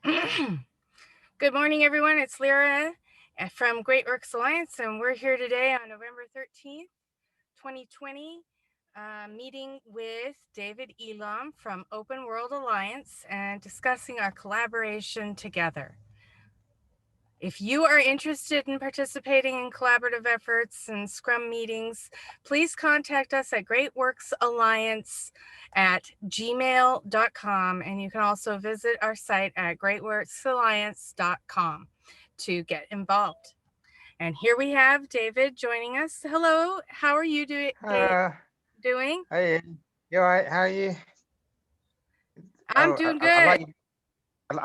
Good morning, everyone. It's Lyra from Great Works Alliance, and we're here today on November 13th, 2020, meeting with David Ellams from Open World Alliance and discussing our collaboration together. If you are interested in participating in collaborative efforts and Scrum meetings, please contact us at greatworksalliance@gmail.com. And you can also visit our site at greatworksalliance.com to get involved. And here we have David joining us. Hello, how are you doing? Hey, you all right? How are you? I'm Oh, doing I good.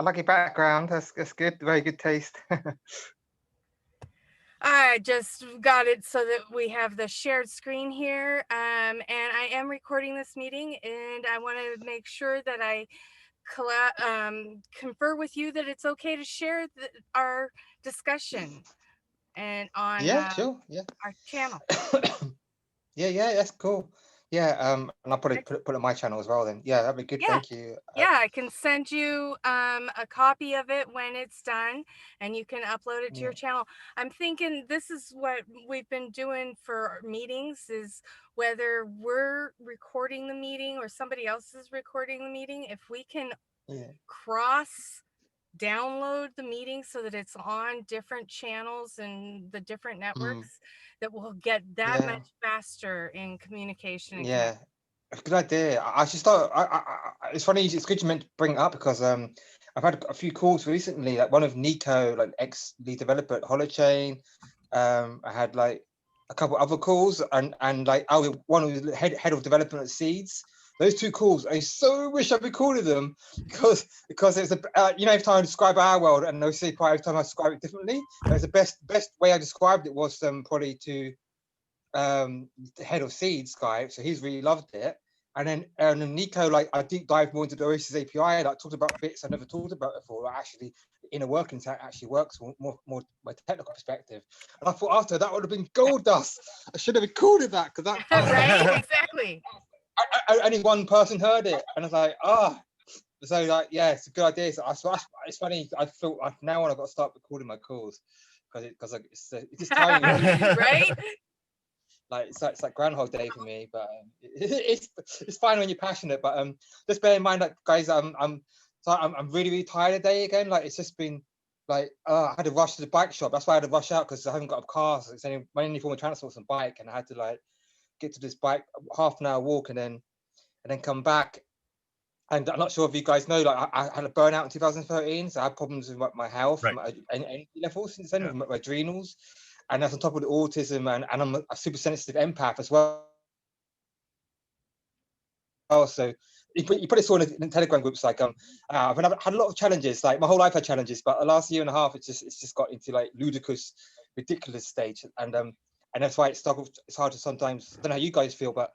like your background. That's good. Very good taste. I just got it so that we have the shared screen here. And I am recording this meeting, and I want to make sure that I confer with you that it's okay to share our discussion and on Yeah, sure. Yeah. our channel. Yeah, that's cool. Yeah, and I'll put it on my channel as well then. Yeah, that'd be good. Yeah. Thank you. Yeah, I can send you a copy of it when it's done, and you can upload it to your Yeah. channel. I'm thinking this is what we've been doing for meetings, is whether we're recording the meeting or somebody else is recording the meeting, if we can Yeah. cross download the meeting so that it's on different channels and the different Mm, networks, that will get that yeah. much faster in communication and Yeah. connection. Good idea. I should start. It's funny. It's good you meant to bring it up because I've had a few calls recently. Like one of Nico, like ex lead developer at Holochain. I had like a couple other calls, and like one was head of development at Seeds. Those two calls, I so wish I recorded them because it's every time I describe our world, and they'll say every time I describe it differently. But it's the best way I described it was probably to the head of Seeds guy, so he's really loved it. And then Nico, like I deep dive more into the Oaisis API, like talked about bits I never talked about before. Like actually, the inner workings actually works more my technical perspective. And I thought after that would have been gold dust. I should have recorded that because Right? Exactly. only one person heard it, and I was like, So like, yeah, it's a good idea. So it's funny. I feel like now when I've got to start recording my calls because like, it's just timing, really. Right? Like it's like Groundhog Day for me, but it's fine when you're passionate. But just bear in mind, like guys, I'm really tired today again. Like it's just been like I had to rush to the bike shop. That's why I had to rush out because I haven't got a car. So it's my only form of transport is a bike, and I had to like get to this bike, half an hour walk, and then come back. And I'm not sure if you guys know, like I had a burnout in 2013, so I had problems with my health, Right. my energy levels since then, Yeah. with my adrenals, and that's on top of the autism, and I'm a super sensitive empath as well. So you probably saw in the Telegram groups, like I've had a lot of challenges. Like my whole life had challenges, but the last year and a half, it's just got into like ludicrous, ridiculous stage, and that's why it's hard to sometimes. I don't know how you guys feel, but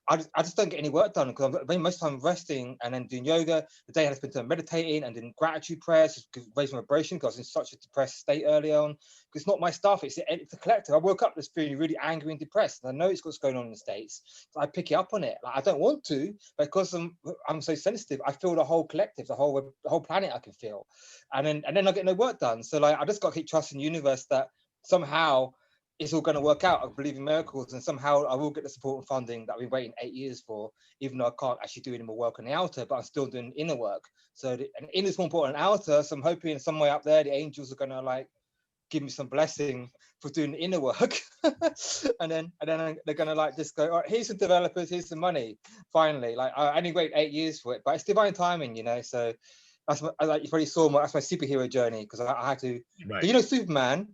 I just don't get any work done because I'm most of the time resting and then doing yoga. The day I spent time meditating and doing gratitude prayers to raise my vibration because I was in such a depressed state early on. Because it's not my stuff, it's the collective. I woke up just feeling really angry and depressed, and I know it's what's going on in the States. So I pick it up on it. Like I don't want to, but because I'm so sensitive, I feel the whole collective, the whole planet I can feel, and then I get no work done. So like I just got to keep trusting the universe that somehow it's all going to work out. I believe in miracles, and somehow I will get the support and funding that I've been waiting 8 years for, even though I can't actually do any more work on the outer, but I'm still doing inner work. So and inner is more important than outer. So I'm hoping somewhere up there, the angels are going to like give me some blessing for doing the inner work. and then they're going to like just go, all right, here's some developers, here's some money. Finally, like I only wait 8 years for it, but it's divine timing, So that's like you probably saw that's my superhero journey because I had to. Right. Because Superman,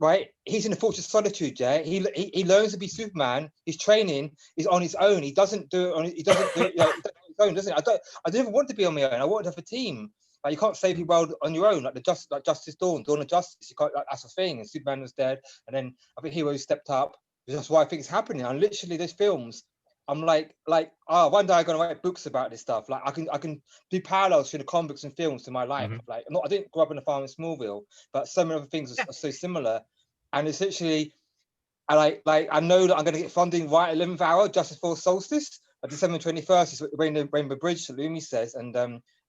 right? He's in the Fortress of Solitude. Yeah, he learns to be Superman. His training is on his own. He doesn't do it on. He doesn't do it, on his own, doesn't he? I don't even want to be on my own. I want to have a team. Like you can't save the world on your own. Like Justice Dawn of Justice. You can't. Like, that's the thing. And Superman was dead, and then I think Hero stepped up. That's why I think it's happening. And literally, there's films. I'm like, one day I'm gonna write books about this stuff. Like I can do parallels to the comics and films to my life. Mm-hmm. Like I didn't grow up in a farm in Smallville, but so many other things are so similar. And it's literally, I know that I'm going to get funding right at 11th hour just before solstice. December 21st is when the Rainbow Bridge, Lumi says, and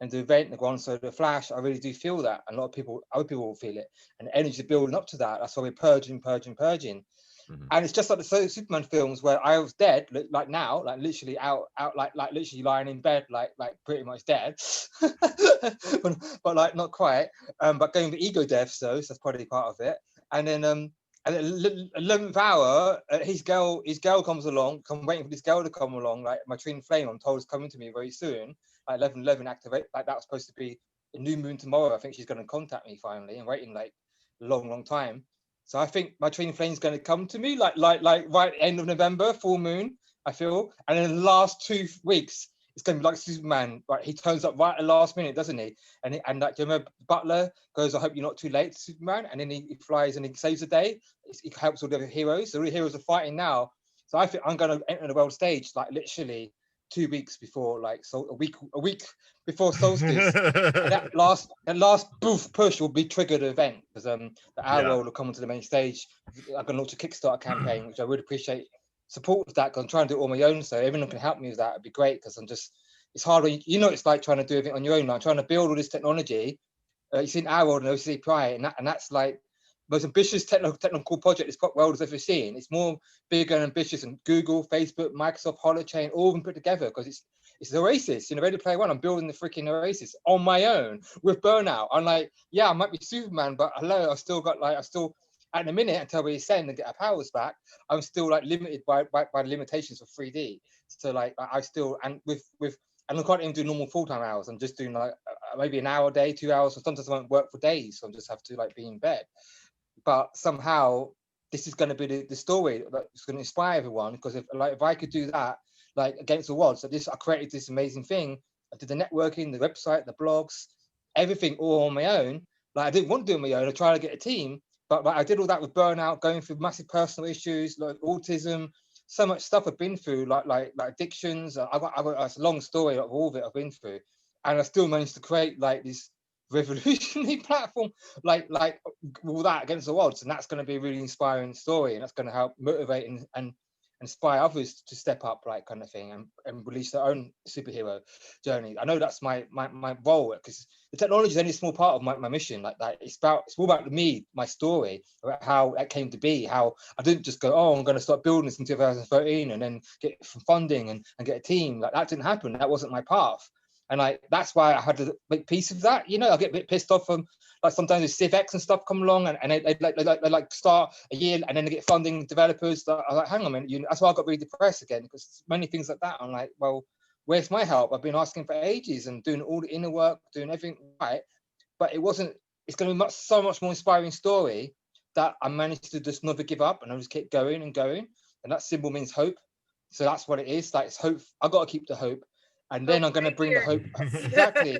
and the event and go on. So the Flash, I really do feel that. And a lot of people, other people will feel it. And the energy building up to that. That's why we're purging. Mhm. And it's just like the Superman films where I was dead, like now, like literally out, like literally lying in bed, like pretty much dead, but like not quite. But going for ego deaths though, so that's probably part of it. And then and the 11th hour, his girl comes along. I'm waiting for this girl to come along. Like my twin flame, I'm told is coming to me very soon. Like 11:11 activate. Like that was supposed to be a new moon tomorrow. I think she's going to contact me finally. I'm waiting like a long time. So I think my twin flame is going to come to me like right end of November, full moon. I feel, and in the last 2 weeks, it's going to be like Superman. Right, he turns up right at the last minute, doesn't he? And like, do you remember Butler goes, "I hope you're not too late, Superman," and then he flies and he saves the day. He helps all the other heroes. So all the heroes are fighting now. So I think I'm going to enter the world stage like literally 2 weeks before, like so a week before solstice. And that last boof push will be triggered event because the Our World will come onto the main stage. I'm going to launch a Kickstarter campaign, which I would appreciate support with that because I'm trying to do it on my own. So everyone can help me with that. It'd be great because it's hard when it's like trying to do everything on your own. Like trying to build all this technology. You've seen Our World and OCD Pride, and that's like the most ambitious technical project this world has ever seen. It's more bigger and ambitious than Google, Facebook, Microsoft, Holochain, all of them put together because it's Oasis, Ready Player One. I'm building the freaking Oasis on my own with burnout. I'm like, yeah, I might be Superman, but hello, I still at the minute until we ascend and get our powers back, I'm still like limited by the limitations of 3D. So like I still and with and I can't even do normal full-time hours. I'm just doing like maybe an hour a day, 2 hours, or sometimes I won't work for days. So I just have to like be in bed. But somehow this is going to be the story that's going to inspire everyone because if I could do that like against the odds, I created this amazing thing. I did the networking, the website, the blogs, everything all on my own. Like I didn't want to do it on my own. I tried to get a team, but like, I did all that with burnout, going through massive personal issues like autism, so much stuff I've been through, like addictions. I got it's a long story of all of it I've been through, and I still managed to create like this revolutionary platform like all that against the odds, and that's going to be a really inspiring story, and that's going to help motivate and inspire others to step up, like kind of thing, and release their own superhero journey. I know that's my role because the technology is only a small part of my mission. Like that, it's all about me, my story, about how that came to be. How I didn't just go, oh, I'm going to start building this in 2013 and then get funding and get a team. Like that didn't happen. That wasn't my path. And like that's why I had to make peace of that. I get a bit pissed off from like sometimes with CivX and stuff come along and they like start a year and then they get funding developers. I was like, hang on a minute, that's why I got really depressed again because many things like that. I'm like, well, where's my help? I've been asking for ages and doing all the inner work, doing everything right, but it wasn't. It's going to be so much more inspiring story that I managed to just never give up and I just kept going and going. And that symbol means hope. So that's what it is. Like it's hope. I got to keep the hope. And then I'm going to bring the hope. Exactly.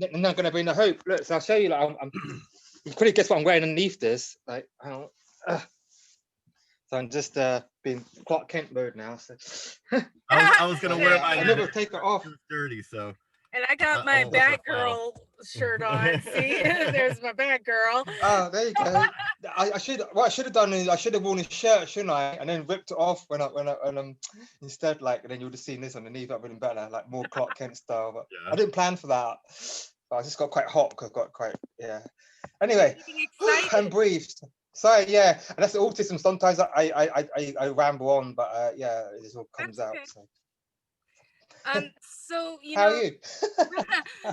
And then I'm going to bring the hope. Look, so I'll show you. Like, you couldn't guess what I'm wearing underneath this. Like, so I'm just being Clark Kent mode now. So I was going to wear mine. I never take it off. It's dirty, so. And I got my Batgirl shirt on. See, there's my Batgirl. Oh, there you go. I should. What I should have done is I should have worn a shirt, shouldn't I? And then ripped it off when instead, like, and then you would have seen this underneath. That would have been better, like more Clark Kent style. But I didn't plan for that. But I just got quite hot because I got quite Anyway, and breathed. Sorry, yeah, and that's the autism. Sometimes I ramble on, but yeah, it just all comes out. So. So how are you?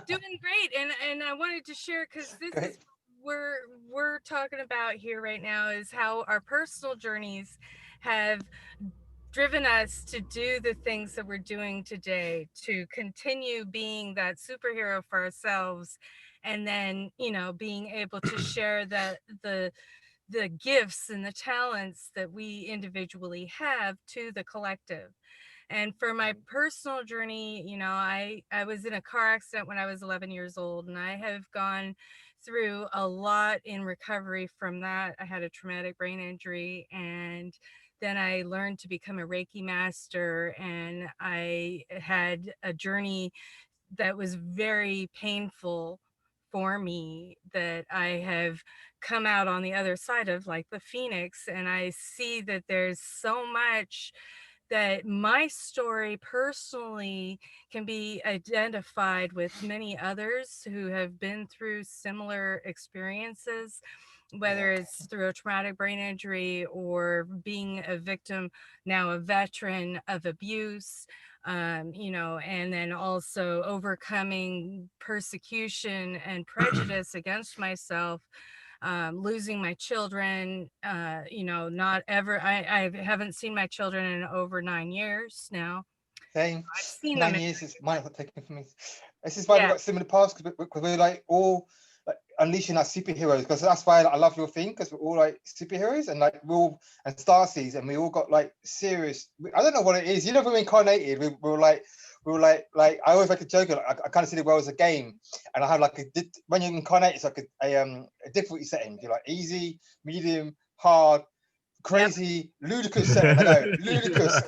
Doing great, and I wanted to share because this is we're talking about here right now is how our personal journeys have driven us to do the things that we're doing today, to continue being that superhero for ourselves, and then being able to share the gifts and the talents that we individually have to the collective. And for my personal journey, I was in a car accident when I was 11 years old, and I have gone through a lot in recovery from that. I had a traumatic brain injury, and then I learned to become a Reiki master, and I had a journey that was very painful for me that I have come out on the other side of, like the Phoenix. And I see that there's so much that my story personally can be identified with many others who have been through similar experiences, whether it's through a traumatic brain injury or being a victim, now a veteran of abuse, you know, and then also overcoming persecution and prejudice against myself, losing my children, you know, not ever, I haven't seen my children in over 9 years now. Same. I've seen them 9 years is mine not taken from me. This is why yeah, we've got similar paths, because we're like all like unleashing our superheroes, because that's why I love your thing, because we're all like superheroes, and like we're all, and Starseeds, and we all got like serious, I don't know what it is, you know, when we incarnated, we were like I always make a joke, like, I kind of see the world as a game, and I have like when you incarnate, it's like a difficulty setting. You're like easy, medium, hard, crazy, ludicrous setting. I know, ludicrous.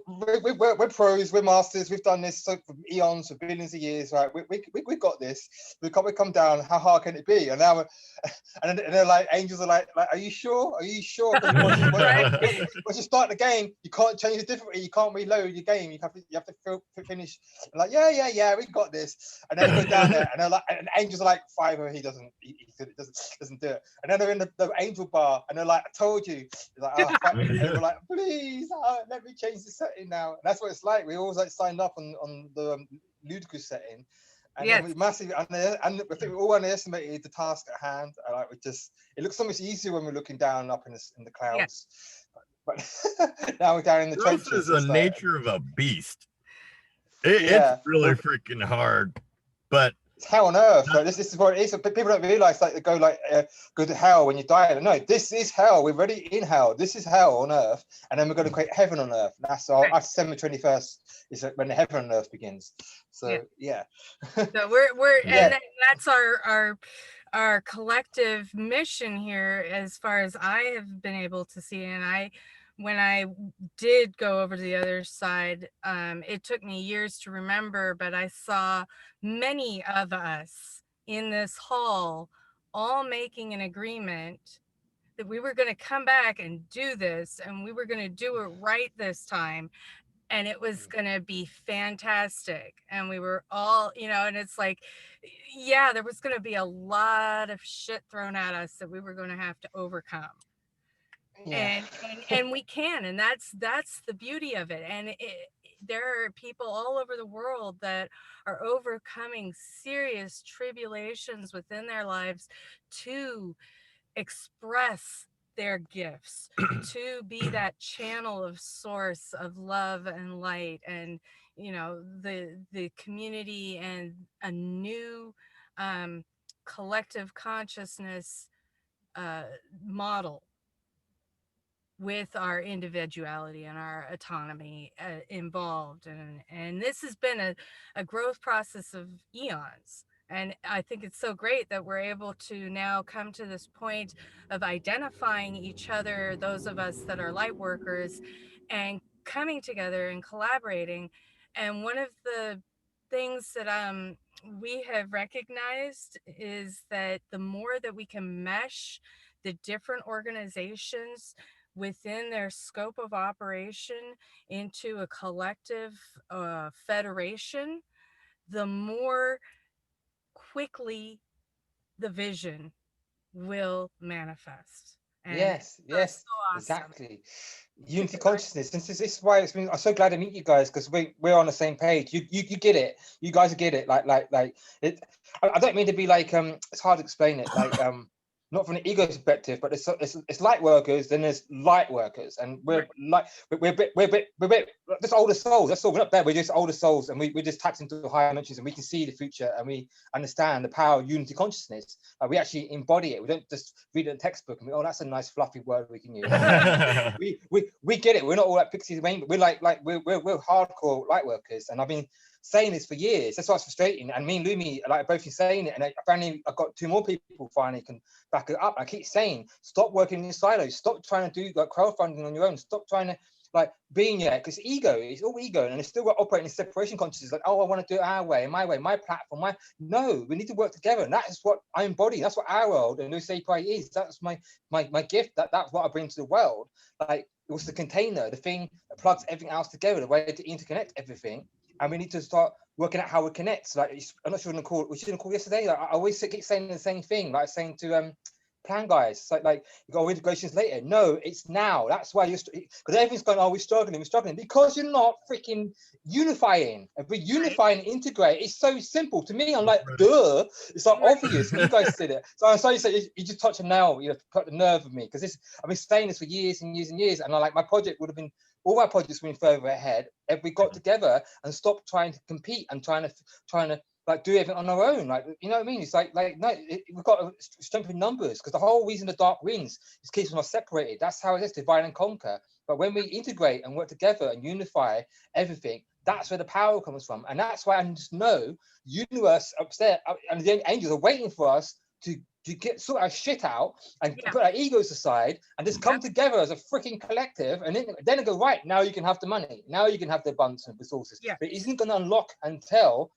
We're pros, we're masters. We've done this for eons, for billions of years, right? We got this. We come down. How hard can it be? And now, and they're like, angels are like, are you sure? Are you sure? Because once you start the game, you can't change the difficulty. You can't reload your game. You have to finish. And like, yeah, we got this. And then you go down there, and they're like, and angels are like, Fiver, he doesn't do it. And then they're in the angel bar, and they're like, I told you. Like, and we're like, please, let me change the setting now. And that's what it's like. We always like signed up on the ludicrous setting, and then we massively and I think we all underestimated the task at hand. And like it looks so much easier when we're looking down up in the clouds. But now we're down in the trenches. This is the nature of a beast. It's really freaking hard, but it's hell on earth. Like, this is what it is. But people don't realize, like, they go like go to hell when you die. No, this is hell. We're already in hell. This is hell on earth, and then we're going to create heaven on earth. That's our December 21st is when the heaven on earth begins. So yeah. So we're and that's our collective mission here, as far as I have been able to see. And when I did go over to the other side, it took me years to remember, but I saw many of us in this hall all making an agreement that we were going to come back and do this, and we were going to do it right this time, and it was going to be fantastic. And we were all, you know, and it's like, yeah, there was going to be a lot of shit thrown at us that we were going to have to overcome. And we can, and that's the beauty of it. And there are people all over the world that are overcoming serious tribulations within their lives to express their gifts, to be that channel of source of love and light, and, you know, the community and a new collective consciousness model with our individuality and our autonomy involved. And this has been a growth process of eons. And I think it's so great that we're able to now come to this point of identifying each other, those of us that are light workers, and coming together and collaborating. And one of the things that we have recognized is that the more that we can mesh the different organizations within their scope of operation into a collective federation, the more quickly the vision will manifest. And yes, so awesome. Exactly. Unity consciousness. This is why I'm so glad to meet you guys, because we're on the same page. You get it. You guys get it. Like it. I don't mean to be like it's hard to explain it. Like not from an ego perspective, but it's light workers, then there's light workers, and we're just older souls. That's all. We're not there. We're just older souls, and we just tapped into higher dimensions, and we can see the future, and we understand the power of unity consciousness. We actually embody it. We don't just read it in a textbook and that's a nice fluffy word we can use. we get it. We're not all like pixies, but we're like we're hardcore light workers, and I've been saying this for years. That's why it's frustrating. And me and Lumi like both been saying it, and finally I've got 2 more people finally can back it up. I keep saying, stop working in silos. Stop trying to do like crowdfunding on your own. Stop trying to like being because ego is all ego, and it's still operating in separation consciousness. Like, oh, I want to do it our way, my platform, no. We need to work together, and that is what I embody. That's what our world and Lucy is. That's my gift. That's what I bring to the world. Like It was the container, the thing that plugs everything else together, the way to interconnect everything. And we need to start working out how we connect. Like, I'm not sure we shouldn't call yesterday. Like, I always keep saying the same thing, like saying to plan guys, it's like you got integrations later. No, it's now. That's why because everything's going, oh, we're struggling, because you're not freaking unifying. If we unify and integrate, it's so simple. To me, I'm like, duh, it's like obvious. And you guys said it. So I'm sorry to say, you just touch a nail, you know, put the nerve of me, because I've been saying this for years and years and years, and my project would have been, all my projects would have been further ahead if we got together and stopped trying to compete and trying to like do everything on our own. Like, you know what I mean? It's like no, we've got to strengthen numbers, because the whole reason the dark wins is keeps us separated. That's how it is, divide and conquer. But when we integrate and work together and unify everything, that's where the power comes from. And that's why I just know universe upstairs and the angels are waiting for us to sort our shit out and put our egos aside and just come together as a freaking collective, and then go, right, now you can have the money, now you can have the abundance of resources. But it isn't going to unlock until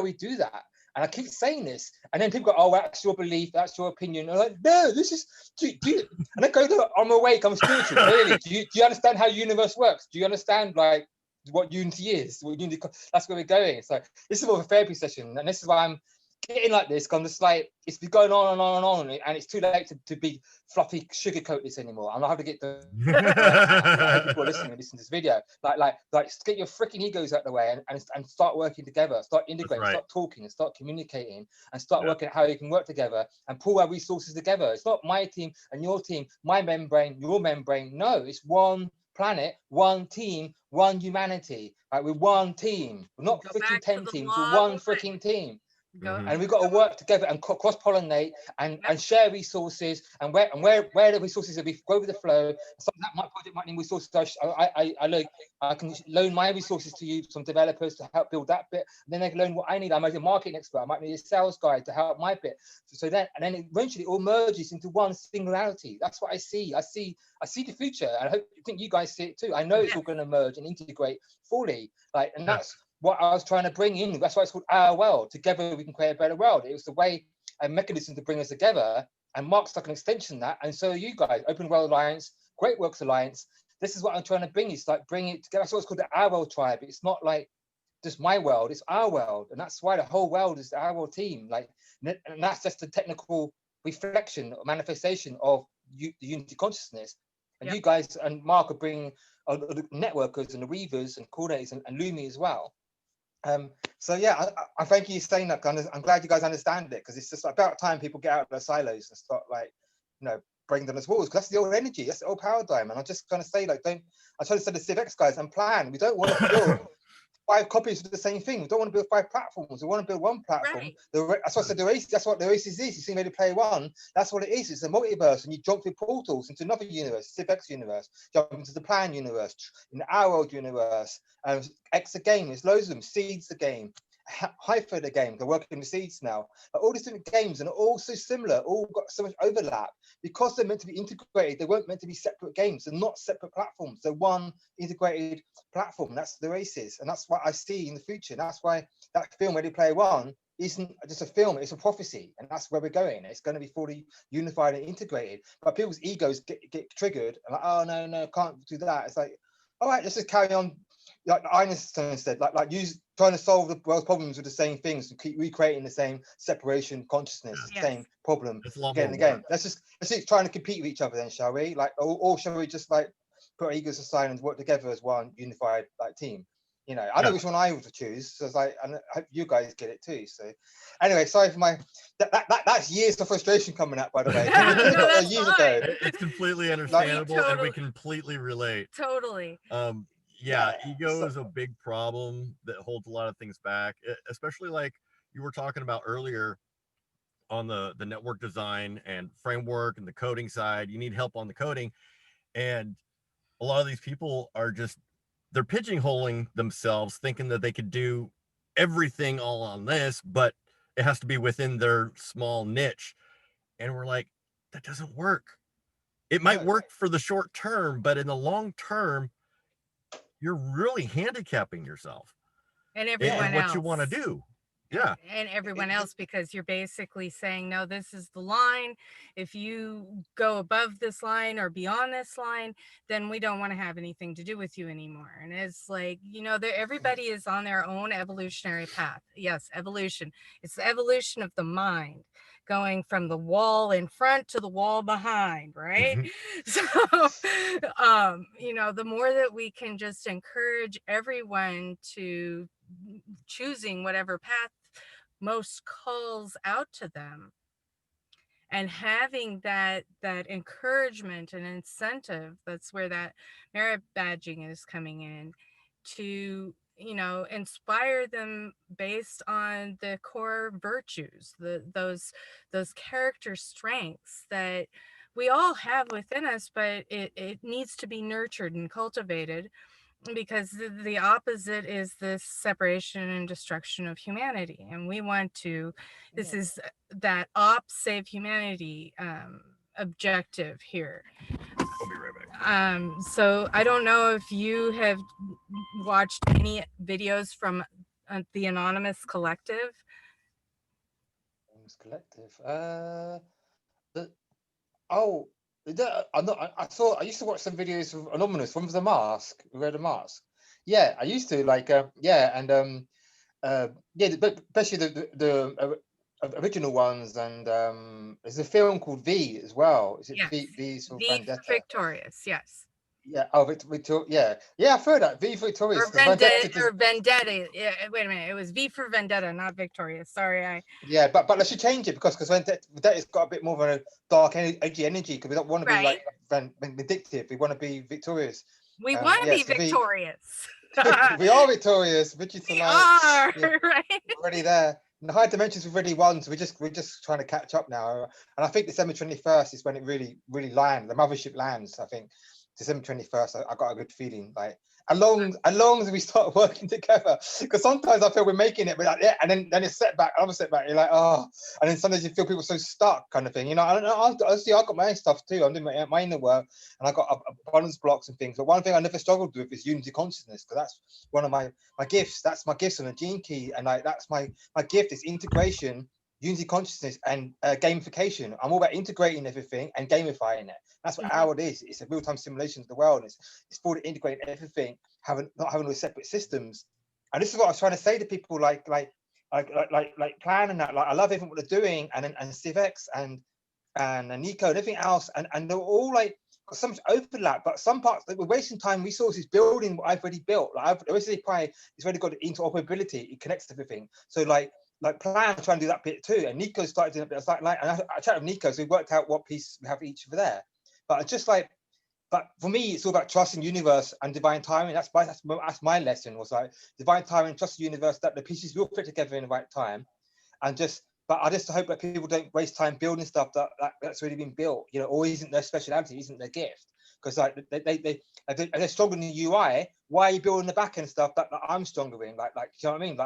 we do that. And I keep saying this, and then people go, oh, that's your belief, that's your opinion. And I'm like, no, this is, do you, and I go, no, I'm awake, I'm spiritual. Really, do you understand how the universe works? Do you understand like what unity is? That's where we're going. So this is more of a therapy session, and this is why I'm getting like this, because I'm just like, it's been going on and on and on, and it's too late to be fluffy sugarcoat this anymore. I'm not having to get the people listening to this video, like get your freaking egos out of the way and start working together, start integrating, start talking, and start communicating, and start working out how you can work together and pull our resources together. It's not my team and your team, my membrane, your membrane. No, it's one planet, one team, one humanity. Like, we're one team. We're not freaking 10 teams. We're one freaking team. And we've got to work together and cross-pollinate and share resources, and where the resources are, we go with the flow. Some of that my project might need resources. I can loan my resources to you, some developers, to help build that bit. And then they can learn what I need. I might be a marketing expert. I might need a sales guy to help my bit. So then eventually it all merges into one singularity. That's what I see. I see the future, and I think you guys see it too. I know it's all going to merge and integrate fully. And that's what I was trying to bring in. That's why it's called Our World. Together we can create a better world. It was the way, a mechanism to bring us together, and Mark's like an extension of that, and so are you guys. Open World Alliance, Great Works Alliance. This is what I'm trying to bring. It's like bring it together. That's what's called the Our World Tribe. It's not like just my world, it's our world, and that's why the whole world is our world team. And that's just the technical reflection or manifestation of the unity consciousness. And you guys and Mark are bringing the networkers and the weavers and coordinators and Lumi as well. So yeah, I thank you for saying that. I'm glad you guys understand it, because it's just about time people get out of their silos and start breaking down those walls, because that's the old energy, that's the old paradigm. And I'm just gonna say, I try to say to the CivX guys and plan, we don't want to build 5 copies of the same thing. We don't want to build 5 platforms. We want to build one platform. That's what I said. That's what the Oaisis is. You see Ready Player One. That's what it is. It's a multiverse, and you jump through portals into another universe, CivX universe, jump into the Plan universe, in the Our World universe. X the game. There's loads of them. Seeds the game. Hypha the game. They're working with Seeds now. All these different games, and all so similar. All got so much overlap because they're meant to be integrated. They weren't meant to be separate games. They're not separate platforms. They're one integrated platform. That's the Oaisis, and that's what I see in the future. And that's why that film Ready Player One isn't just a film, it's a prophecy, and that's where we're going. It's going to be fully unified and integrated. But people's egos get triggered, and oh no, can't do that. It's like, all right, let's just carry on. Like Einstein said, like use trying to solve the world's problems with the same things, to keep recreating the same separation consciousness, same problem again and again. Let's keep trying to compete with each other then, shall we? Or shall we just put our egos aside and work together as one unified team? I know which one I would choose. So and I hope you guys get it too. So anyway, sorry for my that's years of frustration coming out, by the way. Years ago. It's completely understandable, and we completely relate. Totally. Ego is a big problem that holds a lot of things back, especially like you were talking about earlier on the network design and framework and the coding side. You need help on the coding, and a lot of these people are they're pigeonholing themselves, thinking that they could do everything all on this, but it has to be within their small niche. And we're like, that doesn't work. It might work for the short term, but in the long term, you're really handicapping yourself and everyone else. What you want to do. Yeah. And everyone else, because you're basically saying, no, this is the line. If you go above this line or beyond this line, then we don't want to have anything to do with you anymore. And it's like, everybody is on their own evolutionary path. Yes, evolution. It's the evolution of the mind, going from the wall in front to the wall behind, right? So the more that we can just encourage everyone to choosing whatever path most calls out to them, and having that encouragement and incentive, that's where that merit badging is coming in, to inspire them based on the core virtues, those character strengths that we all have within us, but it needs to be nurtured and cultivated, because the opposite is this separation and destruction of humanity, and we want to, this is that save humanity objective here. I'll be right back. So I don't know if you have watched any videos from the Anonymous Collective. The, oh, I used to watch some videos of Anonymous. One was the mask. We read a mask. Yeah, I used to but especially the original ones, and there's a film called V as well. Is it Yes. V for V Vendetta? for Victorious, yes. Yeah. Oh, Victor. Yeah. I've heard that V for Victorious. Or Vendetta. Yeah, wait a minute. It was V for Vendetta, not Victorious. Sorry, Yeah, but let's change it, because Vendetta's got a bit more of a dark, edgy energy, because we don't want to be like vindictive. We want to be victorious. We want to be victorious. We are victorious. We are, right? We're already there. And the higher dimensions we've already won, so we're just trying to catch up now. And I think December 21st is when it really lands. The mothership lands. I think December 21st. I got a good feeling, like as long as we start working together. Because sometimes I feel we're making it, but and then it's setback, another setback. You're like, oh, and then sometimes you feel people so stuck, kind of thing. I got my own stuff too. I'm doing my inner work, and I got abundance blocks and things. But one thing I never struggled with is unity consciousness, because that's one of my gifts. That's my gifts on the gene key, and like that's my gift is integration, unity consciousness, and gamification. I'm all about integrating everything and gamifying it. That's what how it is. It's a real-time simulation of the world. It's for integrating everything, not having those separate systems. And this is what I was trying to say to people, like Plan and that. Like, I love everything what they're doing, and Civex and Nico and everything else, and they're all like got so much overlap, but some parts we're wasting time, resources building what I've already built. Like I've already it's already got interoperability. It connects to everything. So like Plan trying to do that bit too, and Nico started doing a bit. And I chatted with Nico, so we worked out what piece we have each over there. But it's just like, but for me, it's all about trusting universe and divine timing. That's my lesson, was like divine timing, trust the universe, that the pieces will fit together in the right time, and just. But I just hope that people don't waste time building stuff that's already been built, or isn't their speciality, isn't their gift. Because like they're stronger in the UI. Why are you building the back end stuff that I'm stronger in? Like, you know what I mean?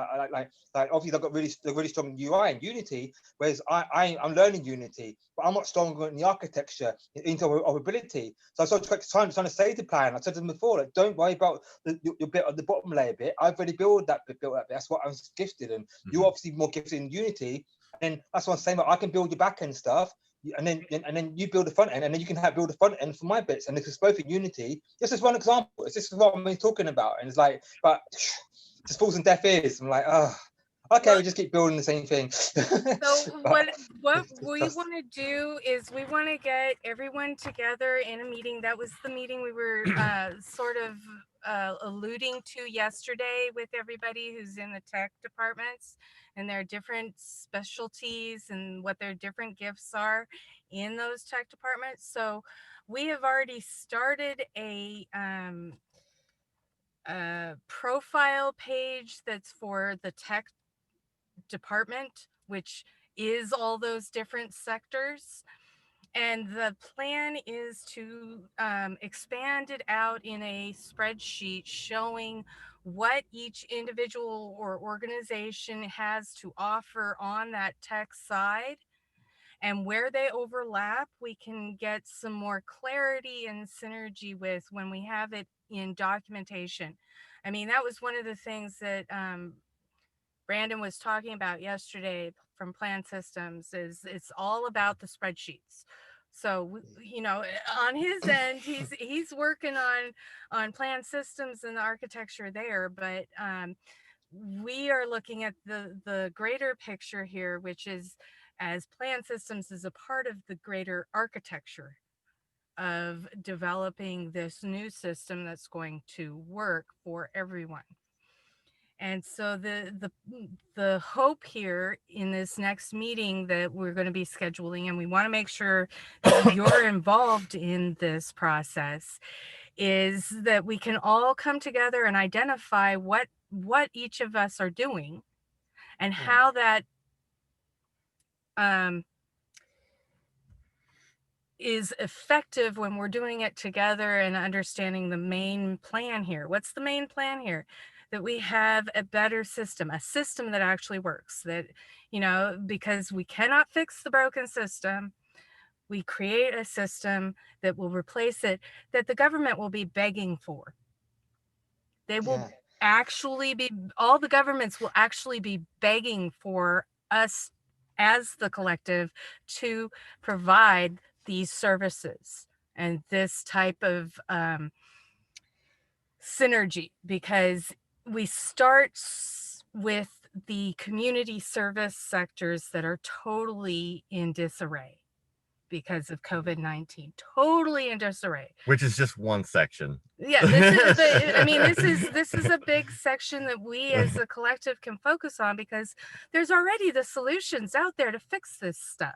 Like obviously they're really strong in UI and Unity, whereas I'm learning Unity, but I'm not stronger in the architecture, interoperability. So I started trying to say to Plan. I said to them before, like, don't worry about your bit on the bottom layer bit. I've already built that bit. That's what I was gifted, and you're obviously more gifted in Unity. And that's what I'm saying. But I can build your back end stuff, and then you build the front end, and then you can build the front end for my bits. And it's both in Unity. This is one example. It's just what I'm talking about. And it's like, but it just falls on deaf ears. I'm like, oh, okay, we just keep building the same thing. So what we want to do is we want to get everyone together in a meeting. That was the meeting we were sort of alluding to yesterday, with everybody who's in the tech departments and their different specialties and what their different gifts are in those tech departments. So we have already started a profile page that's for the tech department, which is all those different sectors. And the plan is to expand it out in a spreadsheet showing what each individual or organization has to offer on that tech side, and where they overlap, we can get some more clarity and synergy with when we have it in documentation. I mean, that was one of the things that Brandon was talking about yesterday from Plan Systems is it's all about the spreadsheets. So on his end, he's working on Plan Systems and the architecture there, but we are looking at the greater picture here, which is as Plan Systems is a part of the greater architecture of developing this new system that's going to work for everyone. And so the hope here in this next meeting that we're going to be scheduling, and we want to make sure that you're involved in this process, is that we can all come together and identify what each of us are doing and how that is effective when we're doing it together and understanding the main plan here. What's the main plan here? That we have a better system, a system that actually works, that, because we cannot fix the broken system, we create a system that will replace it, that the government will be begging for. They will actually be, all the governments will actually be begging for us as the collective to provide these services and this type of synergy, because we start with the community service sectors that are totally in disarray because of COVID-19, totally in disarray. Which is just one section. Yeah, this is a big section that we as a collective can focus on, because there's already the solutions out there to fix this stuff.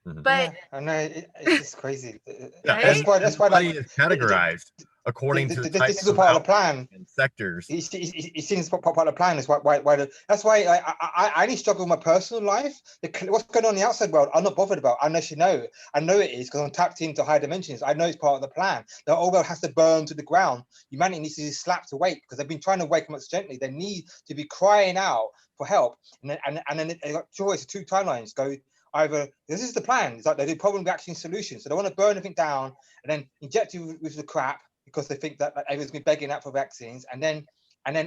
But I know it's just crazy. Right? That's why like, is categorized according to this is a part of the plan and sectors. It seems part of the plan is why that's why I only struggle with my personal life. What's going on in the outside world, I'm not bothered about. I know it is, because I'm tapped into higher dimensions. I know it's part of the plan. The whole world has to burn to the ground. Humanity needs to be slapped awake, because they've been trying to wake them up gently. They need to be crying out for help. And then they got choice, two timelines go. Either this is the plan, it's like they do problem reaction solutions. So they want to burn everything down and then inject you with the crap, because they think that everyone's been begging out for vaccines, and then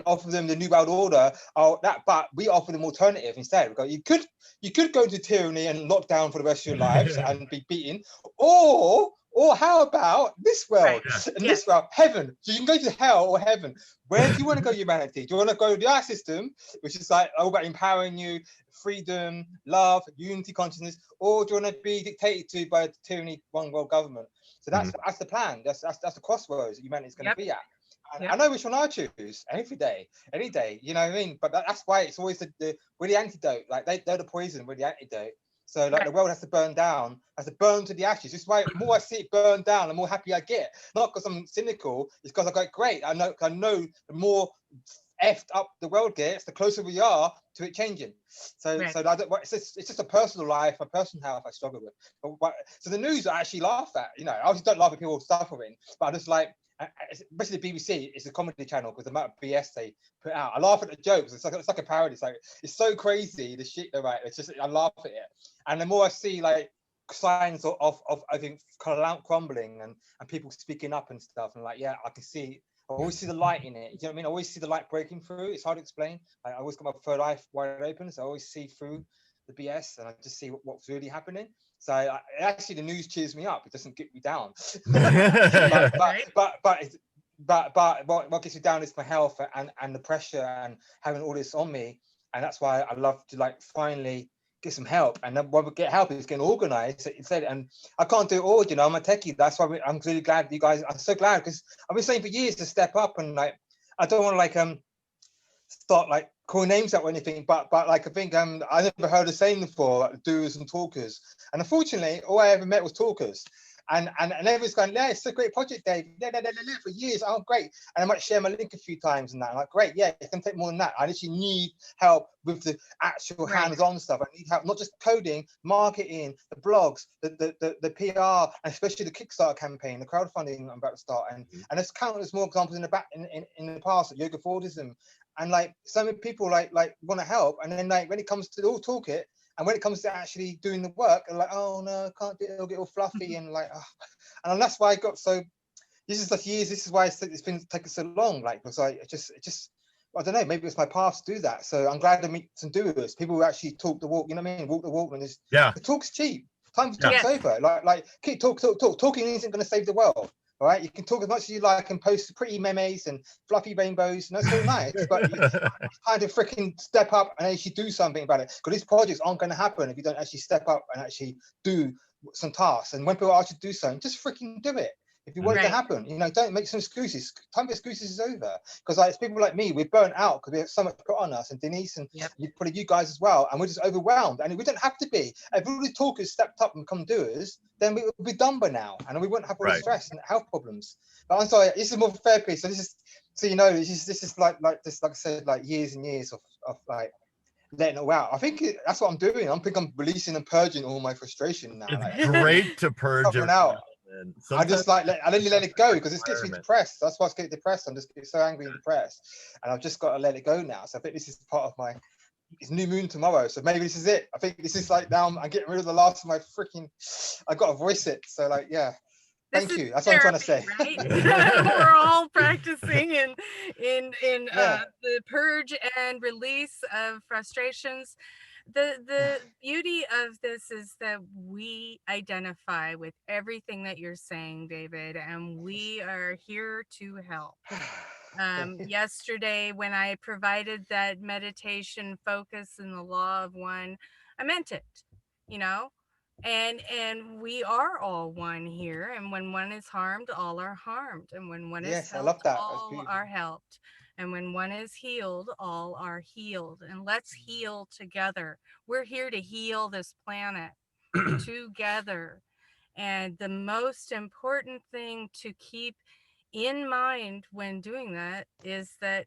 offer them the new world order. But we offer them alternative instead. We go, you could go into tyranny and lock down for the rest of your lives and be beaten, or how about this world? Right. And this world, heaven. So you can go to hell or heaven. Where do you want to go, humanity? Do you want to go to our system, which is like all about empowering you, freedom, love, unity, consciousness, or do you want to be dictated to by a tyranny, one world government? So that's the plan. That's the crossroads that humanity's going to be at. And I know which one I choose every day, any day. You know what I mean? But that's why it's always we're the antidote. Like they're the poison, we're the antidote. So like the world has to burn down, has to burn to the ashes. This is why the more I see it burn down, the more happy I get. Not because I'm cynical, it's because I go, great. I know the more effed up the world gets, the closer we are to it changing. So it's just a personal life, a personal health I struggle with. So the news I actually laugh at. I just don't laugh at people suffering, but I just like, especially the BBC, it's a comedy channel because the amount of BS they put out. I laugh at the jokes. It's like a parody. It's so crazy, the shit they write. It's just, I laugh at it. And the more I see like signs of I think crumbling and people speaking up and stuff, and like, yeah, I can see. I always see the light in it. You know what I mean? I always see the light breaking through. It's hard to explain. I always got my third eye wide open, so I always see through the BS, and I just see what's really happening. So actually, the news cheers me up. It doesn't get me down. but what gets me down is my health and the pressure and having all this on me. And that's why I love to like finally get some help. And then when we get help, it's getting organized. And I can't do it all. I'm a techie. That's why I'm really glad you guys. I'm so glad, because I've been saying for years to step up, and like I don't want to like start like calling names out or anything, but like I think I never heard the saying before, like doers and talkers. And unfortunately, all I ever met was talkers. And everyone's going, yeah, it's a great project, Dave. Yeah, for years. Oh, great. And I might share my link a few times and that. I'm like, great, yeah, it's going to take more than that. I literally need help with the actual hands-on stuff. I need help, not just coding, marketing, the blogs, the PR, and especially the Kickstarter campaign, the crowdfunding I'm about to start. And there's countless more examples in the past of yoga for autism. And like so many people like want to help. And then like when it comes to all toolkit, and when it comes to actually doing the work, they're like, oh no, I can't do it. It'll get all fluffy and like, and that's why I got so. This is like years. This is why it's been taking so long. Like, because it just I don't know, maybe it's my path to do that. So I'm glad to meet some doers, people who actually talk the walk, you know what I mean? Walk the walk, and the talk's cheap. Time to talk's over. Like keep talk. Talking isn't going to save the world. All right, you can talk as much as you like and post pretty memes and fluffy rainbows, and that's all nice. But you kind of freaking step up and actually do something about it. Because these projects aren't going to happen if you don't actually step up and actually do some tasks. And when people ask you to do something, just freaking do it. If you want it to happen, you know, don't make some excuses. Time for excuses is over. Because like, it's people like me, we're burnt out because we have so much put on us, and Denise and probably you guys as well, and we're just overwhelmed. And we don't have to be. If all the talkers stepped up and become doers, then we would be done by now, and we wouldn't have all the stress and health problems. But I'm sorry, this is more therapy. So this is, so you know, this is like I said, like years and years of like letting it out. I think that's what I'm doing. I think I'm releasing and purging all my frustration now. It's like, great to purge it out. And I just like I let it go because it gets me depressed. That's why I get depressed. I'm just so angry and depressed, and I've just got to let it go now. So I think this is part of my. It's new moon tomorrow, so maybe this is it. I think this is like now I'm getting rid of the last of my freaking. I got to voice it. So like thank you. That's what I'm trying to say. Right? We're all practicing in the purge and release of frustrations. The beauty of this is that we identify with everything that you're saying, David, and we are here to help. Yesterday, when I provided that meditation focus in the law of one, I meant it, you know, and we are all one here, and when one is harmed, all are harmed, and when one is helped, all are helped, and when one is healed, all are healed. And let's heal together. We're here to heal this planet together. And the most important thing to keep in mind when doing that is that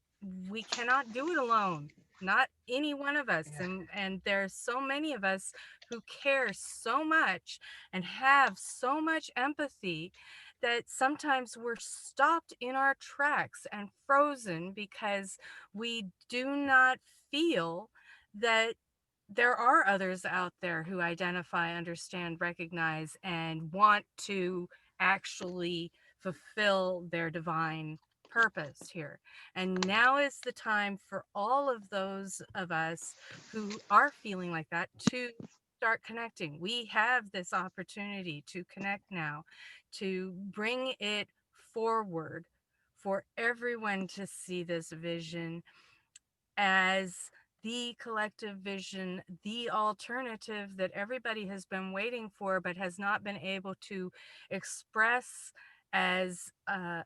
we cannot do it alone. Not any one of us. And there's so many of us who care so much and have so much empathy that sometimes we're stopped in our tracks and frozen because we do not feel that there are others out there who identify, understand, recognize, and want to actually fulfill their divine purpose here. And now is the time for all of those of us who are feeling like that to start connecting. We have this opportunity to connect now, to bring it forward for everyone to see this vision as the collective vision, the alternative that everybody has been waiting for but has not been able to express as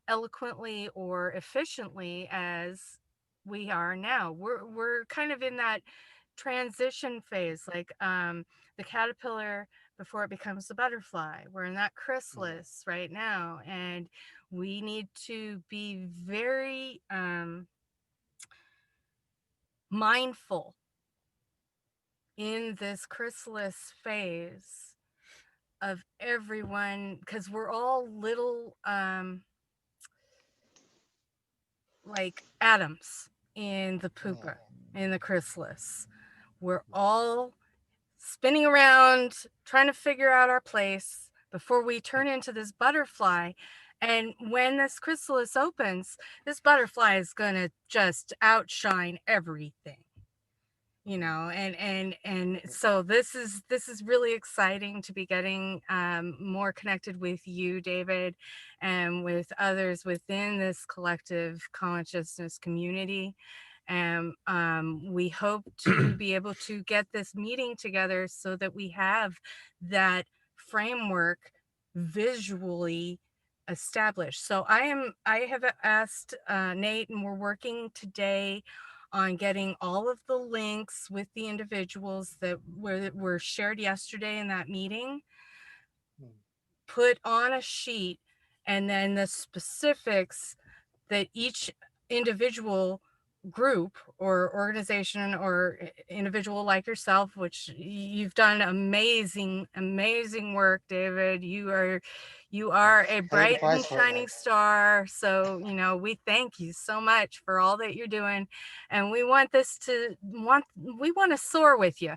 eloquently or efficiently as we are now. We're kind of in that transition phase, like the caterpillar before it becomes the butterfly. We're in that chrysalis right now, and we need to be very mindful in this chrysalis phase of everyone, because we're all little like atoms in the pupa, in the chrysalis. We're all spinning around trying to figure out our place before we turn into this butterfly. And when this chrysalis opens, this butterfly is gonna just outshine everything, you know. And so this is really exciting to be getting more connected with you, David, and with others within this collective consciousness community. And we hope to be able to get this meeting together so that we have that framework visually established. So I have asked Nate, and we're working today on getting all of the links with the individuals that were shared yesterday in that meeting, put on a sheet, and then the specifics that each individual group or organization or individual like yourself, which you've done amazing work, David. You are a bright and shining star. So, you know, we thank you so much for all that you're doing, and we want to soar with you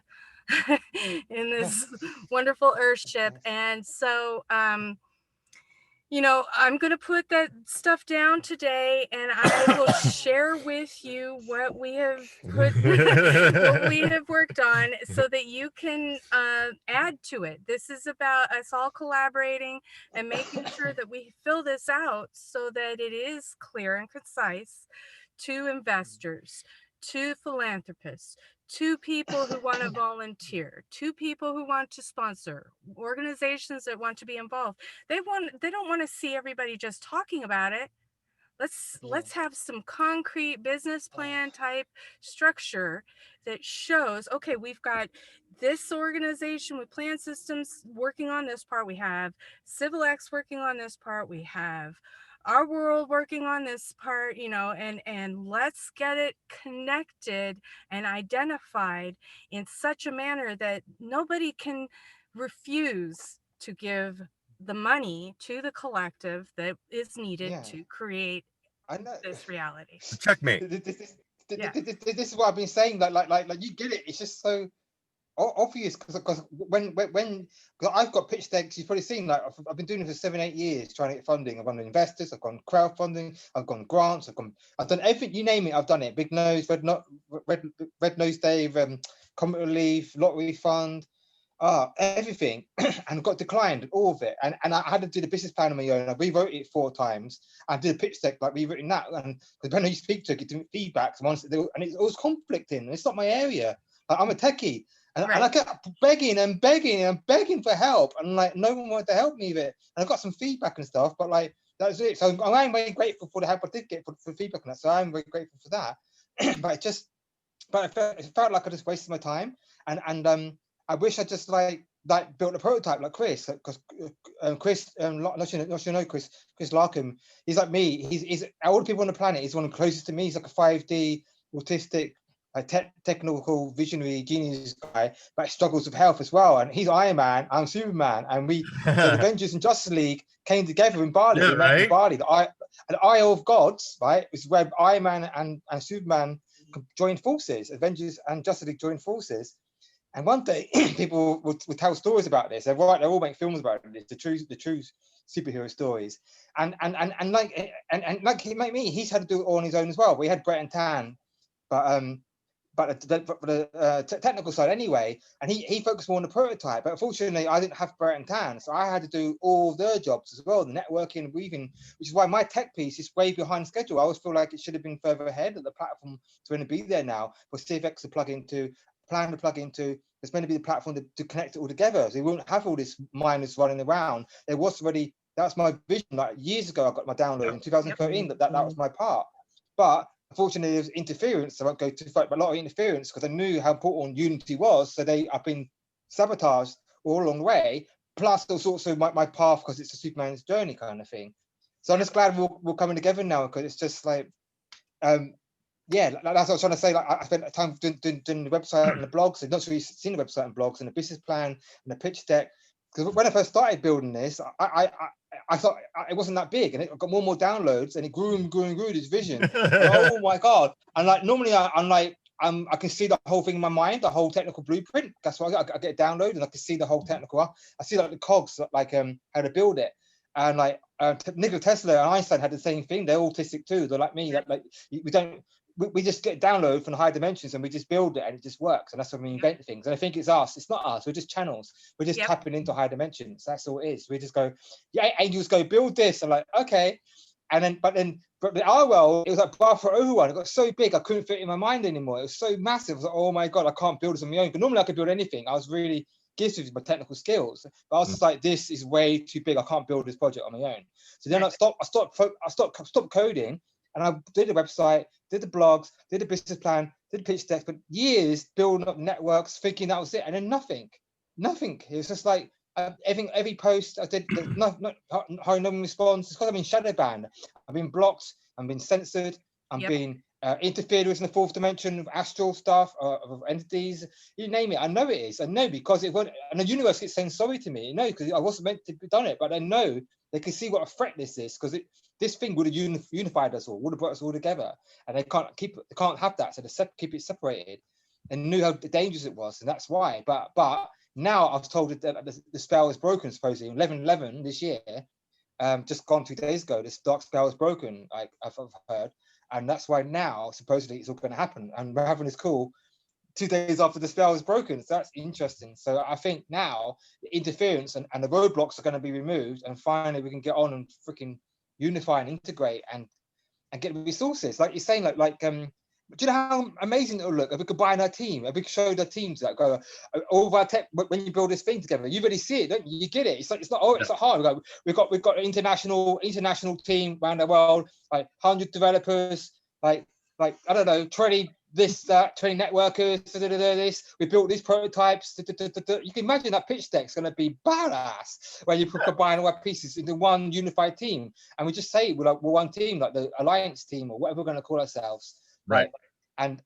in this wonderful earthship. And so You know, I'm going to put that stuff down today, and I will share with you what we have what we have worked on, so that you can add to it. This is about us all collaborating and making sure that we fill this out so that it is clear and concise to investors, to philanthropists, to people who want to volunteer, to people who want to sponsor, organizations that want to be involved. They don't want to see everybody just talking about it. Let's have some concrete business plan type structure that shows, okay, we've got this organization with plan systems working on this part, we have Civil X working on this part, we have our world working on this part, you know, and let's get it connected and identified in such a manner that nobody can refuse to give the money to the collective that is needed to create I know. this reality. Checkmate. This is what I've been saying. Like you get it. It's just so obvious because when because I've got pitch decks. You've probably seen, like I've been doing it for 7-8 years trying to get funding. I've gone to investors. I've gone crowdfunding. I've gone grants. I've done everything. You name it. I've done it. Big Nose, Red Nose Dave, Comet Relief, Lottery Fund. Everything, and got declined, all of it, and I had to do the business plan on my own. I rewrote it 4 times. I did a pitch deck, like rewritten that, and when you speak to it, getting feedback, and it was conflicting. It's not my area. Like, I'm a techie, and I kept begging and begging and begging for help, and like no one wanted to help me with it. And I got some feedback and stuff, but like that was it. So I'm very grateful for the help I did get for feedback on that. So I'm very grateful for that. But it felt like I just wasted my time, and I wish I just like built a prototype like Chris, because Chris, not you know Chris Larkham. He's like me. He's all the people on the planet. He's one of the closest to me. He's like a 5D autistic, technical visionary genius guy, but struggles with health as well. And he's Iron Man. I'm Superman, and so the Avengers and Justice League came together in Bali. Yeah, right? In Bali, the Isle of Gods, right, is where Iron Man and Superman joined forces. Avengers and Justice League joined forces. And one day, people would tell stories about this. They all make films about it. The true superhero stories. And like me, he's had to do it all on his own as well. We had Brett and Tan, but the technical side anyway. And he focused more on the prototype. But unfortunately, I didn't have Brett and Tan, so I had to do all their jobs as well, the networking and weaving, which is why my tech piece is way behind schedule. I always feel like it should have been further ahead. That the platform is going to be there now for CFX to plug into. Plan to plug into. There's going to be the platform to connect it all together, so we won't have all this miners running around. There was already, that's my vision. Like years ago, I got my download in 2013. That was my part, but unfortunately, there was interference. So I won't go too far, but a lot of interference because I knew how important Unity was. So I've been sabotaged all along the way. Plus, it was also my path because it's a Superman's journey kind of thing. So I'm just glad we're coming together now, because it's just like. Yeah, that's what I was trying to say. Like I spent time doing the website and the blogs, and not really seen the website and blogs and the business plan and the pitch deck. Because when I first started building this, I thought it wasn't that big, and it got more and more downloads, and it grew and grew and grew. This vision, and, oh my god! And like normally, I can see the whole thing in my mind, the whole technical blueprint. That's why I get a download, and I can see the whole technical. I see like the cogs, like how to build it. And like Nikola Tesla and Einstein had the same thing. They're autistic too. They're like me. That like we just get download from the high dimensions and we just build it and it just works. And that's when we invent things. And I think it's us. It's not us. We're just channels. We're just tapping into high dimensions. That's all it is. We just go, yeah, angels go build this. I'm like, okay. And then, but our world, it was like bar for everyone. It got so big, I couldn't fit in my mind anymore. It was so massive. I was like, oh my God, I can't build this on my own. But normally I could build anything. I was really gifted with my technical skills. But I was just like, this is way too big. I can't build this project on my own. So then I stopped coding. And I did the website, did the blogs, did the business plan, did the pitch decks, but years building up networks, thinking that was it, and then nothing. It was just like every post I did, no one responds. It's because I've been shadow banned, I've been blocked, I've been censored, I'm being interfered with in the fourth dimension of astral stuff, of entities, you name it. I know it is. I know because it won't, and the universe is saying sorry to me. You know, because I wasn't meant to have done it, but I know they can see what a threat this is, because this thing would have unified us all, would have brought us all together, and they can't have that, so they keep it separated, and knew how dangerous it was, and that's why. But now I was told that the spell is broken, supposedly 11/11 this year, just gone 2 days ago. This dark spell is broken, like I've heard, and that's why now supposedly it's all going to happen. And we're having this call 2 days after the spell is broken. So that's interesting. So I think now the interference and the roadblocks are going to be removed, and finally we can get on and freaking unify and integrate and get resources. Like you're saying, do you know how amazing it will look if we combine our team, if we show the teams that go all of our tech when you build this thing together? You really see it, don't you? You get it. It's not it's not hard. We've got an international team around the world, like 100 developers, like I don't know, 20 this, that, 20 networkers, this. We built these prototypes. You can imagine that pitch deck's going to be badass when you combine all our pieces into one unified team. And we just say we're one team, like the Alliance team or whatever we're going to call ourselves. Right. And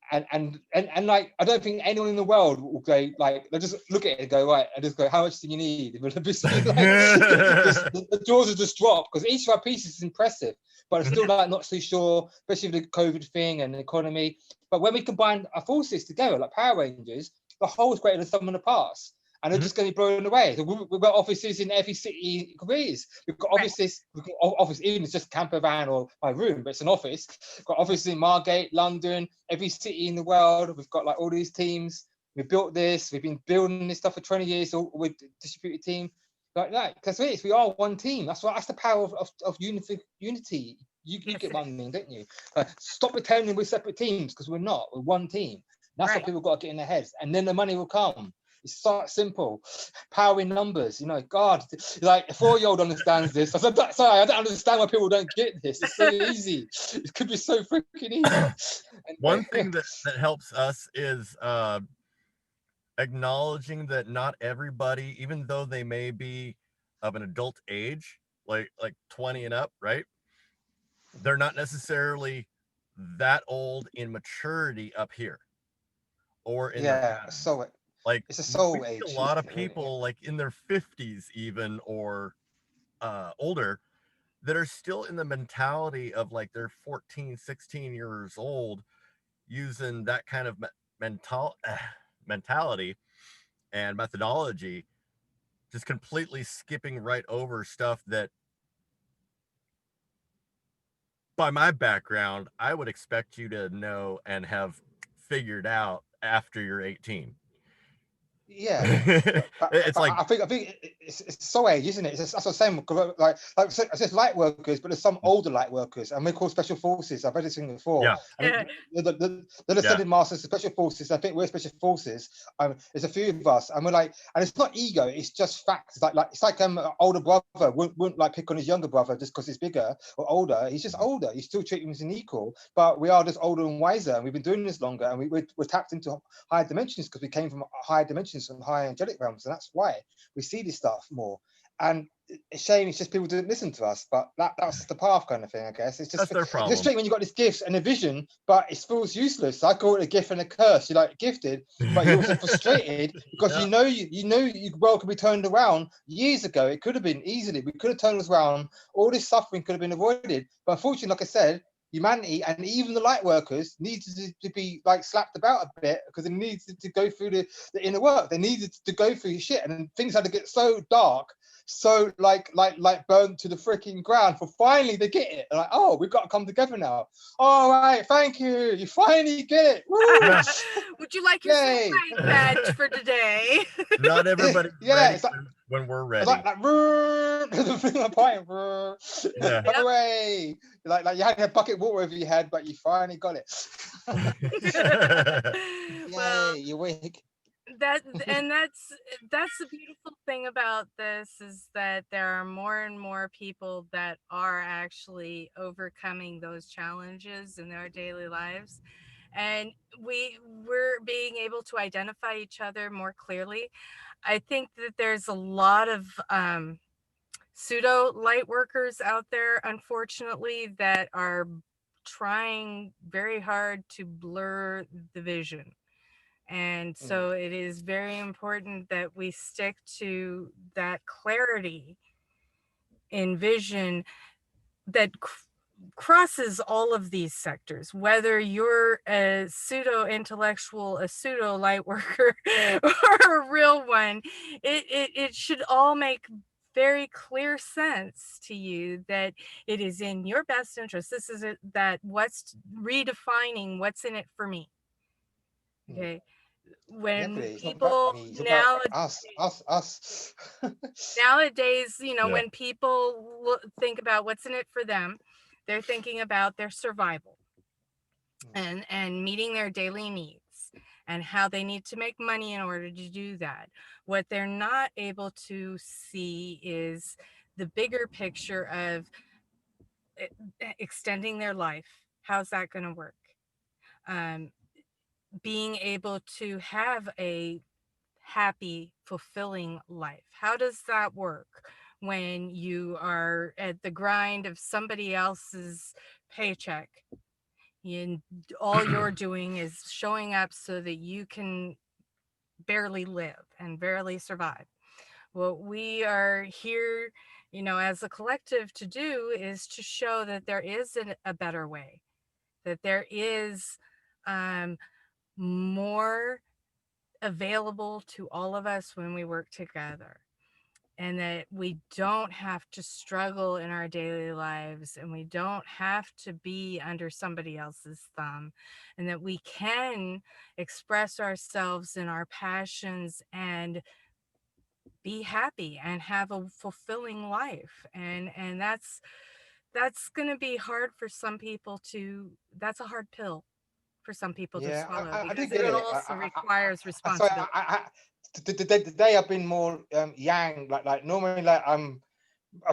like, I don't think anyone in the world will go, like, they'll just look at it and go, right, and just go, how much do you need? Like, the jaws will just drop, because each of our pieces is impressive, but it's still like not so sure, especially with the COVID thing and the economy. But when we combine our forces together, like Power Rangers, the whole is greater than some in the past. And they're just going to be blown away. So we've got offices in every city it is. We've got offices, even if it's just a camper van or my room, but it's an office. We've got offices in Margate, London, every city in the world. We've got like all these teams. We built this. We've been building this stuff for 20 years with distributed team. Like that. Because we are one team. That's the power of unity. You get one thing, don't you? Stop pretending we're separate teams, because we're not. We're one team. That's what people got to get in their heads. And then the money will come. It's so simple. Power in numbers, God, like a 4-year-old understands this. Sorry, I don't understand why people don't get this. It's so easy. It could be so freaking easy. And one thing that helps us is acknowledging that not everybody, even though they may be of an adult age, like 20 and up, right? They're not necessarily that old in maturity up here or in like it's a soul age. A lot of people like in their 50s even or older that are still in the mentality of like they're 14, 16 years old, using that kind of mentality and methodology, just completely skipping right over stuff that, by my background, I would expect you to know and have figured out after you're 18. Yeah, it's like I think it's so age, isn't it? That's what I'm saying. Like I said, light workers, but there's some older light workers, and we're called special forces. I've read this thing before. Yeah. I mean, the descended masters, special forces. I think we're special forces. There's a few of us, and we're like, and it's not ego, it's just facts. It's like an older brother wouldn't like pick on his younger brother just because he's bigger or older. He's just older. You still treat him as an equal, but we are just older and wiser, and we've been doing this longer, and we're tapped into higher dimensions because we came from higher dimensions and higher angelic realms, and that's why we see this stuff more. And it's a shame it's just people didn't listen to us, but that's the path kind of thing, I guess. It's just that's their problem. It's just when you got this gift and a vision, but it feels useless. I call it a gift and a curse. You're like gifted, but you're also frustrated because you know your world could be turned around years ago. It could have been easily. We could have turned us around. All this suffering could have been avoided. But unfortunately, like I said, humanity and even the light workers needed to be like slapped about a bit because they needed to go through the inner work. They needed to go through shit, and things had to get so dark, so like burnt to the freaking ground for finally they get it. They're like, oh, we've got to come together now. All right, thank you. You finally get it. Woo! Would you like your badge for today? Not everybody. Yeah, it's like, when we're ready. Like the thing I'm pointing. Away. Like you had a bucket of water over your head, but you finally got it. Well, you're awake. That's the beautiful thing about this, is that there are more and more people that are actually overcoming those challenges in their daily lives, and we're being able to identify each other more clearly. I think that there's a lot of pseudo light workers out there, unfortunately, that are trying very hard to blur the vision. And so it is very important that we stick to that clarity in vision that crosses all of these sectors, whether you're a pseudo intellectual, a pseudo light worker, or a real one. It should all make very clear sense to you that it is in your best interest. This is it, that what's redefining what's in it for me. Okay. When It's not about people me, it's about now us. nowadays, you know, Yeah. when people think about what's in it for them, they're thinking about their survival and meeting their daily needs and how they need to make money in order to do that. What they're not able to see is the bigger picture of extending their life. How's that going to work? Being able to have a happy, fulfilling life. How does that work when you are at the grind of somebody else's paycheck and all you're doing is showing up so that you can barely live and barely survive? What we are here, you know, as a collective to do is to show that there is a better way, that there is more available to all of us when we work together, and that we don't have to struggle in our daily lives, and we don't have to be under somebody else's thumb, and that we can express ourselves in our passions and be happy and have a fulfilling life. And that's going to be hard for some people to, that's a hard pill for some people to Yeah, swallow, I do because get it it. also requires So responsibility. today I've been more yang, like normally, like I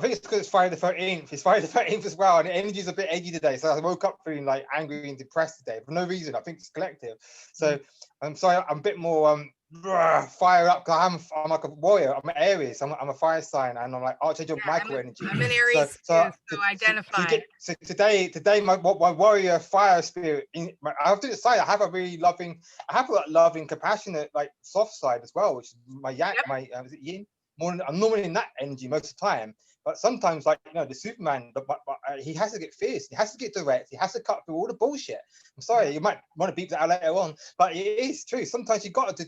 think it's because it's Friday the 13th. It's Friday the 13th as well, and the energy's a bit edgy today. So I woke up feeling like angry and depressed today for no reason. I think it's collective. So I'm sorry, I'm a bit more fire up, because I'm like a warrior. I'm an Aries. I'm a fire sign, and I'm like Archangel Michael energy. I'm an Aries too, so identify. So today my warrior fire spirit. I have to decide. I have a really loving, I have a loving, compassionate, like soft side as well, which is my yang. Yep. My is it yin? I'm normally in that energy most of the time. But sometimes, like, you know, the Superman, he has to get fierce. He has to get direct. He has to cut through all the bullshit. I'm sorry, you might want to beep that out later on, but it is true. Sometimes you got to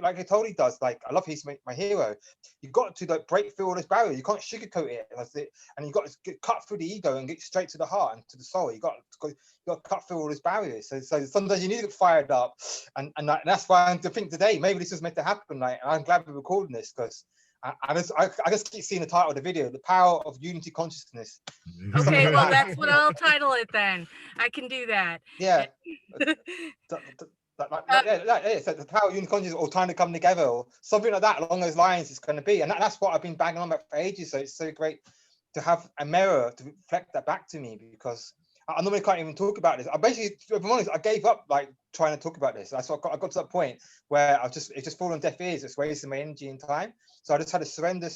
like I told he does. Like, I love he's my hero. You got to like break through all this barrier. You can't sugarcoat it. That's it. And you got to cut through the ego and get straight to the heart and to the soul. You got to cut through all these barriers. So sometimes you need to get fired up, and that's why I think today maybe this was meant to happen. Like, and I'm glad we're recording this, because I just keep seeing the title of the video, The Power of Unity Consciousness. Okay, well, that's what I'll title it then. I can do that. Yeah. So the power of unity consciousness, or time to come together, or something like that along those lines is going to be. And that's what I've been banging on about for ages. So it's so great to have a mirror to reflect that back to me, because I normally can't even talk about this. I basically, if I'm honest, I gave up like trying to talk about this. That's what I got to that point where it's just fallen on deaf ears. It's wasting my energy and time. So I just had to surrender,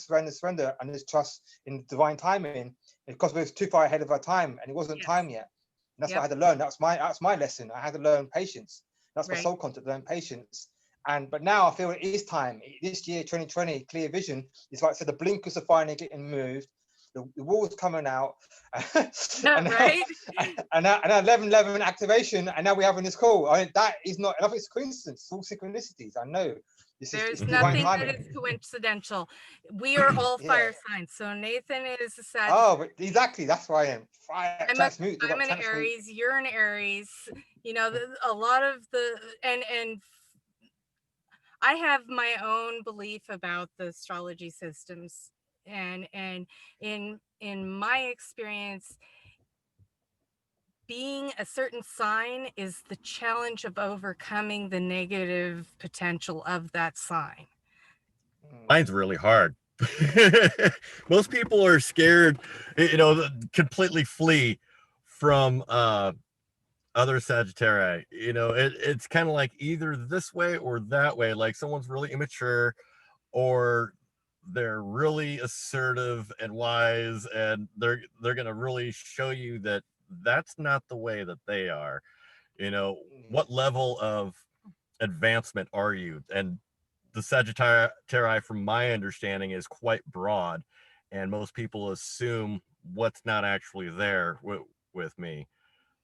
and just trust in divine timing, because we was too far ahead of our time, and it wasn't time yet. And that's what I had to learn. That's my lesson. I had to learn patience. That's my soul content, learn patience. But now I feel it is time. This year, 2020, clear vision. It's like I said, the blinkers are finally getting moved. The wall's coming out, and right? And now 11/11 activation, and now we're having this call. I mean, that is not. I don't think it's coincidence. It's all synchronicities. I know. There's nothing that is coincidental. We are all fire signs. So Nathan is a Sagittarius. Oh, exactly. That's why I am. Fire. I'm an Aries. You're an Aries. You know, a lot of the and I have my own belief about the astrology systems, and in my experience, being a certain sign is the challenge of overcoming the negative potential of that sign. Mine's really hard. Most people are scared, you know, completely flee from other Sagittari. You know, it's kind of like either this way or that way. Like someone's really immature, or they're really assertive and wise, and they're gonna really show you that that's not the way that they are. You know, what level of advancement are you? And the Sagittari, from my understanding, is quite broad, and most people assume what's not actually there with me.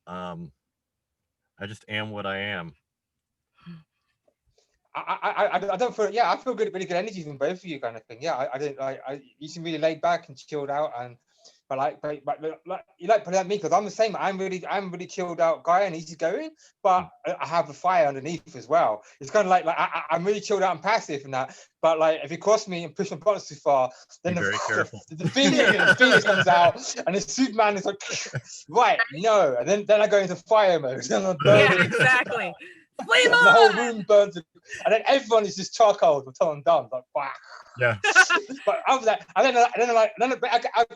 I just am what I am. I don't feel, yeah, I feel good, really good energy from both of you, kind of thing. Yeah, I don't, you seem really laid back and chilled out, and but you like me, because I'm the same. I'm really chilled out guy and easygoing, but I have a fire underneath as well. It's kind of like I'm really chilled out and passive and that, but like if you cross me and push my buttons too far, then the Phoenix comes out, and the Superman is like, right, no, and then I go into fire mode. Yeah, exactly. Flame on! The whole room burns, and then everyone is just charcoal until I'm done. Like, wow. Yeah. But after that, and then I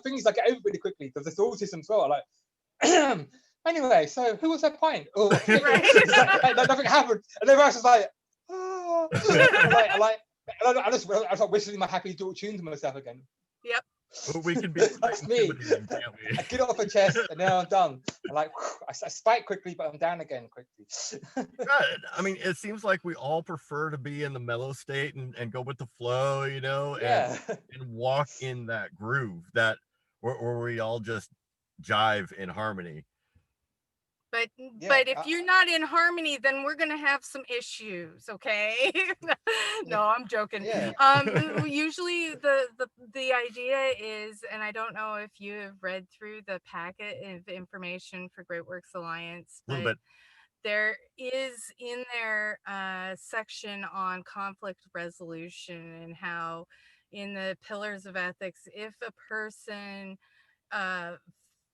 things like get over really quickly, because there's autism as well. Like, anyway, so who was that point? Oh, like, nothing happened, and everyone's just like, oh. I just whistling my happy dual tune to myself again. Yep. Well, we can be that's me. I get it off my chest, and then I'm done. I'm like, I spike quickly, but I'm down again quickly. I mean, it seems like we all prefer to be in the mellow state and go with the flow, you know, and walk in that groove that where we all just jive in harmony. But if you're not in harmony, then we're gonna have some issues, okay? No, I'm joking. Yeah. Usually the idea is, and I don't know if you have read through the packet of information for Great Works Alliance, but a little bit. There is in there a section on conflict resolution, and how in the pillars of ethics, if a person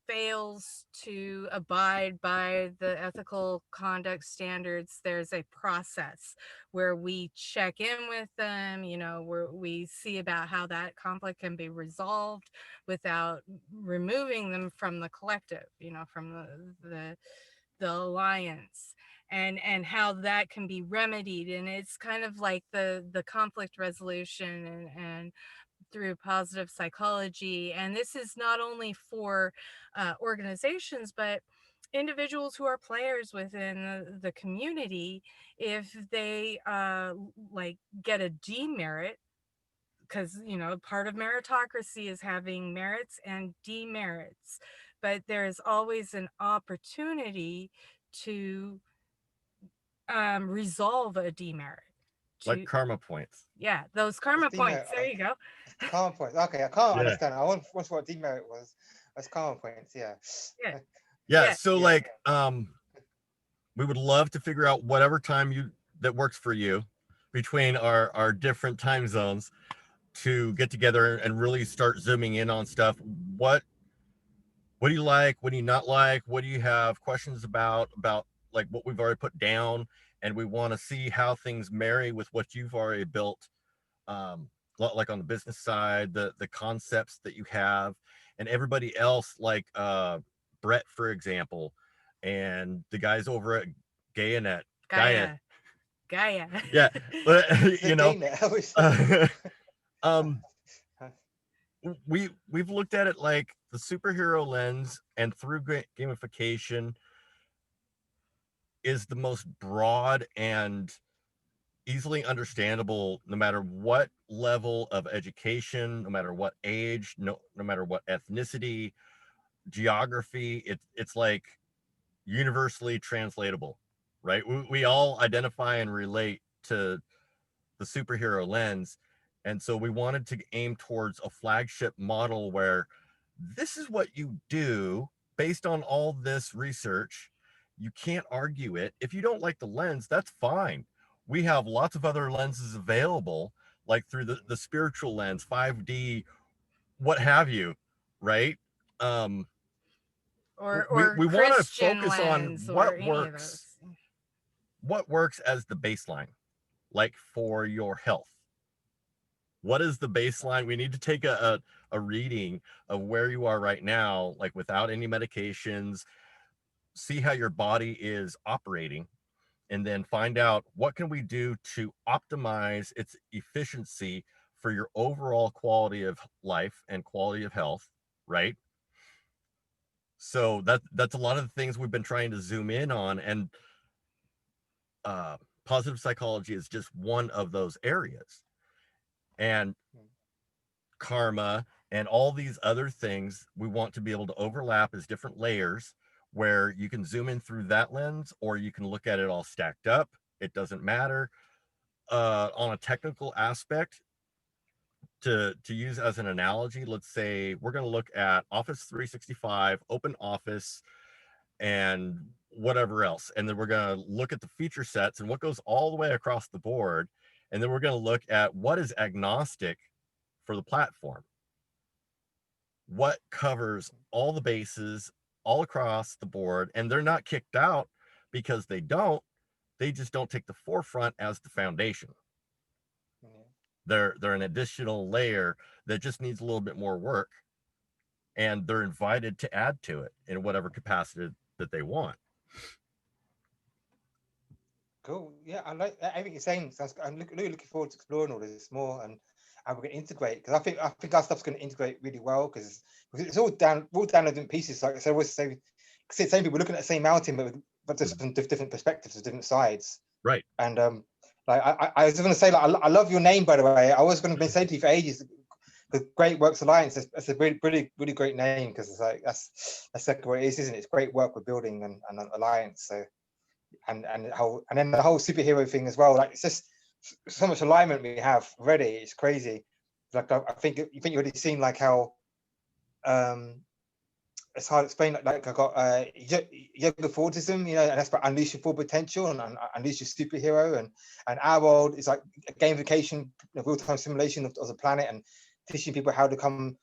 fails to abide by the ethical conduct standards, there's a process where we check in with them, you know, where we see about how that conflict can be resolved without removing them from the collective, you know, from the alliance, and how that can be remedied. And it's kind of like the conflict resolution and through positive psychology. And this is not only for organizations, but individuals who are players within the community. If they like get a demerit, because you know part of meritocracy is having merits and demerits, but there is always an opportunity to resolve a demerit. Like karma points. Yeah, those karma points. There you go. Karma points. Okay, I can't understand. I want what demerit was. That's karma points. Yeah. So like, we would love to figure out whatever time that works for you between our different time zones to get together and really start zooming in on stuff. What do you like? What do you not like? What do you have questions about like what we've already put down? And we want to see how things marry with what you've already built, like on the business side, the concepts that you have, and everybody else, like Brett, for example, and the guys over at Gaia. Yeah, but you know, we've looked at it like the superhero lens, and through gamification is the most broad and easily understandable, no matter what level of education, no matter what age, no matter what ethnicity, geography. It's like universally translatable, right? We all identify and relate to the superhero lens. And so we wanted to aim towards a flagship model where this is what you do based on all this research. You can't argue it. If you don't like the lens, that's fine. We have lots of other lenses available, like through the spiritual lens, 5D, what have you, right? Or we want to focus on what works as the baseline, like for your health. What is the baseline? We need to take a reading of where you are right now, like without any medications, see how your body is operating, and then find out what can we do to optimize its efficiency for your overall quality of life and quality of health, right? So that's a lot of the things we've been trying to zoom in on, and positive psychology is just one of those areas. And karma and all these other things we want to be able to overlap as different layers, where you can zoom in through that lens, or you can look at it all stacked up. It doesn't matter. on a technical aspect, to use as an analogy, let's say we're going to look at Office 365, Open Office, and whatever else. And then we're going to look at the feature sets and what goes all the way across the board. And then we're going to look at what is agnostic for the platform. What covers all the bases all across the board, and they're not kicked out because they just don't take the forefront as the foundation. They're an additional layer that just needs a little bit more work, and they're invited to add to it in whatever capacity that they want. Cool. Yeah, I like everything you're saying. I'm really looking forward to exploring all this more, and how we're going to integrate, because I think our stuff's going to integrate really well, because it's all downloaded in pieces. Like I always say, same people looking at the same mountain, but just from different perspectives, different sides. Right. And like I was going to say, like, I love your name, by the way. I was going to say to you for ages, because Great Works Alliance, that's a really great name, because it's like that's exactly what it is, isn't it? It's great work we're building and an alliance. So and then the whole superhero thing as well. Like, it's just so much alignment we have already. It's crazy. Like I think you've already seen like how it's hard to explain. Like I got yoga for autism, you know, and that's about unleash your full potential and unleash your superhero. And our world is like a gamification, a real-time simulation of the planet, and teaching people how to become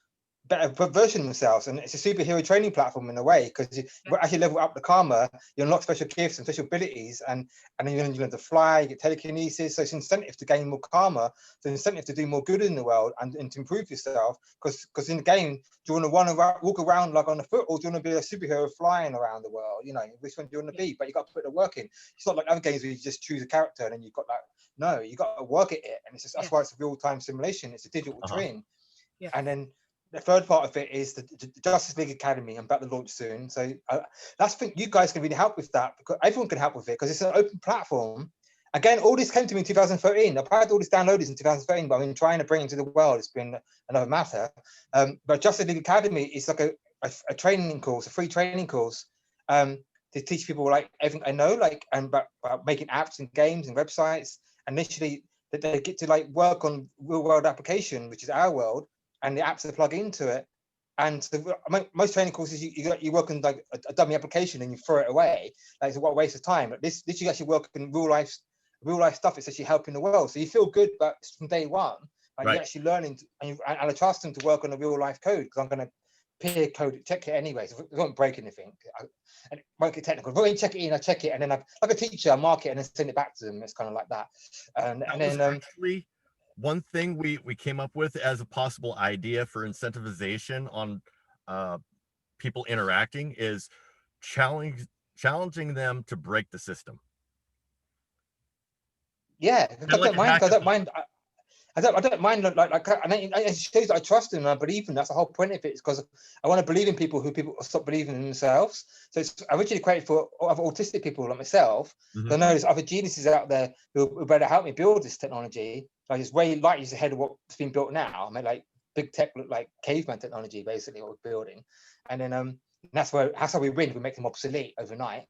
better version of themselves. And it's a superhero training platform in a way, because you actually level up the karma, you unlock special gifts and special abilities, and then you learn to fly, you get telekinesis. So it's incentive to gain more karma, so incentive to do more good in the world and to improve yourself, because in the game, do you want to walk around like on a foot, or do you want to be a superhero flying around the world? You know, which one do you want to be? But you got to put the work in. It's not like other games where you just choose a character and then you've got that. No, you got to work at it, and it's just that's why it's a real-time simulation. It's a digital twin. And then the third part of it is the Justice League Academy. I'm about to launch soon, so that's think you guys can really help with that, because everyone can help with it, because it's an open platform. Again, all this came to me in 2013. I've had all these downloads in 2013, but I've been trying to bring it to the world. It's been another matter. But Justice League Academy is like a training course, a free training course, to teach people like everything I know, like about making apps and games and websites. Initially, that they get to like work on real world application, which is our world, and the apps that plug into it. And most training courses, you work on like a dummy application and you throw it away. Like, it's what a waste of time. But this you actually work in real life stuff. It's actually helping the world. So you feel good, but from day one, like you're actually learning, and I trust them to work on a real life code, because I'm going to peer code it, check it anyway. So it won't break anything. And it won't get technical. But when you check it in, I check it, and then like a teacher, I mark it and then send it back to them. It's kind of like that. And then actually one thing we came up with as a possible idea for incentivization on people interacting is challenging them to break the system. Yeah, I don't mind. I don't mind. And it shows that I trust them and I believe them. That's the whole point of it. It's because I want to believe in people stop believing in themselves. So it's originally created for other autistic people like myself. I know there's other geniuses out there who better help me build this technology. Like, it's way light years ahead of what's been built now. I mean, like, big tech look like caveman technology, basically, what we're building. And then that's how we win. We make them obsolete overnight.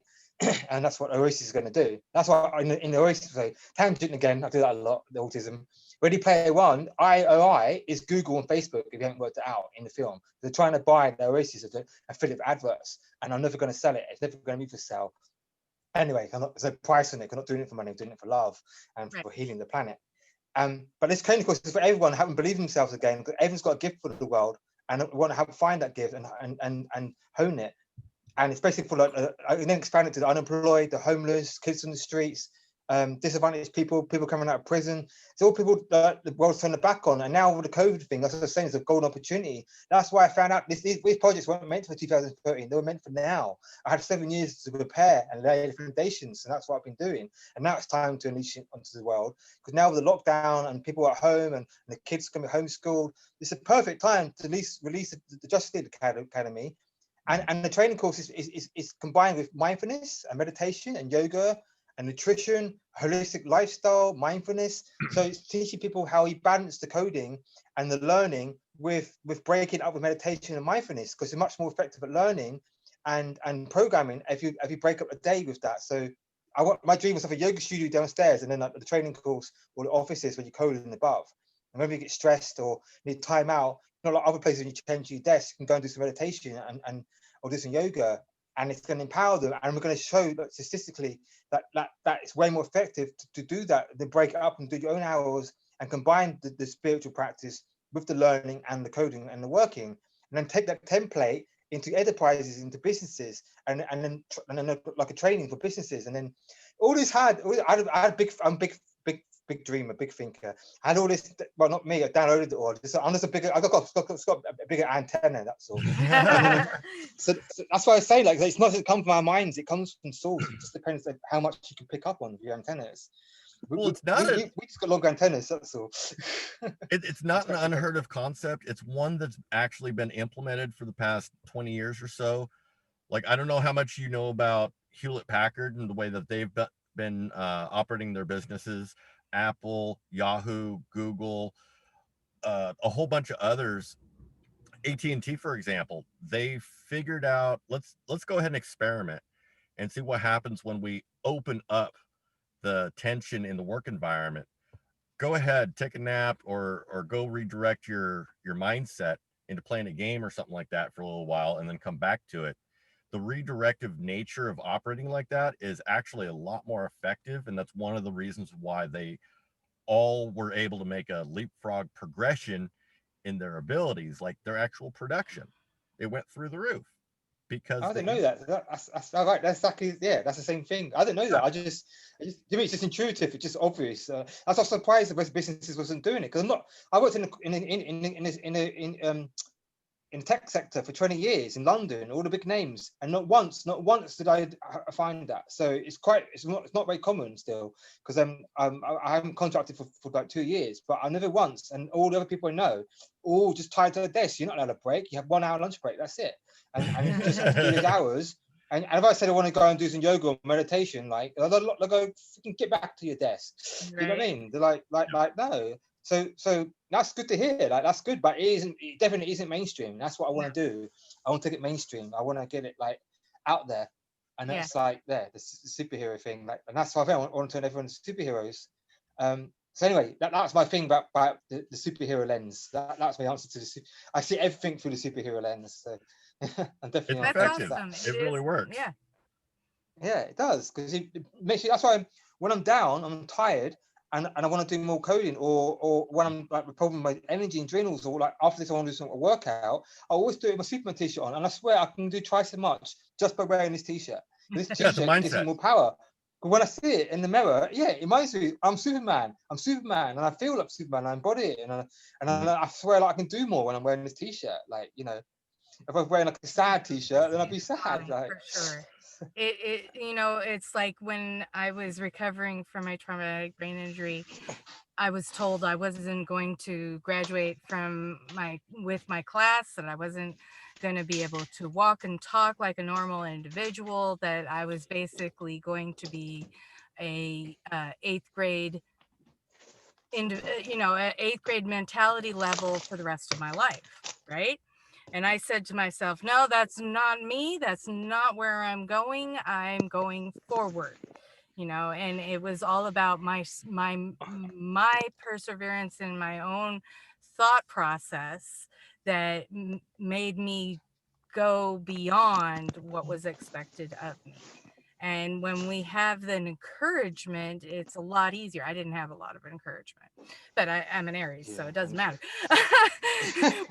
And that's what Oaisis is going to do. That's why in the Oaisis, so tangent again, I do that a lot, the autism. Ready Player One, IOI is Google and Facebook, if you haven't worked it out in the film. They're trying to buy the Oasis and fill it with adverts, and I'm never going to sell it. It's never going to be for sale. Anyway, there's no price on it. I'm not doing it for money. I'm doing it for love and for healing the planet. But this training course is for everyone, having believe in themselves again, because everyone's got a gift for the world, and we want to help find that gift and hone it. And it's basically for and then expand it to the unemployed, the homeless, kids on the streets, disadvantaged people coming out of prison. It's all people that the world's turned their back on. And now with the COVID thing, that's what I was saying, it's a golden opportunity. That's why I found out these projects weren't meant for 2013. They were meant for now. I had 7 years to prepare and lay the foundations, and that's what I've been doing. And now it's time to unleash it onto the world, because now with the lockdown and people are at home and the kids can be homeschooled, it's a perfect time to release the Justice League Academy. And the training course is combined with mindfulness and meditation and yoga and nutrition, holistic lifestyle, mindfulness. So it's teaching people how you balance the coding and the learning with breaking up with meditation and mindfulness, because you're much more effective at learning and programming if you break up a day with that. So my dream was to have a yoga studio downstairs, and then like, the training course or the offices where you code in above. And whenever you get stressed or need time out, not like other places when you change your desk, you can go and do some meditation and or do some yoga, and it's going to empower them. And we're going to show that statistically that it's way more effective to do that than break it up and do your own hours and combine the spiritual practice with the learning and the coding and the working, and then take that template into enterprises, into businesses, and then like a training for businesses. And then all this I had big dreamer, big thinker. I had all this, well, not me, I downloaded it all. I'm just a bigger, I've got a bigger antenna, that's all. So that's why I say, like, it's not just come from our minds, it comes from source. It just depends on how much you can pick up on with your antennas. Well, it's not we just got longer antennas, that's all. It's not an unheard of concept. It's one that's actually been implemented for the past 20 years or so. Like, I don't know how much you know about Hewlett Packard and the way that they've been operating their businesses. Apple, Yahoo, Google, a whole bunch of others. AT&T, for example, they figured out, let's go ahead and experiment and see what happens when we open up the tension in the work environment. Go ahead, take a nap, or go redirect your mindset into playing a game or something like that for a little while, and then come back to it. The redirective nature of operating like that is actually a lot more effective, and that's one of the reasons why they all were able to make a leapfrog progression in their abilities, like their actual production. It went through the roof because I didn't know that. That's all right. That's exactly, yeah. That's the same thing. I didn't know that. I just, to me, it's just intuitive. It's just obvious. I was surprised that most businesses wasn't doing it, because I worked in the tech sector for 20 years in London, all the big names, and not once did I find that. So it's not very common still, because I haven't contracted for like 2 years, but I never once, and all the other people I know, all just tied to the desk. You're not allowed a break. You have 1 hour lunch break. That's it, and you just have to do those hours. And if I said I want to go and do some yoga or meditation, like they'll go, get back to your desk. Right. You know what I mean? They're like no. So that's good to hear. Like, that's good, but it definitely isn't mainstream. That's what I want to do. I want to take it mainstream. I want to get it like out there, and that's like the superhero thing. Like, and that's why I want to turn everyone into superheroes. So anyway, that's my thing about the superhero lens. That's my answer to I see everything through the superhero lens. So I'm definitely effective. Awesome. It really works. Yeah, it does, because it makes you. That's why when I'm down, I'm tired, and I want to do more coding, or when I'm like with problem with my energy and adrenals, or like after this I want to do some workout, I always do it with my Superman t-shirt on, and I swear I can do twice as much just by wearing this t-shirt. This t-shirt gives me more power. But when I see it in the mirror, it reminds me I'm Superman, and I feel like Superman, I embody it, and I swear like I can do more when I'm wearing this t-shirt. Like, you know, if I was wearing like a sad t-shirt, then I'd be sad. Like, for sure. It's like when I was recovering from my traumatic brain injury, I was told I wasn't going to graduate with my class, that I wasn't going to be able to walk and talk like a normal individual, that I was basically going to be a 8th grade eighth grade mentality level for the rest of my life, right? And I said to myself, no, that's not me. That's not where I'm going. I'm going forward, and it was all about my perseverance in my own thought process that made me go beyond what was expected of me. And when we have the encouragement, it's a lot easier. I didn't have a lot of encouragement, but I'm an Aries, so it doesn't matter.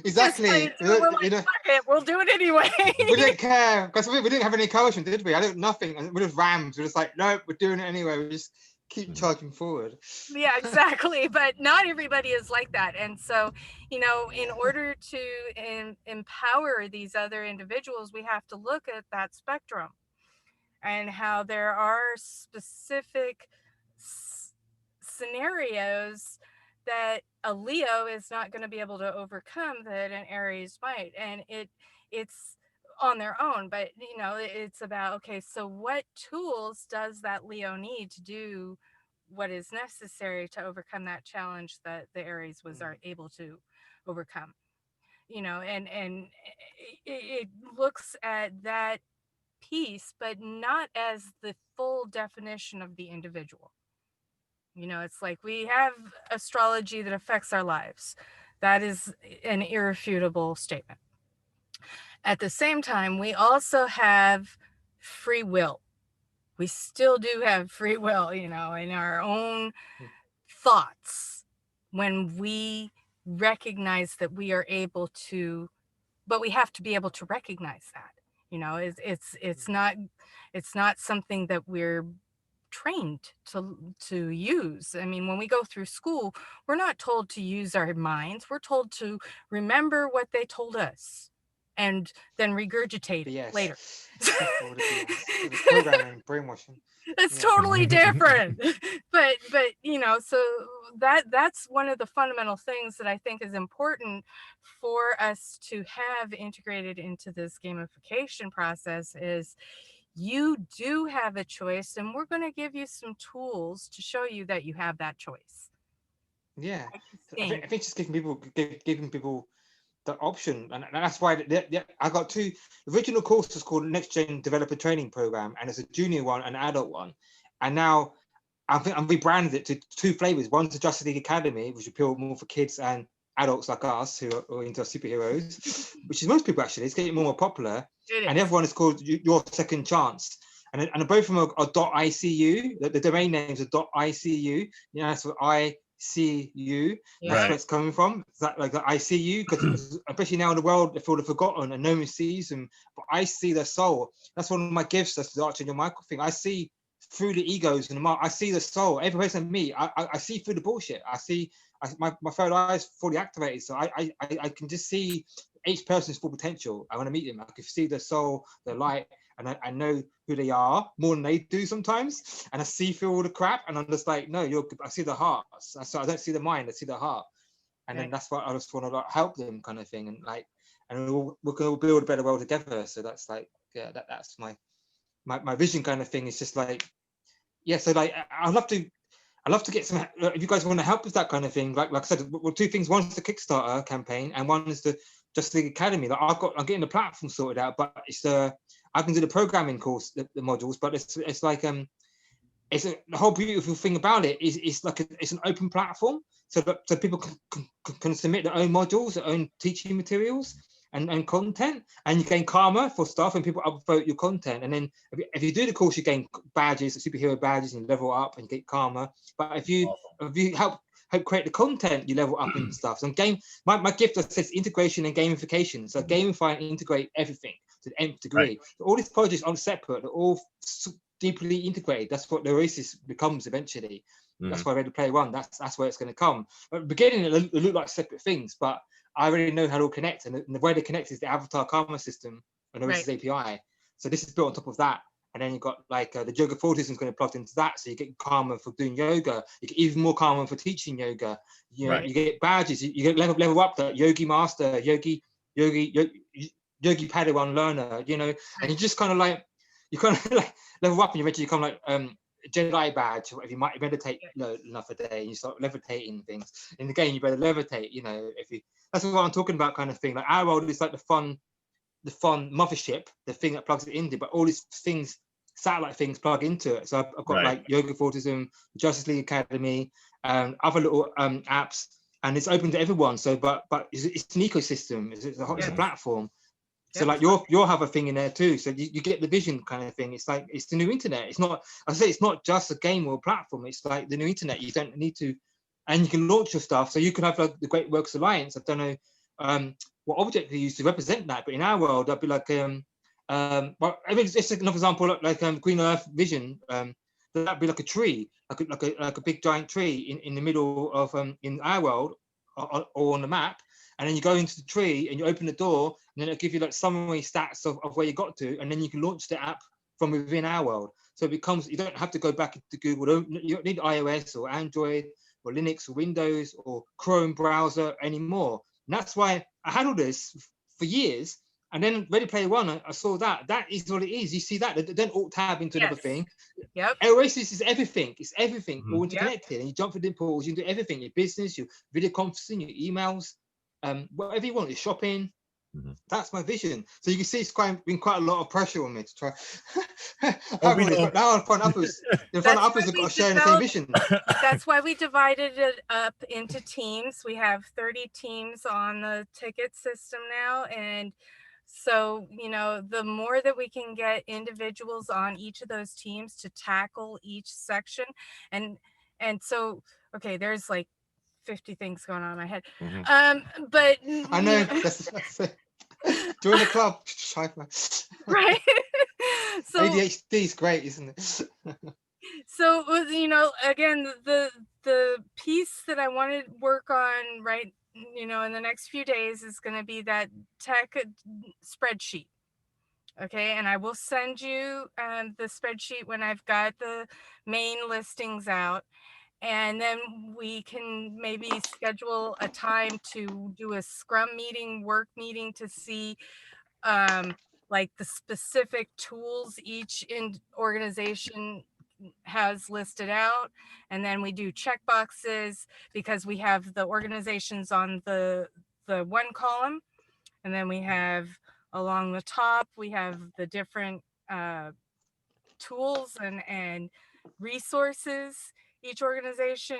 Exactly. We'll do it anyway. We didn't care, because we didn't have any encouragement, did we? Nothing. And we just rammed. We're just like, no, we're doing it anyway. We just keep charging forward. Yeah, exactly. But not everybody is like that. And so, in order to empower these other individuals, we have to look at that spectrum, and how there are specific scenarios that a Leo is not going to be able to overcome that an Aries might. And it's on their own, but it's about, okay, so what tools does that Leo need to do what is necessary to overcome that challenge that the Aries was able to overcome? And it looks at that piece, but not as the full definition of the individual. You know, it's like we have astrology that affects our lives. That is an irrefutable statement. At the same time, we also have free will. We still do have free will, you know, in our own thoughts, when we recognize that we are able to, but we have to be able to recognize that, you know, it's not something that we're trained to use. I mean, when we go through school, we're not told to use our minds. We're told to remember what they told us and then regurgitate it later. All the BS. The programming, brainwashing. It's totally different. but you know, so that's one of the fundamental things that I think is important for us to have integrated into this gamification process is you do have a choice, and we're going to give you some tools to show you that you have that choice. Yeah, I think just giving people the option, and that's why I got two. The original course was called Next Gen Developer Training Program, and there's a junior one and an adult one, and now I'm rebranded it to two flavors. One's the Justice League Academy, which appeal more for kids and adults like us who are into superheroes, which is most people actually. It's getting more and more popular. And the other one is called Your Second Chance. And both of them are .icu. The domain names are .icu. You know, that's what ICU. That's where it's coming from. It's like the ICU, because especially now in the world, they feel they're forgotten and no one sees them. But I see their soul. That's one of my gifts. That's the Archangel Michael thing. I see through the egos and the mark. I see the soul. Every person I meet, I see through the bullshit. I see. My third eye is fully activated, so I can just see each person's full potential. I want to meet them. I can see their soul, their light, and I know who they are more than they do sometimes. And I see through all the crap, and I'm just like, no, I see the heart. So I don't see the mind, I see the heart. And then that's why I just want to like help them, kind of thing, and we're going to build a better world together. So that's like, yeah, that's my vision, kind of thing. It's just like, yeah. So like, I'd love to get some, if you guys want to help with that kind of thing. Like I said, well, two things. One's the Kickstarter campaign, and one is the Justice League Academy. Like I'm getting the platform sorted out, but it's I can do the programming course, the modules, but it's like the whole beautiful thing about it is it's an open platform, so people can submit their own modules, their own teaching materials and content, and you gain karma for stuff, and people upvote your content. And then if you do the course, you gain badges, superhero badges, and you level up and get karma. But if you help create the content, you level up and stuff. So my gift says integration and gamification. So gamify and integrate everything to the nth degree. So all these projects aren't separate; they're all deeply integrated. That's what the Oasis becomes eventually. That's why Ready Player One. That's where it's going to come. But at the beginning, it looked like separate things, but I already know how to all connect, and the way they connect is the Avatar Karma system and Oasis API. So this is built on top of that. And then you've got like the yoga fortism is going to plug into that, so you get karma for doing yoga. You get even more karma for teaching yoga. You know, you get badges. You get level up that yogi master, yogi Padawan learner. You know, and you just kind of like like level up, and you eventually become like Jedi badge. If you might meditate enough a day, and you start levitating things. In the game, you better levitate. You know, that's what I'm talking about, kind of thing. Like our world is like the fun mothership, the thing that plugs it into, but all these things, satellite things, plug into it. So I've got like Yoga Fortism, Justice League Academy, other little apps, and it's open to everyone. So, but it's an ecosystem. It's a platform. So like you'll have a thing in there too. So you get the vision, kind of thing. It's like it's the new internet. It's not. I say it's not just a game or a platform. It's like the new internet. You don't need to, and you can launch your stuff. So you can have like the Great Works Alliance. I don't know what object they use to represent that, but in our world, I'd be like well, I mean, it's another example, like Green Earth Vision. That'd be like a tree, like a big giant tree in the middle of in our world or on the map. And then you go into the tree and you open the door, and then it'll give you like summary stats of where you got to, and then you can launch the app from within our world. So it becomes, you don't have to go back into Google. You don't need iOS or Android or Linux or Windows or Chrome browser anymore. And that's why I had all this for years. And then Ready Player One, I saw that. That is what it is. You see that? They don't alt tab into another thing. Oasis is everything. It's everything, all interconnected. And you jump through the portals, you can do everything. Your business, your video conferencing, your emails, whatever you want, your shopping. That's my vision. So you can see it's been quite a lot of pressure on me to try. But now I find others have got to share the same vision. That's why we divided it up into teams. We have 30 teams on the ticket system now, and so, you know, the more that we can get individuals on each of those teams to tackle each section, and so, okay, there's like 50 things going on in my head. But I know, that's it. Join the club. Right. So ADHD is great, isn't it? So, you know, again, the piece that I want to work on, right, you know, in the next few days is going to be that tech spreadsheet. Okay, and I will send you the spreadsheet when I've got the main listings out, and then we can maybe schedule a time to do a scrum meeting, work meeting, to see like the specific tools each organization has listed out, and then we do check boxes because we have the organizations on the one column, and then we have along the top we have the different tools and resources each organization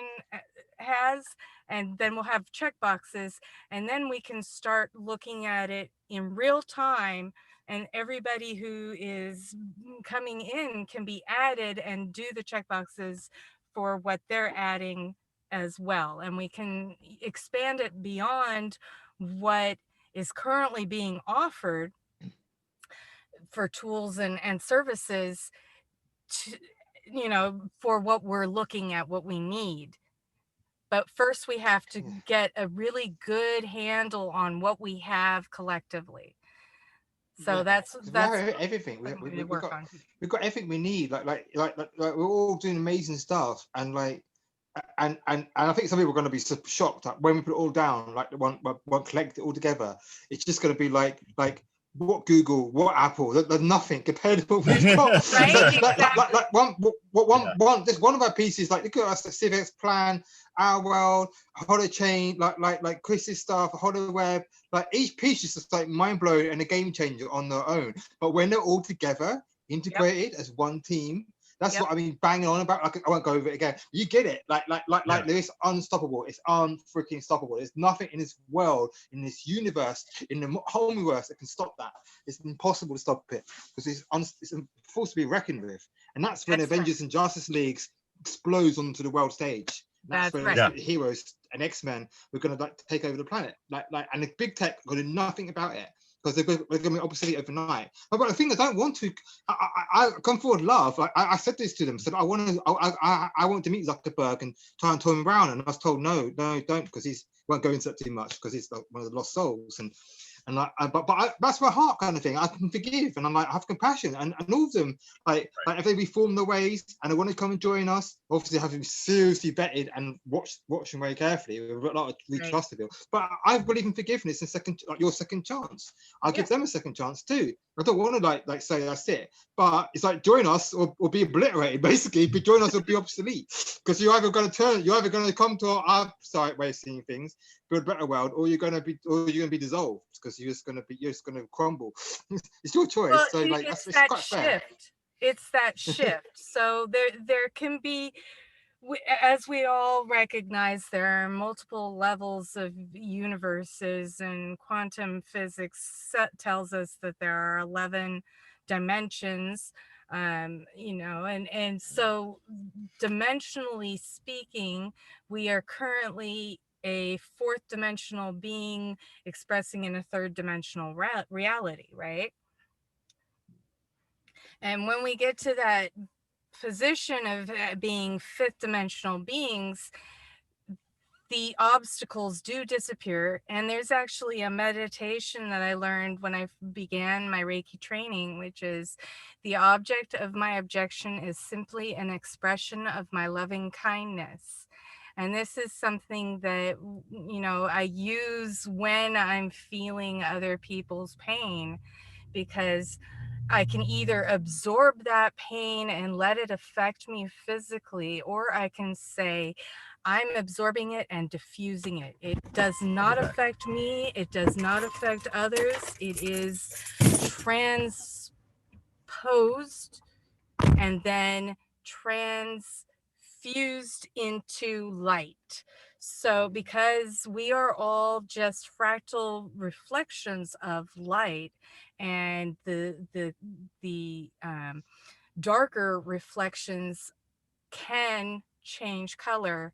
has, and then we'll have check boxes, and then we can start looking at it in real time, and everybody who is coming in can be added and do the check boxes for what they're adding as well, and we can expand it beyond what is currently being offered for tools and services to, you know, for what we're looking at, what we need. But first we have to get a really good handle on what we have collectively. So that's everything. We've got everything we need. Like we're all doing amazing stuff, and like and I think some people are going to be shocked that when we put it all down, like one collect it all together, it's just going to be like what Google, what Apple, there's nothing compared to what we've got. Right? like one just one of our pieces, like look at us, the Civex Plan, Our World, Holochain, like Chris's stuff, HoloWeb, like each piece is just like mind blowing and a game changer on their own. But when they're all together, integrated as one team, that's what I mean, banging on about. Like, I won't go over it again. You get it. Like it's unstoppable. It's unfreaking stoppable. There's nothing in this world, in this universe, in the whole universe that can stop that. It's impossible to stop it because it's a force to be reckoned with. And that's when Avengers and Justice Leagues explodes onto the world stage. That's when heroes and X-Men were going to like take over the planet. And the big tech got to do nothing about it, because they're going to be obsolete overnight. But the thing I don't want to, I come forward, love. Like I said this to them, said I want to meet Zuckerberg and try and turn him around, and I was told no, don't, because he won't go into that too much because he's like one of the lost souls, and like, but that's my heart kind of thing. I can forgive, and I'm like, I have compassion, and all of them, like if they reform their ways and they want to come and join us, obviously have to be seriously vetted and watch them very carefully. We've got a lot of trust to build. But I believe in forgiveness and your second chance. I'll give them a second chance too. I don't want to like say that's it, but it's like join us or be obliterated. Basically, if you join us or be obsolete, because you're either going to come to our site way of seeing things, build a better world, or you're going to be dissolved because you're just going to crumble. It's your choice. Well, so like it's that quite shift. Fair. It's that shift. So there can be, as we all recognize, there are multiple levels of universes, and quantum physics tells us that there are 11 dimensions, you know, and so dimensionally speaking, we are currently a fourth dimensional being expressing in a third dimensional reality, right? And when we get to that position of being fifth dimensional beings, the obstacles do disappear. And there's actually a meditation that I learned when I began my Reiki training, which is the object of my objection is simply an expression of my loving kindness. And this is something that, you know, I use when I'm feeling other people's pain, because I can either absorb that pain and let it affect me physically, or I can say, I'm absorbing it and diffusing it. It does not affect me. It does not affect others. It is transposed and then transfused into light. So because we are all just fractal reflections of light, and the darker reflections can change color,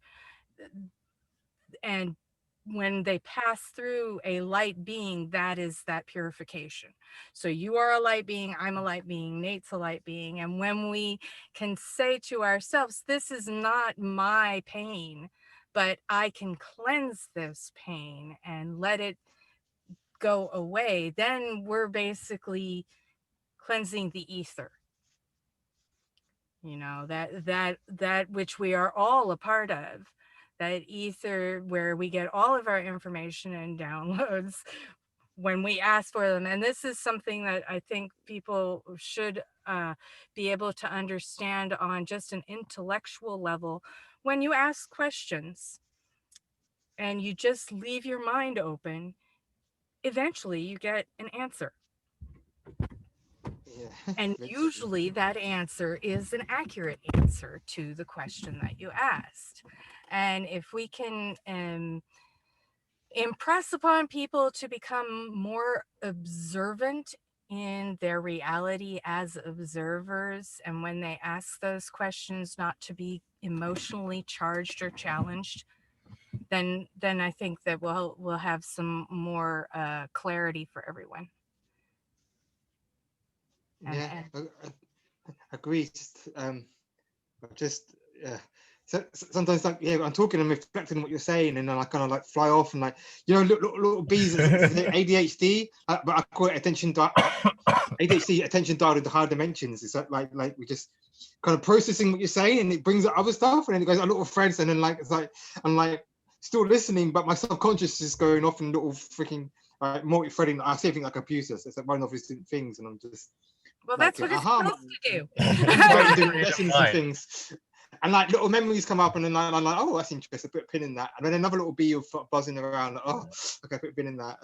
and when they pass through a light being, that is that purification. So you are a light being, I'm a light being, Nate's a light being. And when we can say to ourselves, this is not my pain, but I can cleanse this pain and let it go away, then we're basically cleansing the ether. You know, that which we are all a part of, that ether where we get all of our information and downloads when we ask for them. And this is something that I think people should be able to understand on just an intellectual level. When you ask questions and you just leave your mind open, eventually you get an answer. Yeah. And usually that answer is an accurate answer to the question that you asked. And if we can impress upon people to become more observant in their reality as observers, and when they ask those questions not to be emotionally charged or challenged, then I think that we'll have some more clarity for everyone. Yeah, agreed. Just so sometimes like I'm talking and reflecting on what you're saying, and then I kind of like fly off and like little bees ADHD, but I call it ADHD attention dialed into higher dimensions. It's like we just kind of processing what you're saying, and it brings up other stuff, and then it goes a little threads, and then like it's like I'm like still listening, but my subconscious is going off in little freaking multi-threading. I say things like computers. It's like one of these different things, and I'm just. Well, that's what it's supposed to do. Doing lessons and things. And like little memories come up, and then I'm like, oh, that's interesting. Put a pin in that, and then another little bee will buzzing around. Like, oh, okay, put a pin in that.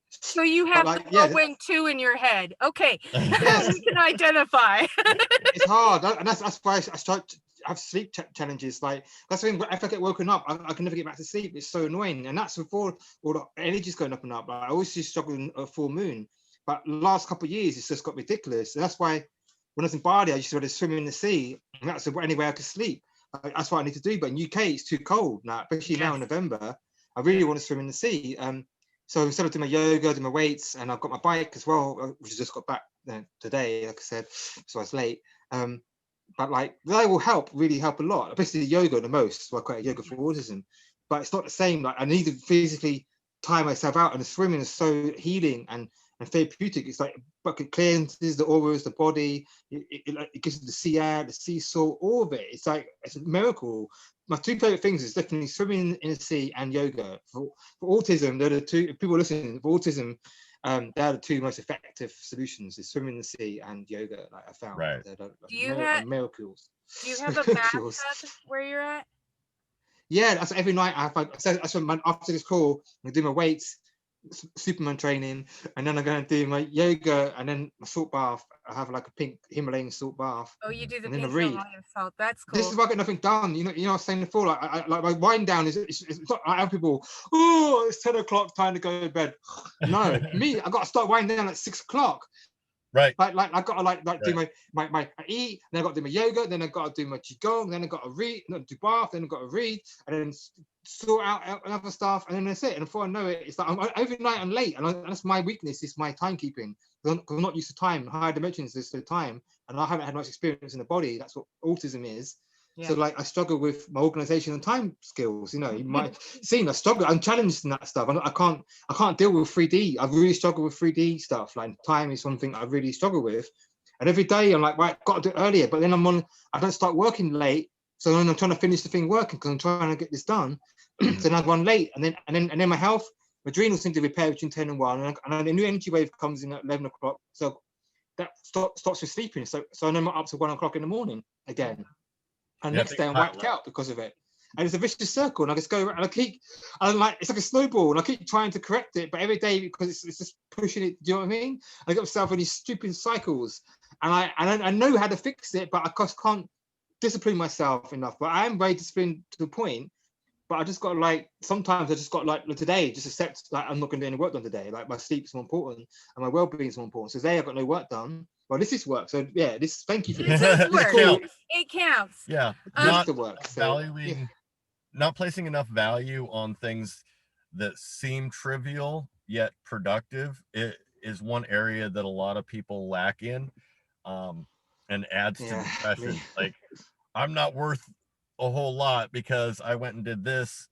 So you have the whirlwind 2 in your head. Okay, yes. We can identify. It's hard, and that's why I start to have sleep challenges. Like that's when if I get woken up, I can never get back to sleep. It's so annoying, and that's before all the energy's going up and up. Like, I always just struggle in a full moon. But last couple of years, it's just got ridiculous. And that's why when I was in Bali, I used to swim in the sea. And that's the only way I could sleep. That's what I need to do. But in UK, it's too cold now, especially now in November. I really want to swim in the sea. So instead of doing my yoga, doing my weights, and I've got my bike as well, which I just got back today, like I said, so I was late. But like they will really help a lot, especially the yoga the most. So I create yoga for autism. But it's not the same. Like I need to physically tire myself out, and the swimming is so healing and therapeutic. It's like, but it cleanses the auras, the body. It gives you the sea air, the sea salt, all of it. It's like it's a miracle. My 2 favorite things is definitely swimming in the sea and yoga. For autism, they're the 2. If people listening for autism, they're the 2 most effective solutions: is swimming in the sea and yoga. Like I found, right? They're do you have miracles? Do you have a bathtub where you're at? Yeah, that's every night. After this call, I do my weights, Superman training, and then I'm going to do my yoga, and then my salt bath. I have like a pink Himalayan salt bath. Oh, you do the pink Himalayan salt. That's cool. This is why I get nothing done. You know what I was saying before. Like my wind down is it's not. I have people. Oh, it's 10 o'clock, time to go to bed. No, me, I got to start winding down at 6 o'clock. Right. Like I got to like do my I eat, then I got to do my yoga, then I got to do my qigong, then I got to read, not do bath, then I got to read, and then sort out other stuff, and then that's it. And before I know it, it's like every night I'm late, and that's my weakness. Is my timekeeping. I'm not used to time. Higher dimensions is the time, and I haven't had much experience in the body. That's what autism is. Yeah. So like I struggle with my organization and time skills. You know, you might see I struggle. I'm challenged in that stuff. I can't deal with 3D. I really struggle with 3D stuff. Like time is something I really struggle with. And every day I'm like, right, got to do it earlier. But then I don't start working late. So then I'm trying to finish the thing working because I'm trying to get this done. So then I run late, and then my health, my adrenals seem to repair between 10 and 1, and a new energy wave comes in at 11 o'clock. So that stops me sleeping. So then I'm up to 1 o'clock in the morning again. And next day I'm wiped out because of it. and it's a vicious circle, and I just go around, and I'm like, it's like a snowball, and I keep trying to correct it, but every day, because it's just pushing it, do you know what I mean? I get myself in these stupid cycles, and I know how to fix it, but I just can't discipline myself enough. But I am very disciplined to the point, but I just got like, sometimes I just got like, today, just accept like I'm not going to do any work done today. Like my sleep is more important and my well-being is more important. So today I got no work done. Well, this is work. So yeah, thank you for this. This is work. Cool. It counts. Yeah, Not the work. So, valuing, yeah. not placing enough value on things that seem trivial yet productive. It is one area that a lot of people lack in, and adds to depression. Like, I'm not worth a whole lot because I went and did this,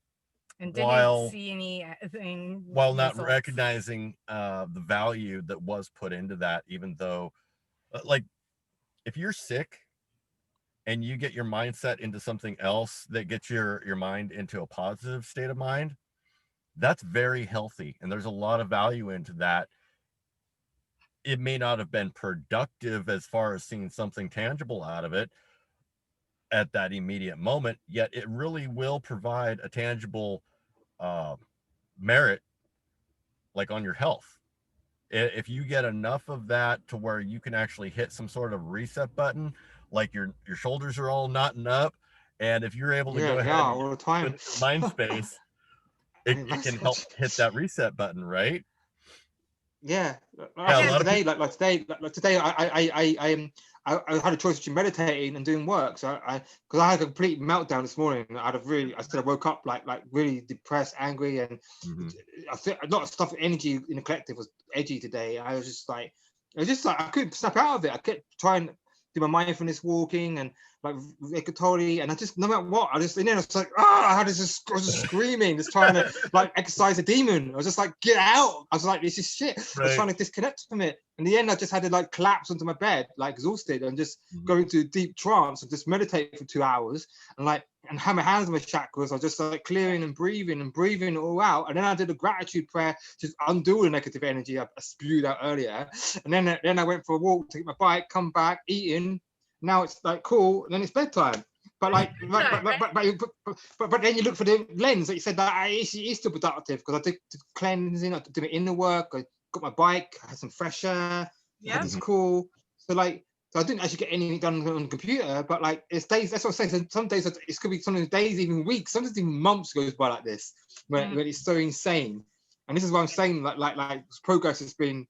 and didn't see anything, while not recognizing the value that was put into that. Even though, like, if you're sick and you get your mindset into something else that gets your mind into a positive state of mind, that's very healthy, and there's a lot of value into that. It may not have been productive as far as seeing something tangible out of it at that immediate moment, yet it really will provide a tangible merit, like on your health. If you get enough of that to where you can actually hit some sort of reset button, like your shoulders are all knotting up, and if you're able to go ahead and all the time, your mind space, it can help hit that reset button, right? Yeah, today, I had a choice between meditating and doing work. So because I had a complete meltdown this morning. I woke up like really depressed, angry, and I think a lot of stuff, energy in the collective was edgy today. I was just like, I couldn't snap out of it. I kept trying to do my mindfulness walking and like Ekatori, and I just, no matter what, I was like, I was just screaming, just trying to like exercise a demon. I was just like, get out. I was like, this is shit. Right. I was trying to disconnect from it. In the end, I just had to like collapse onto my bed, like exhausted, and just go into a deep trance and just meditate for 2 hours and have my hands on my chakras. I was just like clearing and breathing it all out. And then I did a gratitude prayer to undo the negative energy I spewed out earlier. And then I went for a walk, take my bike, come back, eating. Now it's like cool, and then it's bedtime. But like, but then you look for the lens. Like you said, that it's still productive because I did cleansing, I did my inner work. I got my bike, I had some fresh air. Yeah, it's cool. So like, so I didn't actually get anything done on the computer. But like, it's days. That's what I'm saying. So some days it could be some days, even weeks, sometimes even months goes by like this, when it's so insane. And this is what I'm saying. Like progress has been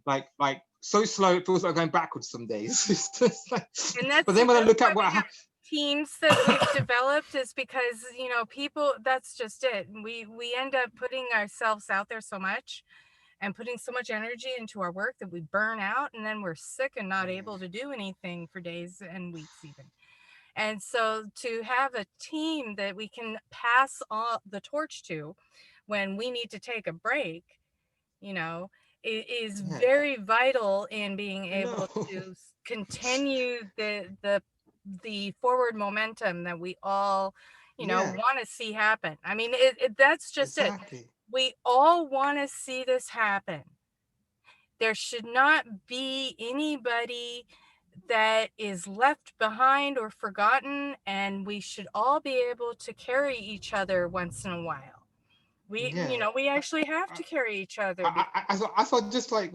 like so slow, it feels like going backwards some days. Like, but then when I look at what teams that we've developed is because, you know, people, that's just it. We end up putting ourselves out there so much and putting so much energy into our work that we burn out, and then we're sick and not able to do anything for days and weeks even. And so to have a team that we can pass on the torch to when we need to take a break, you know, is very vital in being able to continue the forward momentum that we all, you know, want to see happen. I mean, that's just it. We all want to see this happen. There should not be anybody that is left behind or forgotten, and we should all be able to carry each other once in a while. You know, we actually have to carry each other. I thought just like,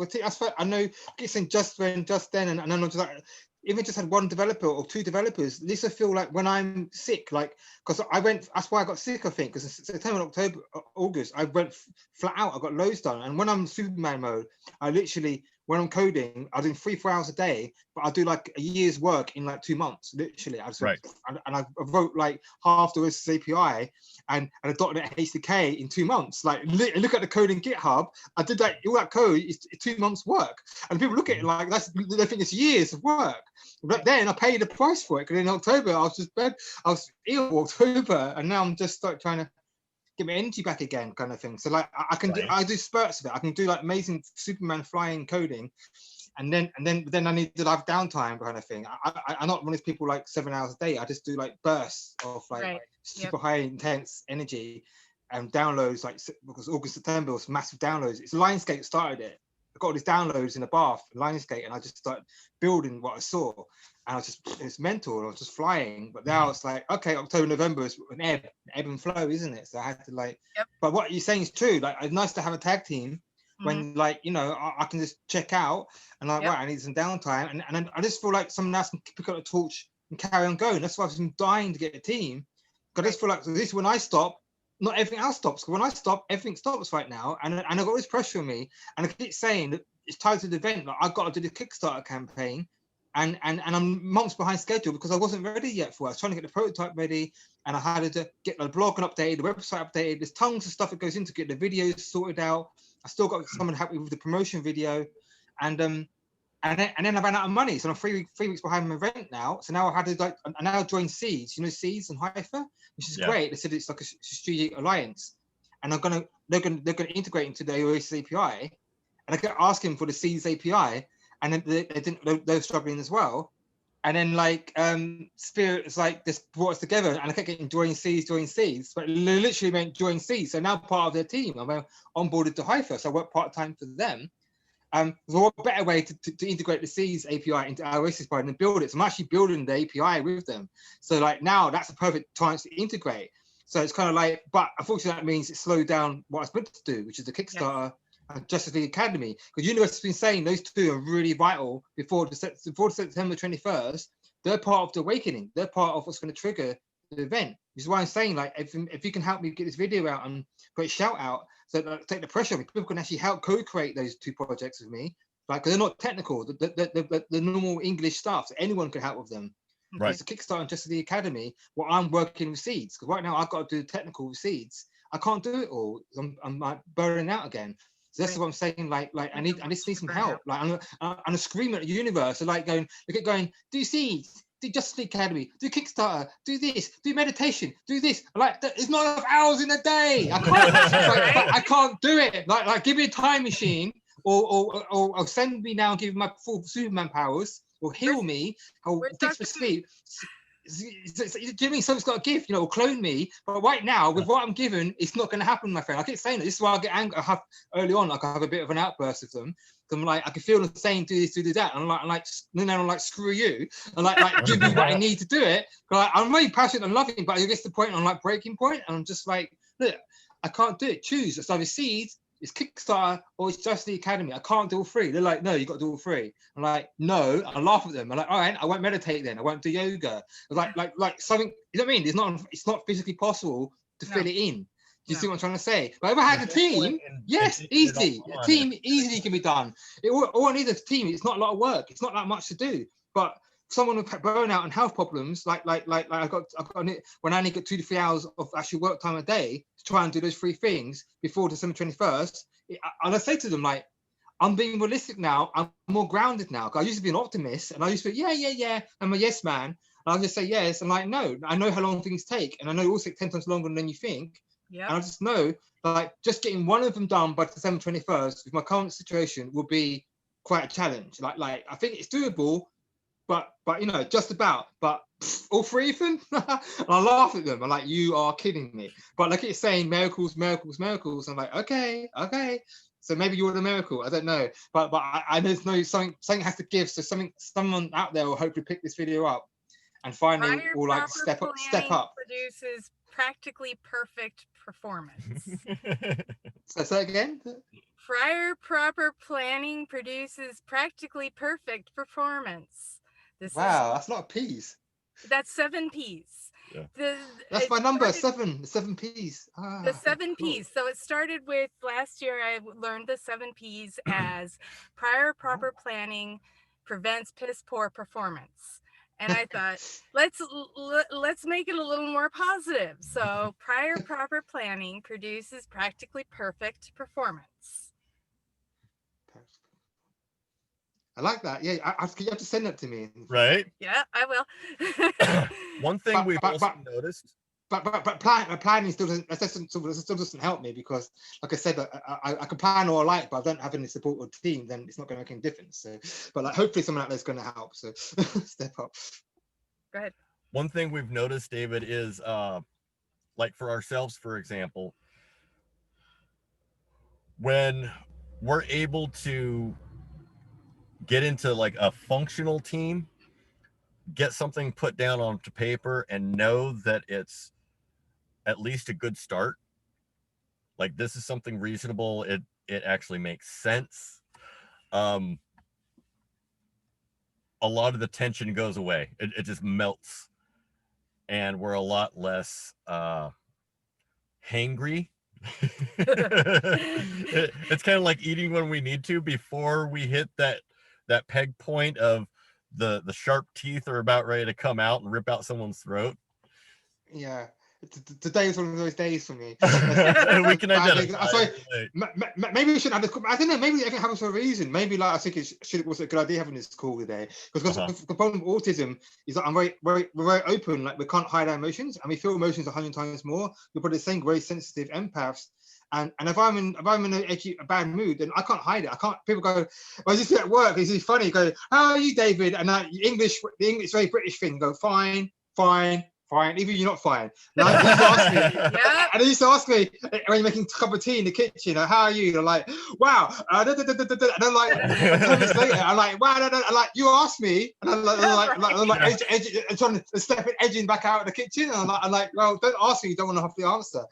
I know, I keep saying just then, and then I'm just like, even just had one developer or two developers, at least I feel like when I'm sick, like, because that's why I got sick, I think, because in September, October, August, I went flat out, I got loads done. And when I'm Superman mode, I literally, when I'm coding, I do 3-4 hours a day, but I do like a year's work in like 2 months, literally. And I wrote like half the OAIS API and a .NET HTTK in 2 months. Like, look at the code in GitHub. I did that, all that code is 2 months work. And people look at it like, they think it's years of work. But then I paid the price for it, because in October, I was ill October, and now I'm just trying to get my energy back again, kind of thing. So like I do spurts of it. I can do like amazing Superman flying coding, and then I need to have downtime, kind of thing. I'm not one of those people like 7 hours a day. I just do like bursts of like super high intense energy and downloads, like, because August, September was massive downloads. It's Lionsgate started it. I got all these downloads in the bath, Lionsgate, and I just started building what I saw. And it's mental. I was just flying. But now it's like, okay, October, November is an ebb and flow, isn't it? So I had to like, but what you're saying is true. Like, it's nice to have a tag team when, like, you know, I can just check out and like, right, I need some downtime. And I just feel like someone else can pick up the torch and carry on going. That's why I've been dying to get a team. Because I just feel like this, when I stop, not everything else stops. Because when I stop, everything stops right now. And I've got this pressure on me. And I keep saying that it's tied to the event. Like, I've got to do the Kickstarter campaign. And I'm months behind schedule because I wasn't ready yet for it. I was trying to get the prototype ready, and I had to get the blog updated, the website updated. There's tons of stuff that goes into get the videos sorted out. I still got someone to help me with the promotion video, and then I ran out of money. So I'm 3 weeks behind my rent now. So now I had to like, I now joined Seeds, you know, Seeds and Haifa, which is great. They said it's like a strategic alliance, and they're gonna integrate into the Oaisis API, and I kept asking for the Seeds API. And then they were struggling as well. And then like Spirit is like just brought us together, and I kept getting join Seeds, but it literally meant join Seeds. So now part of their team. I'm onboarded to Haifa, so I work part-time for them. There's a better way to integrate the Seeds API into our Oasis part and build it. So I'm actually building the API with them. So like now that's a perfect chance to integrate. So it's kind of like, but unfortunately that means it slowed down what I was meant to do, which is the Kickstarter. Justice League Academy, because Universe has been saying those two are really vital before September 21st. They're part of the awakening. They're part of what's going to trigger the event. Which is why I'm saying, like, if you can help me get this video out and put a shout out, so take the pressure off me, people can actually help co-create those two projects with me. Like, because they're not technical, the normal English stuff, so anyone can help with them. Right. It's a Kickstarter and Justice League Academy. Well, I'm working with Seeds, because right now I've got to do the technical with Seeds. I can't do it all. I'm like burning out again. So that's what I'm saying. Like I just need some help. Like I'm screaming at the universe. So like they keep going, do Seeds, do Justice League Academy, do Kickstarter, do this, do meditation, do this. Like there's not enough hours in a day. I can't do it. Like give me a time machine, or send me now and give me my full Superman powers, or heal me, or fix my sleep. Do you mean something's got to give, you know, or clone me? But right now, with what I'm given, it's not going to happen, my friend. I keep saying that. This is why I get angry. I have early on, like I have a bit of an outburst with them. I'm like, I can feel them saying, do this, do that. And I'm like, screw you. And like, give me what I need to do it. But I'm really passionate and loving, but it gets to the point on like breaking point, and I'm just like, look, I can't do it. Choose. It's either Seeds, it's Kickstarter, or it's Justice League Academy. I can't do all three. They're like, no, you got to do all three. I'm like, no. I laugh at them. I'm like, all right, I won't meditate then. I won't do yoga. Like something. You know what I mean? It's not physically possible to fit it in. Do you see what I'm trying to say? But if I had a team, yes, easy. A team easily can be done. All I need is a team. It's not a lot of work. It's not that much to do. But someone with burnout and health problems, like I got when I only get 2 to 3 hours of actual work time a day to try and do those 3 things before December 21st. And I say to them, like, I'm being realistic now. I'm more grounded now. I used to be an optimist, and I used to be, yeah. I'm a yes man. And I'll just say yes. And like, no, I know how long things take. And I know it will take 10 times longer than you think. Yeah. And I just know, like, just getting one of them done by December 21st with my current situation will be quite a challenge. Like I think it's doable, but you know, just about. But all 3 of them, and I laugh at them. I'm like, you are kidding me. But like it's saying miracles. I'm like, okay. So maybe you're the miracle. I don't know. But I just know something has to give. So someone out there will hopefully pick this video up and finally will like step up. Produces practically perfect performance. So say again. Prior proper planning produces practically perfect performance. Wow, that's not P's. That's 7 P's. Yeah. That's my number, 7 P's. The 7 P's. So it started with last year. I learned the 7 P's as prior proper planning prevents piss poor performance. And I thought, let's make it a little more positive. So prior proper planning produces practically perfect performance. I like that. Yeah, you have to send that to me. Right? Yeah, I will. One thing we've also noticed. But planning still doesn't help me, because, like I said, I can plan all I like, but I don't have any support or team, then it's not going to make any difference. So, but like, hopefully someone out there is going to help. So step up. Go ahead. One thing we've noticed, David, is like for ourselves, for example, when we're able to get into like a functional team, get something put down onto paper, and know that it's at least a good start. Like, this is something reasonable. It actually makes sense. A lot of the tension goes away. It just melts, and we're a lot less hangry. It's kind of like eating when we need to before we hit that peg point of the sharp teeth are about ready to come out and rip out someone's throat. Yeah. Today is one of those days for me. We can identify. Sorry, maybe we shouldn't have this. I don't know. Maybe everything happens for a reason. Maybe like I think it was a good idea having this call today, because the problem with autism is that we're very open. Like, we can't hide our emotions, and we feel emotions 100 times more. We're probably the same very sensitive empaths. And if I'm in a bad mood, then I can't hide it. I can't. People go, well, just at work. It's funny. Go, how are you, David? And the English, very British thing. Go, fine, fine. Fine, even you're not fine. Like, they used to ask me, and they used to ask me when you're making a cup of tea in the kitchen, how are you? They're like, wow. And I'm like, 10 minutes later, I'm like, wow. I'm like, you asked me, and I'm like trying to step it, edging back out of the kitchen. And I'm like, well, don't ask me. You don't want to have the answer.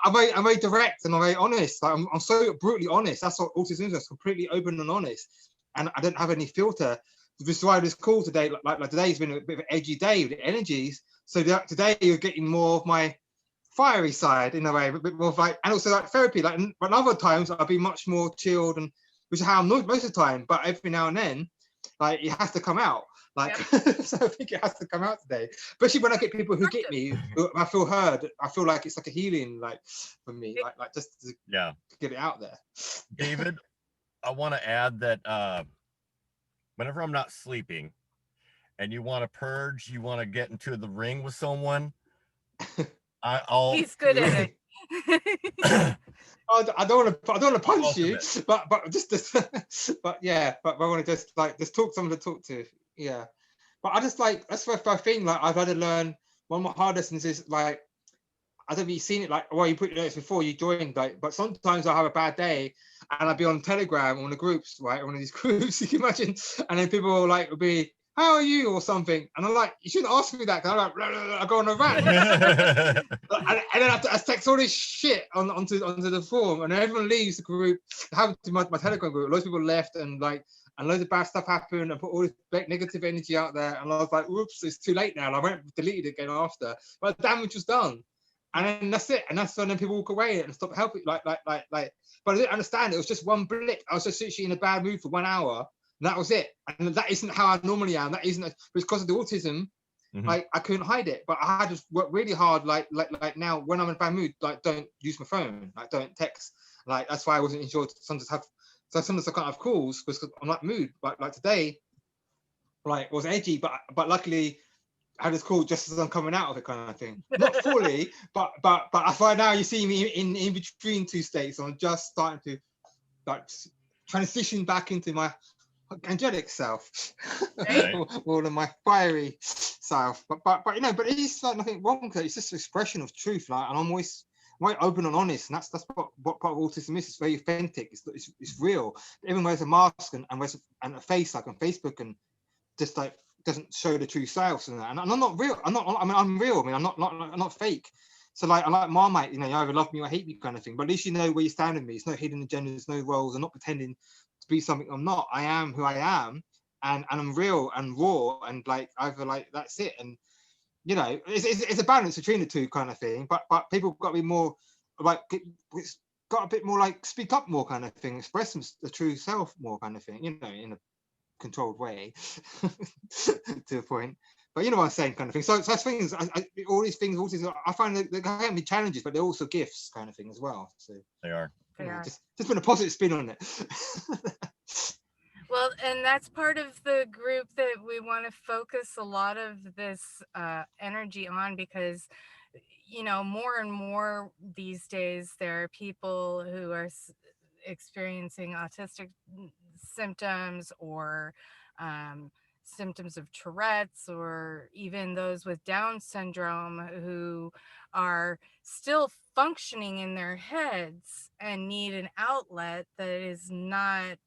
I'm very direct and I'm very honest. Like, I'm so brutally honest. That's what autism is. Completely open and honest, and I don't have any filter. This is why this call today, like today's been a bit of an edgy day with the energies. So today you're getting more of my fiery side in a way, a bit more of like, and also like therapy. Like, but other times I'll be much more chilled, and which is how I'm most of the time. But every now and then, like, it has to come out. Like, so I think it has to come out today, especially when I get people who get me, who I feel heard. I feel like it's like a healing, like, for me, like just to get it out there. David, I want to add that whenever I'm not sleeping and you want to purge, you want to get into the ring with someone, He's good at it. I don't want to punch you, but just but yeah, but I want to just talk to someone to talk to. Yeah, but I just like, that's what I think. Like, I've had to learn. One of my hard lessons is, like, I don't know if you've seen it, like, well, you put notes before you joined, like, but sometimes I have a bad day and I'll be on Telegram, on the groups, right, one of these groups, you can imagine, and then people will be, how are you, or something, and I'm like, you shouldn't ask me that, because I'm like, blah, blah, blah, I go on a rant, and then I text all this shit onto the forum, and everyone leaves the group. It happened to my Telegram group. Loads of people left, and loads of bad stuff happened, and put all this negative energy out there, and I was like, whoops, it's too late now, and I went and deleted it again after, but the damage was done. And then that's it. And that's when then people walk away and stop helping. But I didn't understand. It was just one blip. I was just literally in a bad mood for 1 hour. And that was it. And that isn't how I normally am. That isn't, because of the autism, like, I couldn't hide it. But I had to work really hard, like now, when I'm in a bad mood, like, don't use my phone. Like, don't text. Like, that's why I wasn't enjoyed. Sometimes I can't have calls because I'm not mood. Like today, like, was edgy, but luckily I had this call just as I'm coming out of it, kind of thing. Not fully, but I find now you see me in between two states. I'm just starting to, like, transition back into my angelic self, all of my fiery self. But but it's like nothing wrong with it. It's just an expression of truth, like, and I'm always open and honest, and that's what part of autism is. It's very authentic. It's real. Everyone wears a mask and a face, like on Facebook, and just like doesn't show the true selves and that. And I'm not real. I'm real. I mean, I'm not fake. So, like, I like Marmite, you either love me or hate me, kind of thing. But at least you know where you stand with me. It's no hidden agendas, no roles. I'm not pretending to be something I'm not. I am who I am, and I'm real and raw, and like, either, like, that's it. And it's a balance between the two, kind of thing. But people got to be more like, it's got a bit more like, speak up more, kind of thing, express the true self more, kind of thing. In a controlled way to a point, but you know what I'm saying, kind of thing. So that's things. All these things, I find that they can be challenges, but they're also gifts, kind of thing, as well. So they are. Just put a positive spin on it. Well, and that's part of the group that we want to focus a lot of this energy on, because more and more these days there are people who are experiencing autistic symptoms or symptoms of Tourette's, or even those with Down syndrome who are still functioning in their heads and need an outlet that is not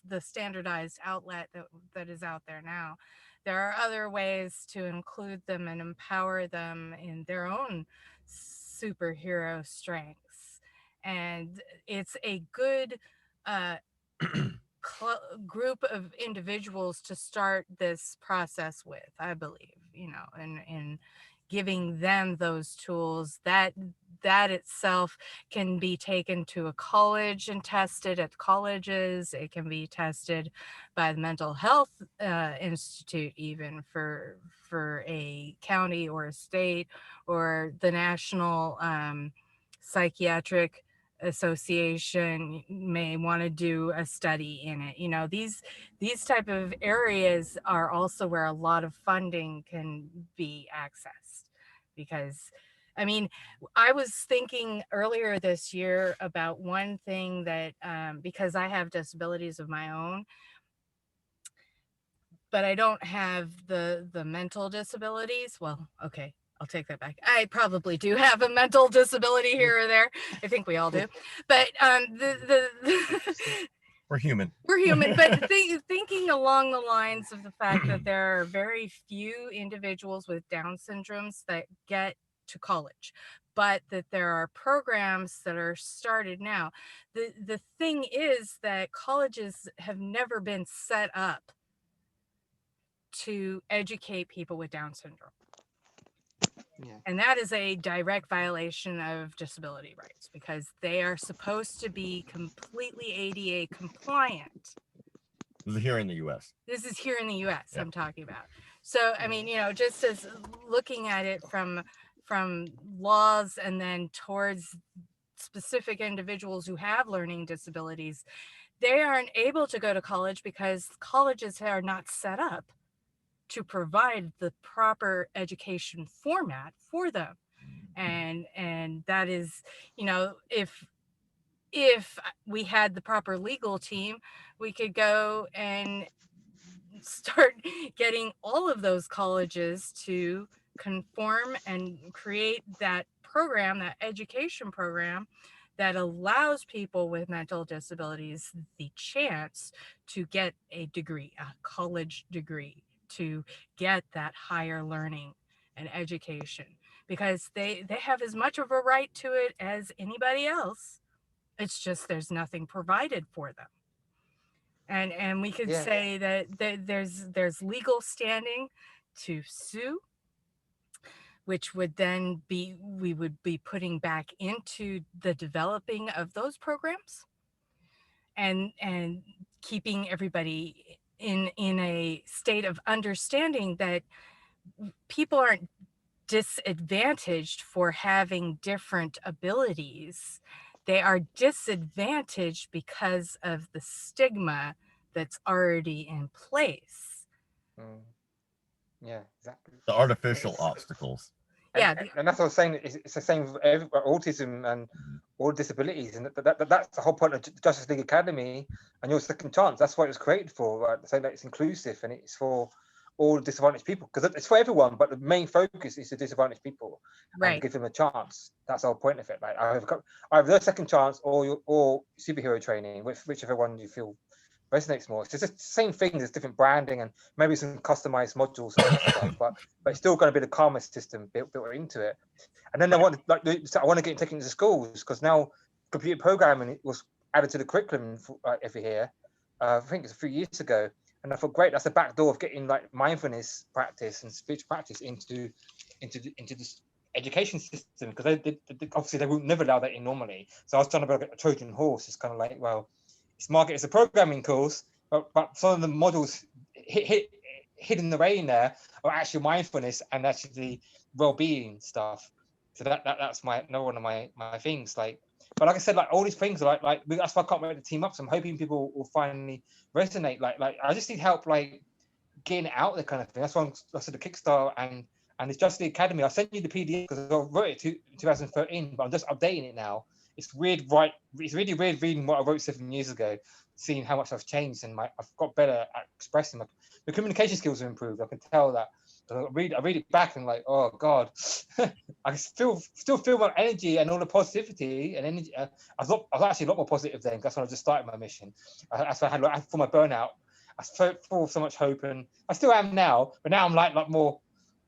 the standardized outlet that is out there now. There are other ways to include them and empower them in their own superhero strengths. And it's a good group of individuals to start this process with, I believe, and giving them those tools that itself can be taken to a college and tested at colleges. It can be tested by the mental health institute, even for a county or a state, or the national psychiatric association may want to do a study in it. These type of areas are also where a lot of funding can be accessed, because I was thinking earlier this year about one thing that because I have disabilities of my own, but I don't have the mental disabilities. Well, okay, I'll take that back. I probably do have a mental disability here or there. I think we all do. But we're human. We're human. But thinking along the lines of the fact that there are very few individuals with Down syndromes that get to college, but that there are programs that are started now. The thing is that colleges have never been set up to educate people with Down syndrome. Yeah. And that is a direct violation of disability rights, because they are supposed to be completely ADA compliant. This is here in the U.S. This is here in the U.S. Yeah. I'm talking about. So, just as looking at it from laws and then towards specific individuals who have learning disabilities, they aren't able to go to college because colleges are not set up to provide the proper education format for them. And that is, if we had the proper legal team, we could go and start getting all of those colleges to conform and create that program, that education program that allows people with mental disabilities the chance to get a degree, a college degree, to get that higher learning and education, because they have as much of a right to it as anybody else. It's just there's nothing provided for them. And we could say that there's legal standing to sue, which would then be, we would be putting back into the developing of those programs and keeping everybody in a state of understanding that people aren't disadvantaged for having different abilities. They are disadvantaged because of the stigma that's already in place. Yeah, exactly. The artificial obstacles. And that's what I was saying. It's the same with autism and all disabilities, and that's the whole point of Justice League Academy and your second chance. That's what it was created for, right? Saying that it's inclusive and it's for all disadvantaged people, because it's for everyone, but the main focus is to disadvantaged people, right? And give them a chance. That's the whole point of it. Like I have the second chance or superhero training, whichever one you feel resonates more. It's just the same thing. There's different branding and maybe some customized modules and stuff, but it's still going to be the karma system built into it. And then I want to get taken into schools, because now computer programming was added to the curriculum every year. I think it's a few years ago, and I thought, great, that's the back door of getting like mindfulness practice and speech practice into this education system, because they obviously they would never allow that in normally. So I was trying to build a Trojan horse. It's kind of like, well, it's marketed as a programming course, but some of the models hidden away in there are actually mindfulness and actually well-being stuff. So that's another one of my things. Like, but like I said, like all these things are like that's why I can't wait to team up. So I'm hoping people will finally resonate. Like I just need help, like getting it out there, kind of thing. That's why I said the Kickstarter and it's Justice League Academy. I sent you the PDF because I wrote it in 2013, but I'm just updating it now. It's weird, right? It's really weird reading what I wrote 7 years ago. seeing how much I've changed and I've got better at expressing the communication skills have improved. I can tell that. I read it back and like, oh God, I still feel my energy and all the positivity and energy. I was actually a lot more positive then. That's when I just started my mission. That's when I had for my burnout. I felt full of so much hope, and I still am now. But now I'm like more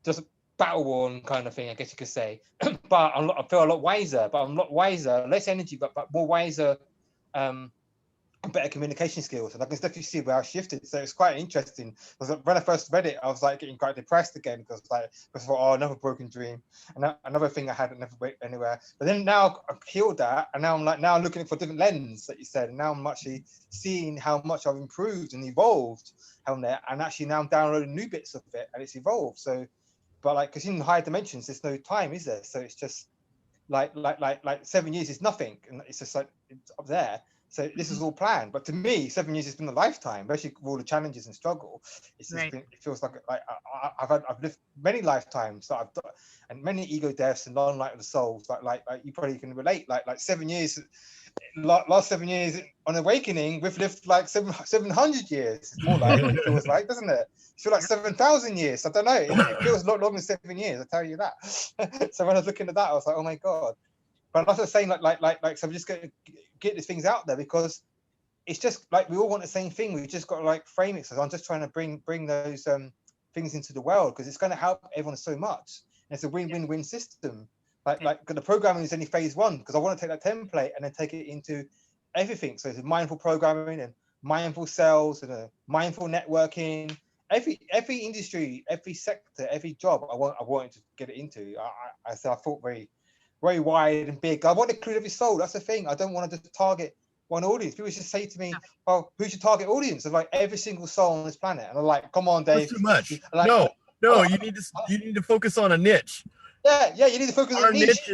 just battle worn kind of thing, I guess you could say. But I feel a lot wiser. But I'm a lot wiser, less energy, but more wiser. Better communication skills, and I can definitely see where I shifted. So it's quite interesting. When I first read it, I was like getting quite depressed again because I thought, oh, another broken dream, and another thing I had never went anywhere. But then now I've healed that, and now I'm looking for a different lens that you said, and now I'm actually seeing how much I've improved and evolved on there, and actually now I'm downloading new bits of it, and it's evolved. So, but like, because in higher dimensions, there's no time, is there? So it's just like 7 years is nothing, and it's just like it's up there. So this is all planned, but to me, 7 years has been a lifetime, especially with all the challenges and struggle. It's just been, it feels like I've lived many lifetimes that I've done, and many ego deaths and long light of the souls. Like you probably can relate. Like 7 years, last 7 years on awakening, we've lived like 700 years. It's more like it feels like, doesn't it? It feels like 7,000 years. I don't know. It feels a lot longer than 7 years. I tell you that. So when I was looking at that, I was like, oh my God. But I'm also saying so I'm just going to get these things out there because it's just like we all want the same thing. We just got to like frame it. So I'm just trying to bring those things into the world because it's going to help everyone so much. And it's a win-win-win system. Like the programming is only phase one because I want to take that template and then take it into everything. So it's mindful programming and mindful sales and mindful networking. Every industry, every sector, every job I wanted to get it into. I thought very wide and big. I want to include every soul. That's the thing. I don't want to just target one audience. People just say to me, "Oh, who's your target audience?" Of like every single soul on this planet. And I'm like, "Come on, Dave." That's too much. Like, no. You need to focus on a niche. Yeah. You need to focus on niche.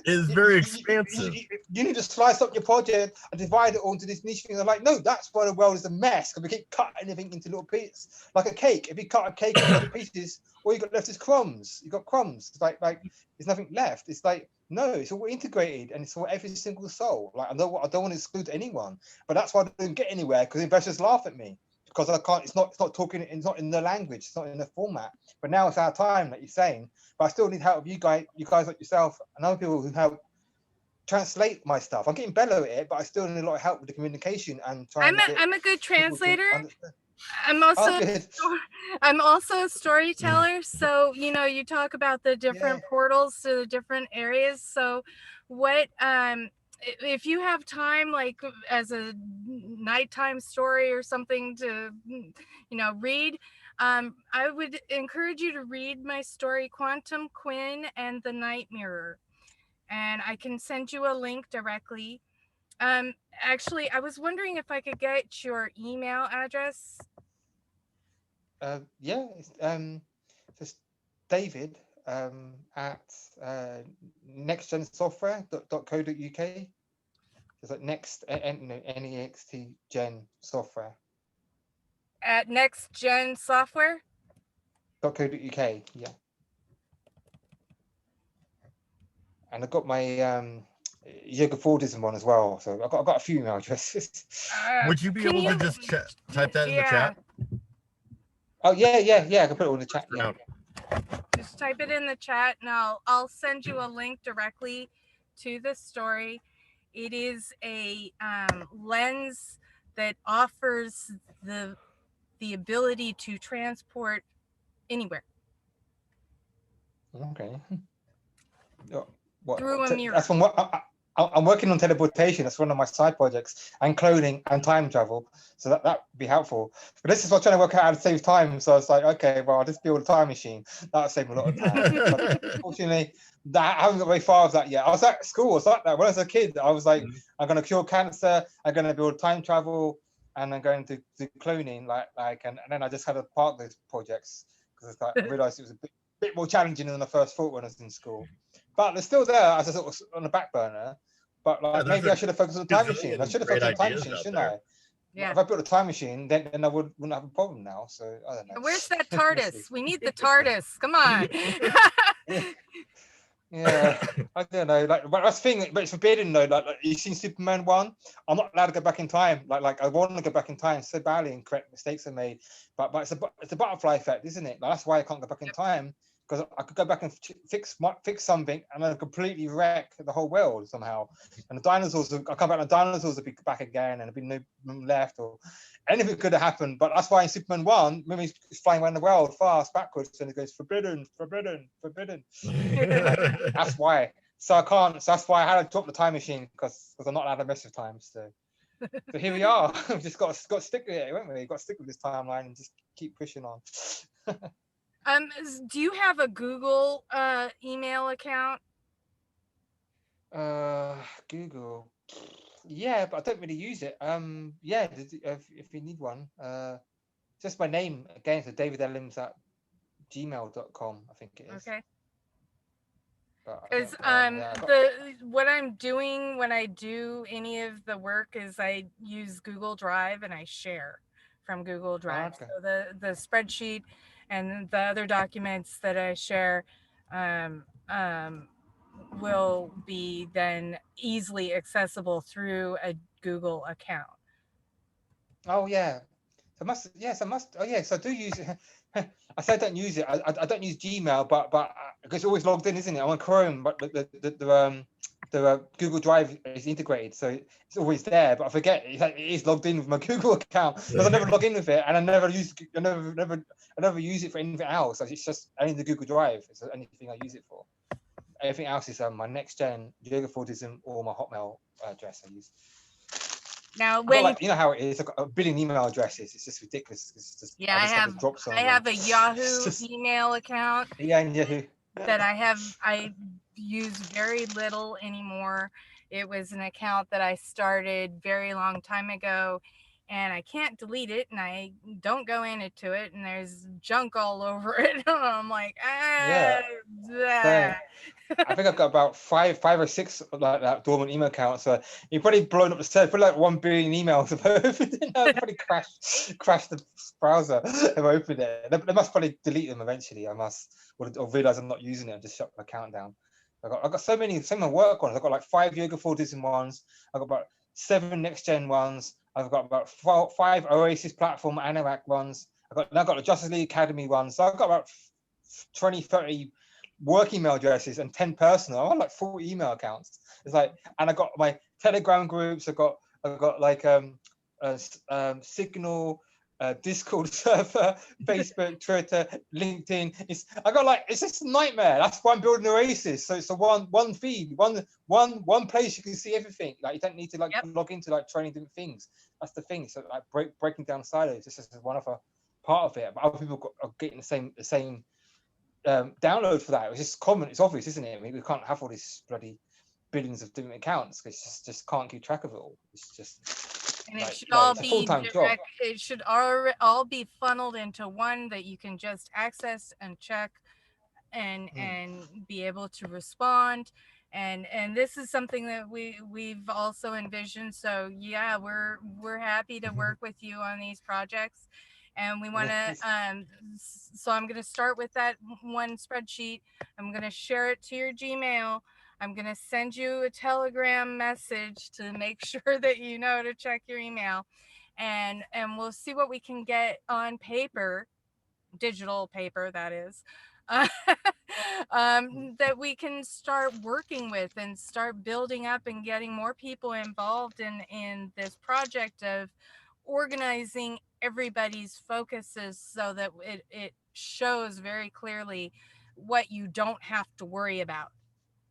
Is very expansive. You need to slice up your project and divide it all into this niche thing. I'm like, no, that's why the world is a mess because we keep cutting everything into little pieces, like a cake. If you cut a cake into little pieces, all you got left is crumbs. You got crumbs. It's like there's nothing left. It's like no, it's all integrated and it's for every single soul. Like I don't want to exclude anyone, but that's why I don't get anywhere because investors laugh at me. Because I can't, it's not talking, it's not in the language, it's not in the format. But now it's our time, like you're saying. But I still need help of you guys like yourself and other people who help translate my stuff. I'm getting better at it, but I still need a lot of help with the communication and trying. I'm a good translator. I'm also a storyteller. So you talk about the different portals to the different areas. So what if you have time, like as a nighttime story or something to read, I would encourage you to read my story Quantum Quinn and the Night Mirror, and I can send you a link directly. Actually, I was wondering if I could get your email address. It's just David at nextgensoftware.co.uk. It's like next next gen software at nextgensoftware.co.uk. Yeah. And I've got my yoga Fordism one as well. So I've got a few email addresses. Would you be able to just type that in the chat? Oh yeah. I can put it all in the chat. Yeah. Just type it in the chat, and I'll send you a link directly to the story. It is a lens that offers the ability to transport anywhere. Okay. Through a mirror. That's from what I'm working on teleportation. That's one of my side projects, and cloning and time travel. So that would be helpful. But this is what I'm trying to work out how to save time. So I was like, okay, well, I'll just build a time machine. That'll save a lot of time. Unfortunately, I haven't got very far with that yet. I was at school. I was like that when I was a kid. I was like, I'm going to cure cancer. I'm going to build time travel, and I'm going to do cloning. And then I just had to park those projects because I realized it was a bit more challenging than I first thought when I was in school. But they're still there as a sort of on the back burner. But maybe I should have focused on the time machine. I should have focused on the time machine, shouldn't I? Yeah. If I built a time machine, then I wouldn't have a problem now. So I don't know. Where's that TARDIS? We need the TARDIS. Come on. Yeah, I don't know. Like, but that's the thing. But it's forbidden though. Like you seen Superman 1. I'm not allowed to go back in time. Like I want to go back in time so badly, and correct mistakes are made. But it's a butterfly effect, isn't it? Like, that's why I can't go back in time, because I could go back and fix something and then completely wreck the whole world somehow. And the dinosaurs, I come back, and the dinosaurs will be back again, and there'll be no room left, or anything could have happened. But that's why in Superman 1, remember he's flying around the world fast backwards, and it goes forbidden, forbidden, forbidden. That's why. So I can't. So that's why I had to drop the time machine, because I'm not allowed to mess with time. So here we are. We've just got to stick with it, haven't we? Got to stick with this timeline and just keep pushing on. Do you have a Google email account? Google. Yeah, but I don't really use it. Yeah, if you need one, just my name again. So David Ellams at gmail.com, I think it is. Okay. Because what I'm doing when I do any of the work is I use Google Drive and I share from Google Drive. Okay. So the spreadsheet and the other documents that I share will be then easily accessible through a Google account. Oh yeah. Oh yes, I do use it. I say I don't use it. I don't use Gmail, but it's always logged in, isn't it? I'm on Chrome, but the Google Drive is integrated, so it's always there. But I forget it is logged in with my Google account, because I never log in with it, and I never use it for anything else. It's just only the Google Drive. It's the only thing I use it for. Everything else is my next gen Yoga Fordism or my Hotmail address I use. Now, when you know how it is, I've got a billion email addresses. It's just ridiculous. It's just, yeah, I have a Yahoo email account. Yeah, and Yahoo. That I use very little anymore. It was an account that I started very long time ago, and I can't delete it, and I don't go into it, and there's junk all over it. I'm like, yeah. I think I've got about five or six like that dormant email accounts. So you've probably blown up the server, probably like 1 billion emails have opened it. I've probably crashed the browser if I opened it. They must probably delete them eventually. I must, or realize I'm not using it and just shut my account down. I've got so many work ones. I've got like 5 Yoga Fordism ones. I've got about 7 next gen ones. I've got about 5 Oasis platform Anorak ones. I've got the Justice League Academy ones. So I've got about 20, 30 work email addresses and 10 personal. I have like 40 email accounts. It's like, and I got my Telegram groups. I've got like Signal, Discord server, Facebook, Twitter, LinkedIn. It's just a nightmare. That's why I'm building Oasis. So it's a one feed, one place you can see everything. Like you don't need to log into like 20 different things. That's the thing. So like breaking down silos. This is one of a part of it. But other people are getting the same download for that. It's just common. It's obvious, isn't it? I mean, we can't have all these bloody billions of different accounts, because just can't keep track of it all. It's just, and it should all be job. It should all be funneled into one that you can just access and check and be able to respond. And this is something that we've also envisioned. So yeah, we're happy to work with you on these projects. And we want to, so I'm going to start with that one spreadsheet. I'm going to share it to your Gmail. I'm going to send you a Telegram message to make sure that you know to check your email. And we'll see what we can get on paper, digital paper, that is, that we can start working with and start building up and getting more people involved in this project of organizing everybody's focuses, so that it shows very clearly what you don't have to worry about,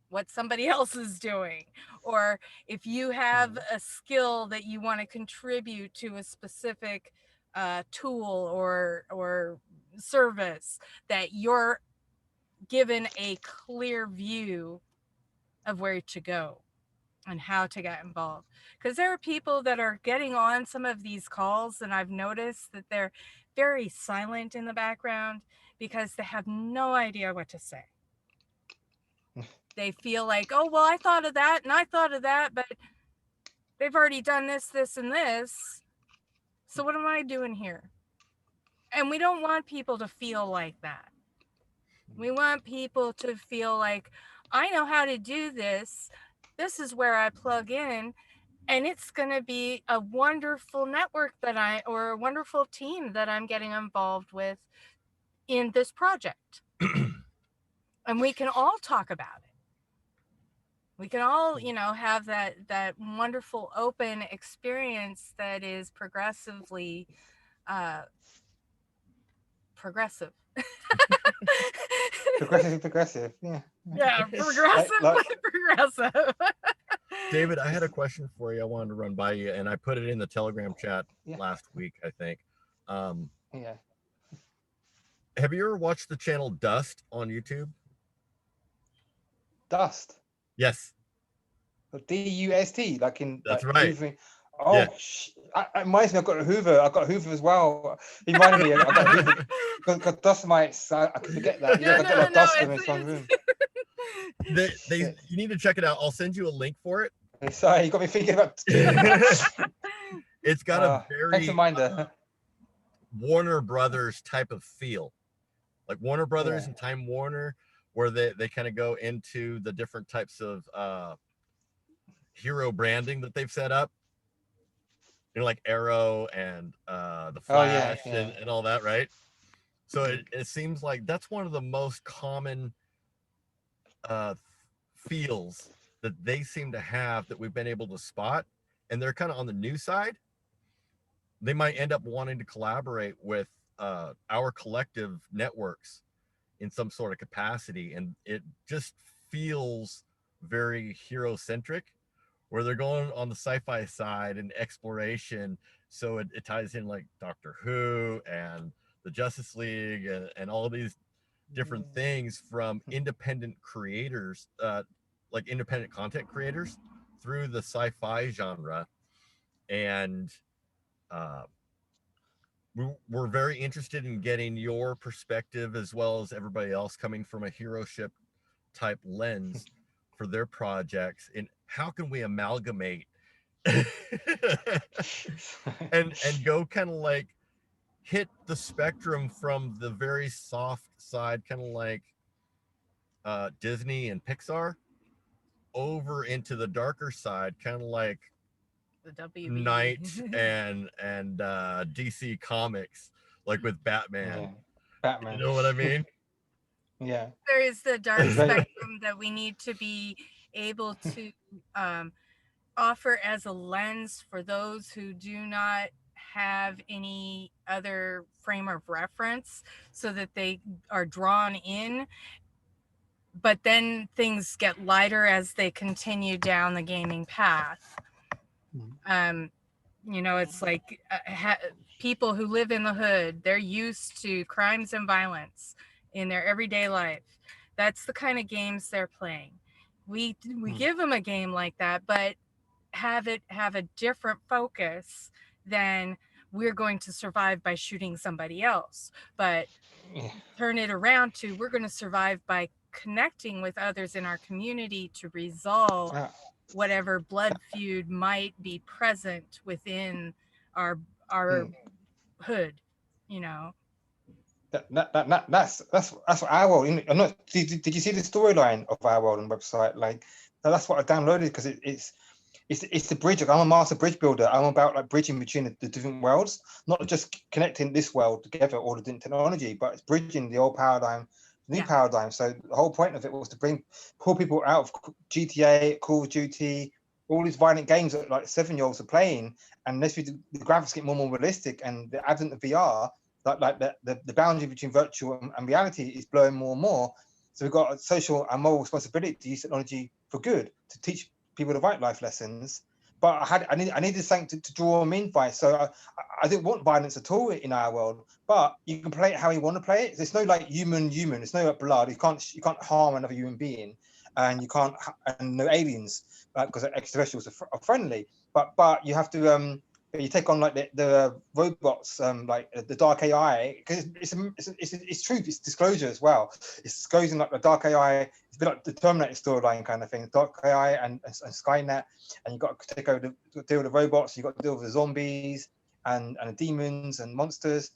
what somebody else is doing, or if you have a skill that you want to contribute to a specific tool or service, that you're given a clear view of where to go and how to get involved. Because there are people that are getting on some of these calls, and I've noticed that they're very silent in the background because they have no idea what to say. They feel like, oh, well, I thought of that and I thought of that, but they've already done this, this, and this. So what am I doing here? And we don't want people to feel like that. We want people to feel like, I know how to do this. This is where I plug in, and it's going to be a wonderful network or a wonderful team that I'm getting involved with in this project. And we can all talk about it. We can all, have that wonderful open experience that is progressive. Progressive. Yeah. Yeah, progressively progressive. David, I had a question for you. I wanted to run by you, and I put it in the Telegram chat last week, I think. Yeah. Have you ever watched the channel Dust on YouTube? Dust. Yes. D-U-S-T, like in. That's like, right. Hoovering. Oh, yeah. It reminds me. I've got a Hoover. I've got a Hoover as well. It reminded me. I've got a Hoover. Got dust mites. I could forget that. You know, I've got dust in this one room. You need to check it out. I'll send you a link for it. Sorry, you got me thinking about. It's got a very reminder. Warner Brothers type of feel, like Warner Brothers and Time Warner, where they kind of go into the different types of hero branding that they've set up. You know, like Arrow and the Flash and all that, right? So it seems like that's one of the most common feels that they seem to have that we've been able to spot, and they're kind of on the new side. They might end up wanting to collaborate with our collective networks in some sort of capacity, and it just feels very hero-centric, where they're going on the sci-fi side and exploration, so it ties in like Doctor Who and the Justice League and all these different things from independent creators, like independent content creators, through the sci-fi genre. And we're very interested in getting your perspective, as well as everybody else coming from a hero ship type lens for their projects, and how can we amalgamate and go kind of like hit the spectrum from the very soft side, kind of like Disney and Pixar, over into the darker side, kind of like the WB. Knight and DC Comics, like with Batman. You know what I mean? Yeah. There is the dark spectrum that we need to be able to offer as a lens for those who do not have any other frame of reference, so that they are drawn in. But then things get lighter as they continue down the gaming path. It's like people who live in the hood, they're used to crimes and violence in their everyday life. That's the kind of games they're playing. We give them a game like that, but have a different focus than we're going to survive by shooting somebody else, but turn it around to we're going to survive by connecting with others in our community to resolve whatever blood feud might be present within our hood. That's our world. I'm not. Did you see the storyline of our world on the website? Like, that's what I downloaded, because it's the bridge. I'm a master bridge builder. I'm about like bridging between the different worlds, not just connecting this world together, all the different technology, but it's bridging the old paradigm, the new paradigm. So the whole point of it was to pull people out of GTA, Call of Duty, all these violent games that like 7-year-olds are playing, and unless the graphics get more and more realistic, and the advent of VR, like the boundary between virtual and reality is blowing more and more. So we've got a social and moral responsibility to use technology for good, to teach people the right life lessons. But I needed something to draw them in by. So I didn't want violence at all in our world. But you can play it how you want to play it. There's no like human. There's no like blood. You can't harm another human being, and you can't, and no aliens, because extraterrestrials are friendly. But you have to you take on like the robots, like the dark AI, because it's truth, it's disclosure as well. It's disclosing like the dark AI. It's a bit like the Terminator storyline kind of thing. Dark AI and Skynet, and you've got to take over deal with the robots. You've got to deal with the zombies and the demons and monsters.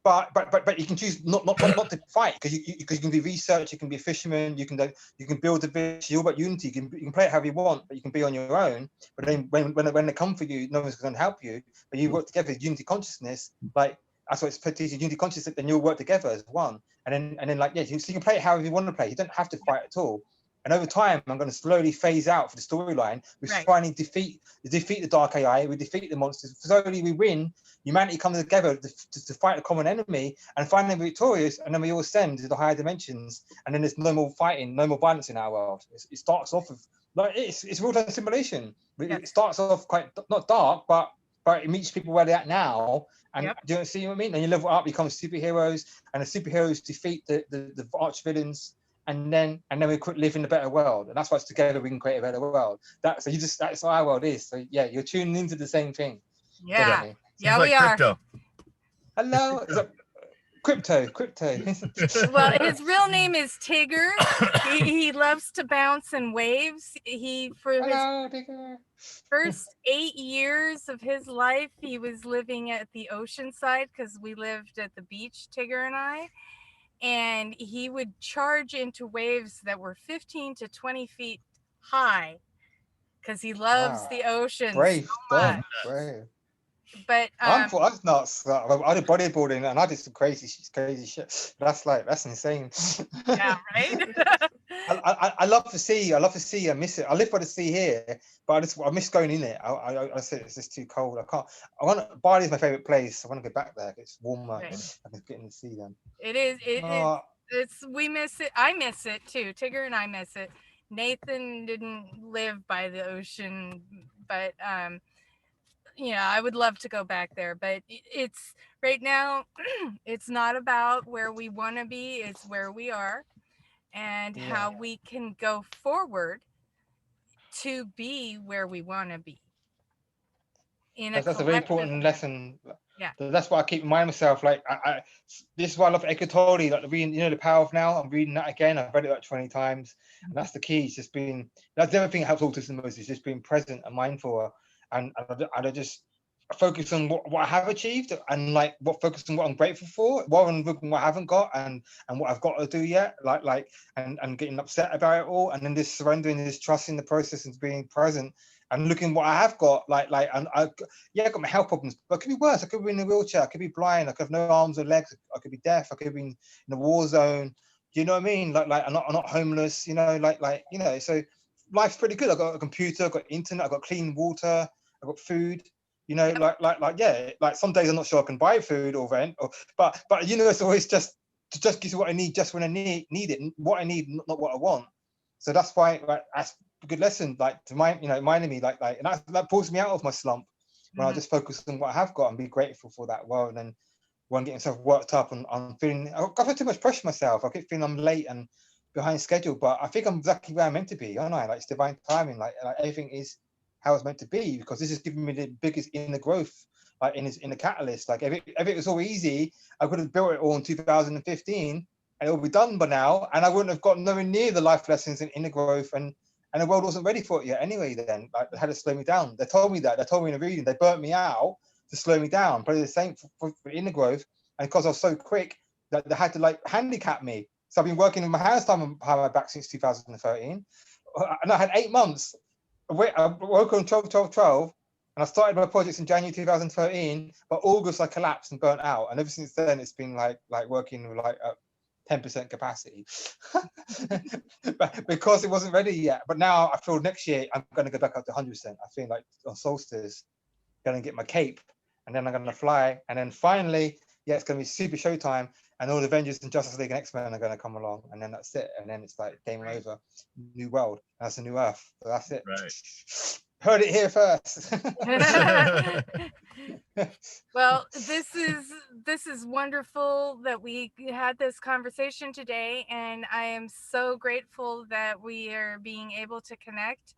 but you can choose not to fight, because you can be research, you can be a fisherman, you can build a village. You're all about unity. You can play it however you want, but you can be on your own. But then when they come for you, no one's going to help you. But you work together, unity consciousness. Like that's what it's put to unity consciousness. Then you'll work together as one. And then like so you can play it however you want to play. You don't have to fight at all. And over time, I'm going to slowly phase out for the storyline. We finally defeat the Dark AI. We defeat the monsters. Slowly we win. Humanity comes together to fight a common enemy, and finally we're victorious. And then we all ascend to the higher dimensions. And then there's no more fighting, no more violence in our world. It starts off with like it's real-time simulation. It starts off quite not dark, but it meets people where they're at now. And do you see what I mean? And you level up, become superheroes, and the superheroes defeat the arch villains. And then we could live in a better world, and that's why it's together we can create a better world. That's what our world is. So yeah, you're tuning into the same thing. Yeah, definitely. Yeah, like we crypto. are. Hello, is that crypto? Well, his real name is Tigger. He loves to bounce in waves. Hello, Tigger. First 8 years of his life, he was living at the ocean side because we lived at the beach, Tigger and I. And he would charge into waves that were 15 to 20 feet high because he loves the ocean Brave, so much. brave. But I was nuts. I did bodybuilding and I did some crazy shit. That's insane. Yeah, right. I love the sea. I miss it. I live by the sea here, but I miss going in it. I said it's just too cold. Bali is my favorite place. I want to go back there. It's warmer. Right. I can get in the sea then. It is. We miss it. I miss it too. Tigger and I miss it. Nathan didn't live by the ocean, but I would love to go back there. But it's right now. It's not about where we want to be. It's where we are, and how we can go forward to be where we want to be. That's a very important lesson. Yeah. That's what I keep reminding myself. Like this is why I love Eckhart Tolle, like reading, The Power of Now. I'm reading that again. I've read it like 20 times, and that's the key. It's just being. That's the other thing that helps autism most, is just being present and mindful, and I just focus on what I have achieved, and like focus on what I'm grateful for, rather than looking what I haven't got and what I've got to do yet. And getting upset about it all, and then just surrendering, just trusting the process and being present. And looking what I have got, and I got my health problems, but it could be worse. I could be in a wheelchair. I could be blind. I could have no arms or legs. I could be deaf. I could be in a war zone. Do you know what I mean? I'm not homeless. So life's pretty good. I've got a computer. I've got internet. I've got clean water. I've got food. Some days I'm not sure I can buy food or rent. But it's always just gives you what I need, just when I need it. What I need, not what I want. So that's why that's a good lesson, reminding me, and that pulls me out of my slump when I just focus on what I have got and be grateful for that world. And when getting myself worked up and I'm feeling, I've got too much pressure myself. I keep feeling I'm late and behind schedule, but I think I'm exactly where I'm meant to be, aren't I? It's divine timing. Everything is how it's meant to be, because this is giving me the biggest inner growth, in the catalyst. If it was all easy, I could have built it all in 2015. And it will be done by now, and I wouldn't have got nowhere near the life lessons in inner growth, and the world wasn't ready for it yet anyway. Then they had to slow me down. They told me that. They told me in the reading. They burnt me out to slow me down. Probably the same for inner growth, and because I was so quick, that they had to handicap me. So I've been working with my hands behind my back since 2013, and I had 8 months. I woke on 12/12/12. And I started my projects in January 2013, but August I collapsed and burnt out. And ever since then, it's been like working with 10% capacity but because it wasn't ready yet. But now I feel next year I'm going to go back up to 100%. I feel like on solstice, going to get my cape, and then I'm going to fly, and then finally, it's going to be super showtime, and all the Avengers and Justice League and X-Men are going to come along, and then that's it, and then it's like game over, new world, that's a new Earth. So that's it. Right. Heard it here first. Well, this is wonderful that we had this conversation today, and I am so grateful that we are being able to connect.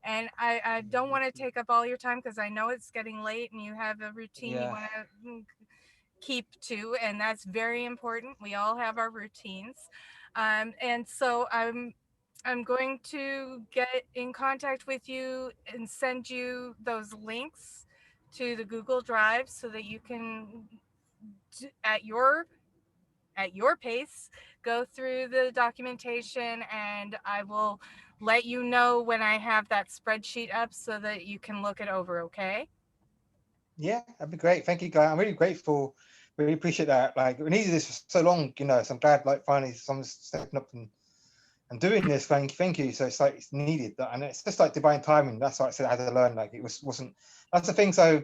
And I don't want to take up all your time, because I know it's getting late and you have a routine you want to keep to, and that's very important. We all have our routines, and so I'm going to get in contact with you and send you those links to the Google Drive so that you can at your pace, go through the documentation, and I will let you know when I have that spreadsheet up so that you can look it over, okay? Yeah, that'd be great. Thank you, guys. I'm really grateful. Really appreciate that. Like we needed this for so long, so I'm glad like finally someone's stepping up and doing this. Thank you. So it's like it's needed, and it's just like divine timing. That's what I said I had to learn. Like it wasn't. That's the thing. So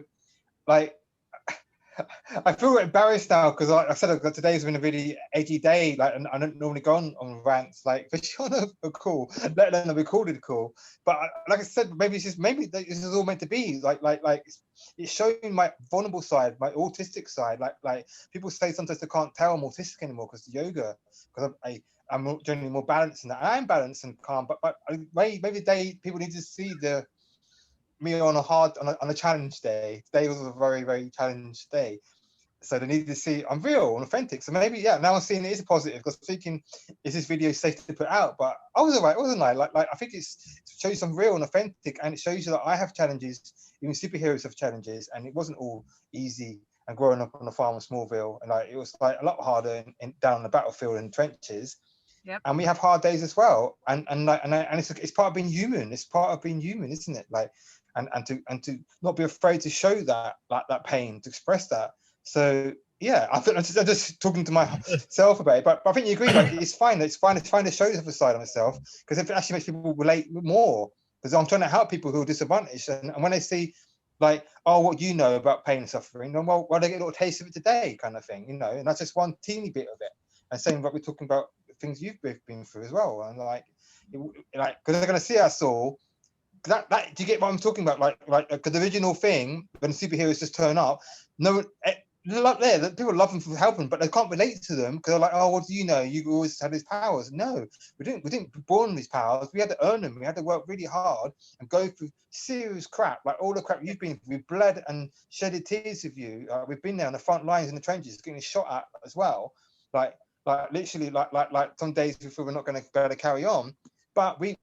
like I feel embarrassed now because like I said today's been a really edgy day. Like, and I don't normally go on rants, like especially on a call, let alone a recorded call. But like I said, maybe this is all meant to be. Like it's showing my vulnerable side, my autistic side. Like people say sometimes they can't tell I'm autistic anymore because the yoga, because I'm generally more balanced and I am balanced and calm. But maybe people need to see me on a challenge day. Today was a very, very challenged day. So they need to see I'm real and authentic. So maybe, yeah, now I'm seeing it is a positive because I'm thinking, is this video safe to put out? But I was all right, wasn't I? Like I think it shows I'm real and authentic, and it shows you that I have challenges, even superheroes have challenges, and it wasn't all easy. And growing up on a farm in Smallville, and like it was like a lot harder down on the battlefield in trenches. Yep. And we have hard days as well. And it's part of being human. It's part of being human, isn't it? Like and to not be afraid to show that pain, to express that. So yeah, I'm just talking to myself about it, but I think you agree. Like it's fine to show the other side of myself because it actually makes people relate more. Because I'm trying to help people who are disadvantaged, and when they see like, oh, what you know about pain and suffering, then well, they get a little taste of it today, kind of thing, and that's just one teeny bit of it. And same what we're talking about things you've been through as well, and like because they're going to see us all. That do you get what I'm talking about? Like the original thing when superheroes just turn up, no, there people love them for helping, but they can't relate to them because they're like, oh, what do you know? You always had these powers. No, we didn't born these powers. We had to earn them. We had to work really hard and go through serious crap, like all the crap you've been through. We bled and shedded tears of you. We've been there on the front lines in the trenches, getting shot at as well. Like literally, like some days we feel we're not going to be able to carry on. But we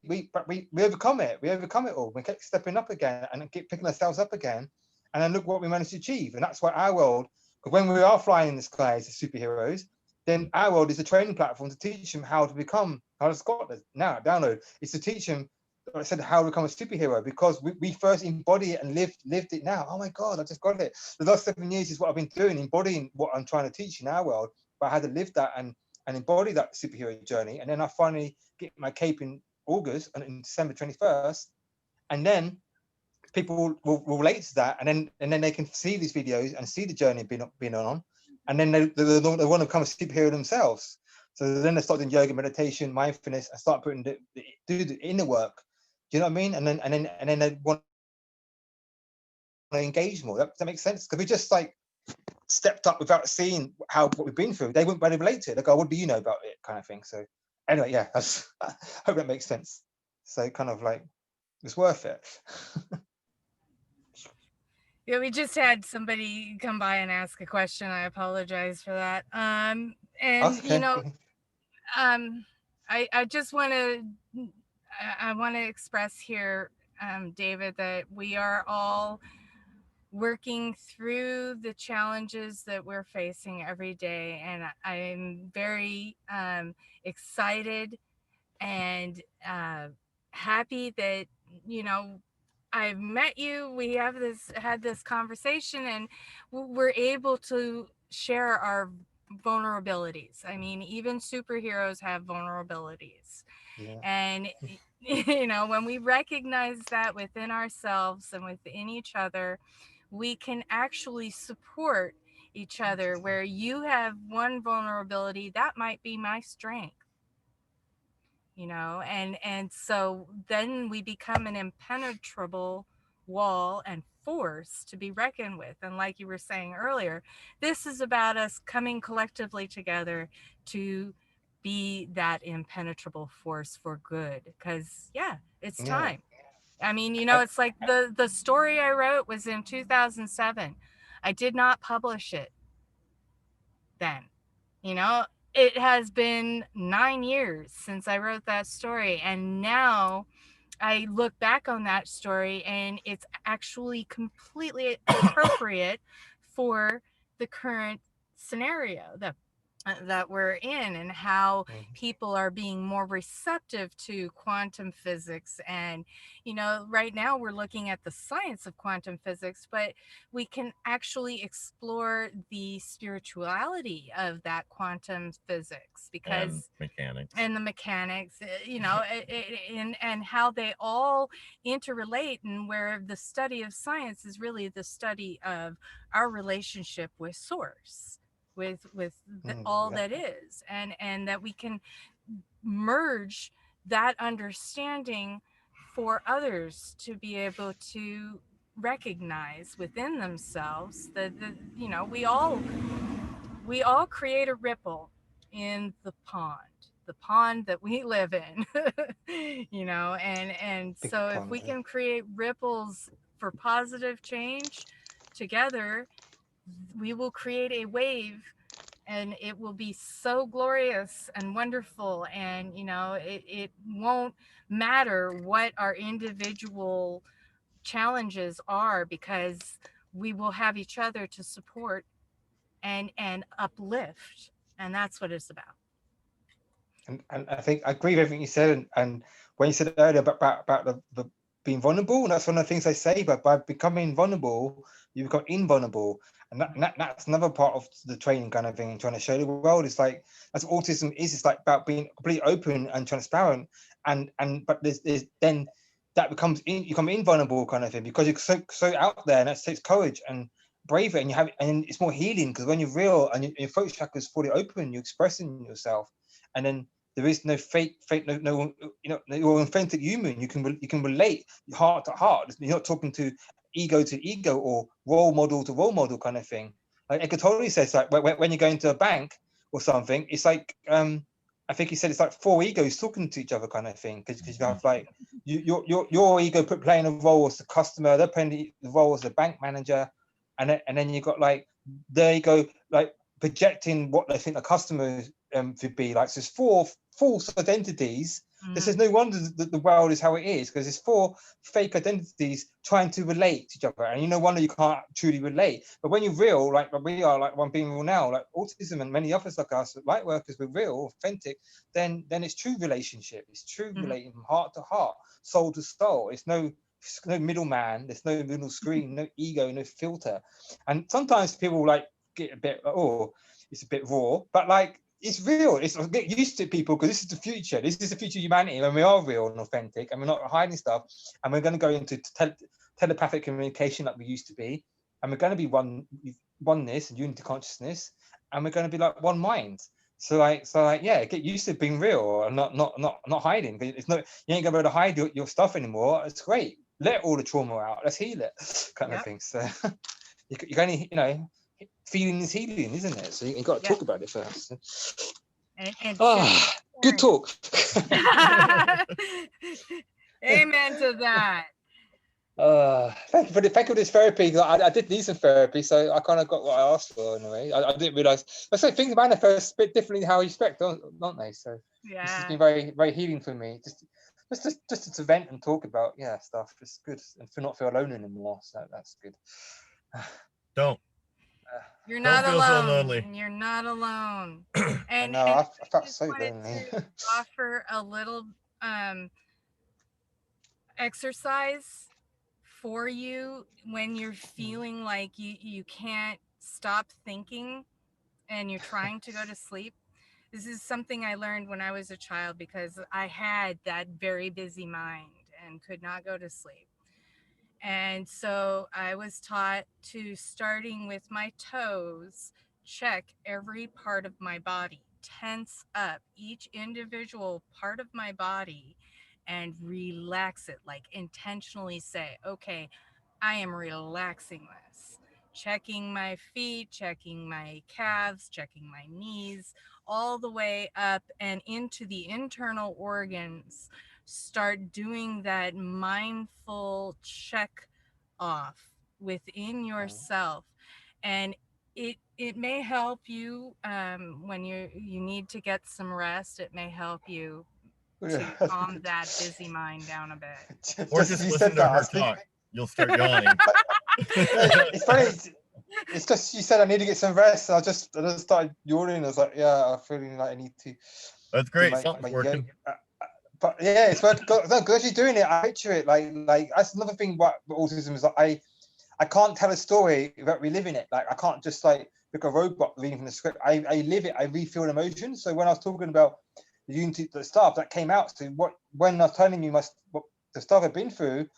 overcome it. We overcome it all. We keep stepping up again and keep picking ourselves up again. And then look what we managed to achieve. And that's why our world, because when we are flying in the skies as superheroes, then our world is a training platform to teach them how to Scott now download. It's to teach them, like I said, how to become a superhero because we first embody it and lived it now. Oh my God, I just got it. The last 7 years is what I've been doing, embodying what I'm trying to teach in our world. But I had to live that and embody that superhero journey. And then I finally get my cape in August and in December 21st. And then people will relate to that. And then they can see these videos and see the journey being on. And then they want to become a superhero themselves. So then they start doing yoga, meditation, mindfulness, and start do the inner work. Do you know what I mean? And then they want to engage more. That makes sense? Because we just like stepped up without seeing what we've been through. They wouldn't really relate to it. They go, what do you know about it? Kind of thing. So anyway, yeah, I hope that makes sense. So kind of like, it's worth it. Yeah, we just had somebody come by and ask a question. I apologize for that. And Okay. I just want to express here, David, that we are all working through the challenges that we're facing every day, and I'm very excited and happy that I've met you. We had this conversation, and we're able to share our vulnerabilities. I mean, even superheroes have vulnerabilities. Yeah. And when we recognize that within ourselves and within each other, we can actually support each other. Where you have one vulnerability, that might be my strength. And so then we become an impenetrable wall and force to be reckoned with. And like you were saying earlier, this is about us coming collectively together to be that impenetrable force for good, because it's time. I mean, it's like the story I wrote was in 2007. I did not publish it then. It has been 9 years since I wrote that story, and now I look back on that story and it's actually completely appropriate for the current scenario that we're in, and how people are being more receptive to quantum physics. And right now we're looking at the science of quantum physics, but we can actually explore the spirituality of that quantum physics, because and the mechanics, and how they all interrelate, and where the study of science is really the study of our relationship with source, with all that is, and that we can merge that understanding for others to be able to recognize within themselves that we all create a ripple in the pond that we live in. And Big so if pond, we yeah. can create ripples for positive change together, we will create a wave, and it will be so glorious and wonderful. And it won't matter what our individual challenges are, because we will have each other to support and uplift, and that's what it's about. And I think I agree with everything you said. And when you said earlier about the being vulnerable, and that's one of the things they say, but by becoming vulnerable, you become invulnerable. And that's another part of the training kind of thing, and trying to show the world. It's like, that's what autism is. It's like about being completely open and transparent. But there's then that becomes you become invulnerable kind of thing, because you're so out there, and that takes courage and bravery, and it's more healing, because when you're real and your throat chakra is fully open, you're expressing yourself, and then there is no fake, no, you're an authentic human. You can relate heart to heart. You're not talking to ego or role model to role model kind of thing. Like Eckhart Tolle says, like when you go into a bank or something, it's like I think he said it's like four egos talking to each other kind of thing, because you have like your ego playing a role as the customer, they're playing the role as the bank manager, and then you got like their ego like projecting what they think the customer would be like. So it's four false identities. This is no wonder that the world is how it is, because it's four fake identities trying to relate to each other, and no wonder you can't truly relate. But when you're real, like we are, like one being real now, like autism and many others like us, light workers, we're real, authentic, then it's true relationship. It's true relating from heart to heart, soul to soul. It's no middleman, there's no middle screen, no ego, no filter. And sometimes people like get a bit, oh, it's a bit raw, but like it's real. It's get used to people, because this is the future. This is the future of humanity, when we are real and authentic, and we're not hiding stuff, and we're going to go into telepathic communication like we used to be, and we're going to be oneness and unity consciousness, and we're going to be like one mind. So yeah, get used to being real and not hiding. It's not, you ain't gonna be able to hide your stuff anymore. It's great. Let all the trauma out. Let's heal it, kind of thing. So you can only, feeling is healing, isn't it? So you got to talk about it first. And good talk. Amen to that. Thank you for this therapy. I did need some therapy, so I kind of got what I asked for in a way. I didn't realize, but so things manifest a bit differently how you expect, don't they? So this has been very, very healing for me. Just to vent and talk about stuff. It's good, and to not feel alone anymore. So that's good. Don't. You're not Don't feel alone. so lonely. You're not alone. And I felt so lonely. Offer a little exercise for you when you're feeling like you can't stop thinking and you're trying to go to sleep. This is something I learned when I was a child, because I had that very busy mind and could not go to sleep. And so I was taught to, starting with my toes, check every part of my body, tense up each individual part of my body and relax it, like intentionally say, okay, I am relaxing this. Checking my feet, checking my calves, checking my knees, all the way up and into the internal organs. Start doing that mindful check off within yourself. And it may help you when you need to get some rest. It may help you to calm that busy mind down a bit. Or just listen to her talk. You'll start yawning. It's funny. it's just you said I need to get some rest. I just started yawning. I was like, yeah, I'm feeling like I need to. That's great. Something's working. But yeah, it's working. No, because you're doing it, I picture it like that's another thing about autism is that I can't tell a story without reliving it. Like I can't just like a robot reading from the script. I live it. I re-feel emotions. So when I was talking about the unity, the stuff that came out, so when I was telling you the stuff I've been through,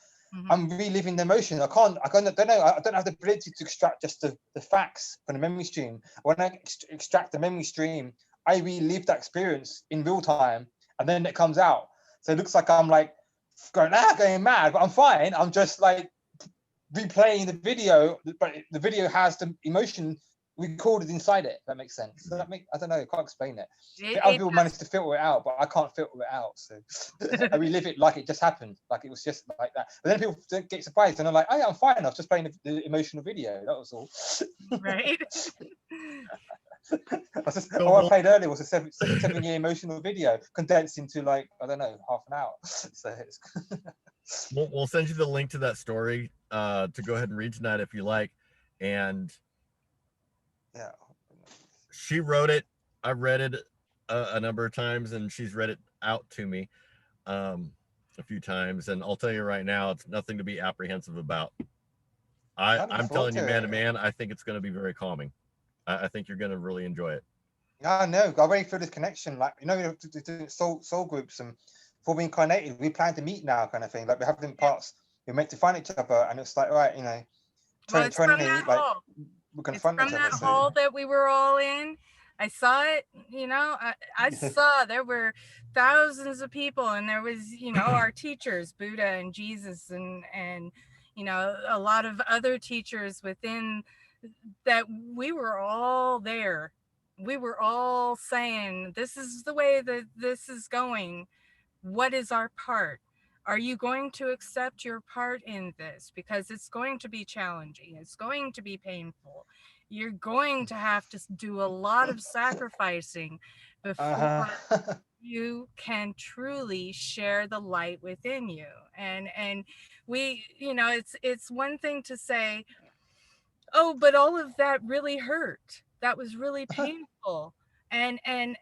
I'm reliving the emotion. I don't know. I don't have the ability to extract just the facts from the memory stream. When I extract the memory stream, I relive that experience in real time, and then it comes out. So it looks like I'm like going mad, but I'm fine. I'm just like replaying the video, but the video has the emotion recorded inside it. If that makes sense. I don't know. I can't explain it. Other people manage to filter it out, but I can't filter it out. So I relive it like it just happened, like it was just like that. But then people get surprised and they're like, "Oh, yeah, I'm fine. I was just playing the emotional video. That was all." Right. I played earlier was a 7-year emotional video condensed into like I don't know half an hour. So it's we'll send you the link to that story to go ahead and read tonight if you like. And yeah, she wrote it. I read it a number of times, and she's read it out to me a few times. And I'll tell you right now, it's nothing to be apprehensive about. I'm telling you, man to man, I think it's going to be very calming. I think you're going to really enjoy it. Yeah, no, I already feel this connection. Like, doing soul groups and for being incarnated, we plan to meet now, kind of thing. Like, we're having parts, we're meant to find each other, and it's like, right, 2020, like, we're going to find each other. From that hall that we were all in, I saw it, I saw there were thousands of people, and there was, our teachers, Buddha and Jesus, and a lot of other teachers within that. We were all there. We were all saying, this is the way that this is going. What is our part? Are you going to accept your part in this? Because it's going to be challenging. It's going to be painful. You're going to have to do a lot of sacrificing before you can truly share the light within you. And we, it's one thing to say, oh, but all of that really hurt. That was really painful. And I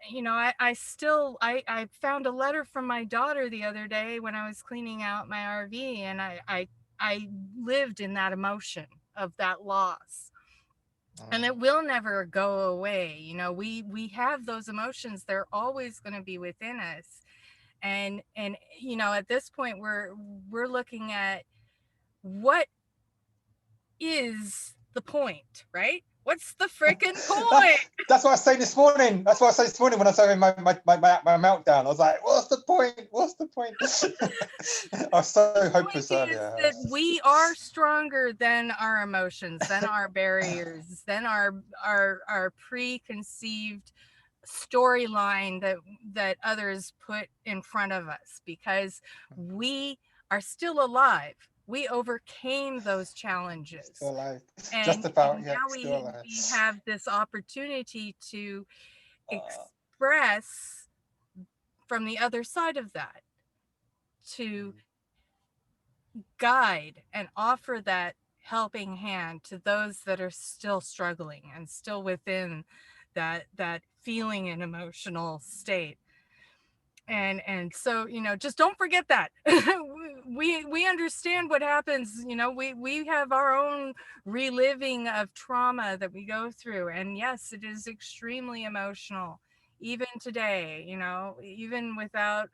found a letter from my daughter the other day when I was cleaning out my RV, and I lived in that emotion of that loss. And it will never go away. We have those emotions. They're always going to be within us. And at this point we're looking at what is the point, right? What's the freaking point? That's what I said this morning. That's what I said this morning when I was having my meltdown. I was like, what's the point? What's the point? I was so hopeless earlier. That we are stronger than our emotions, than our barriers, than our preconceived storyline that others put in front of us, because we are still alive. We overcame those challenges. Still alive. And just about, now we have this opportunity to express from the other side of that, to guide and offer that helping hand to those that are still struggling and still within that feeling and emotional state. And so, just don't forget that. we understand what happens. We have our own reliving of trauma that we go through. And yes, it is extremely emotional. Even today, even without,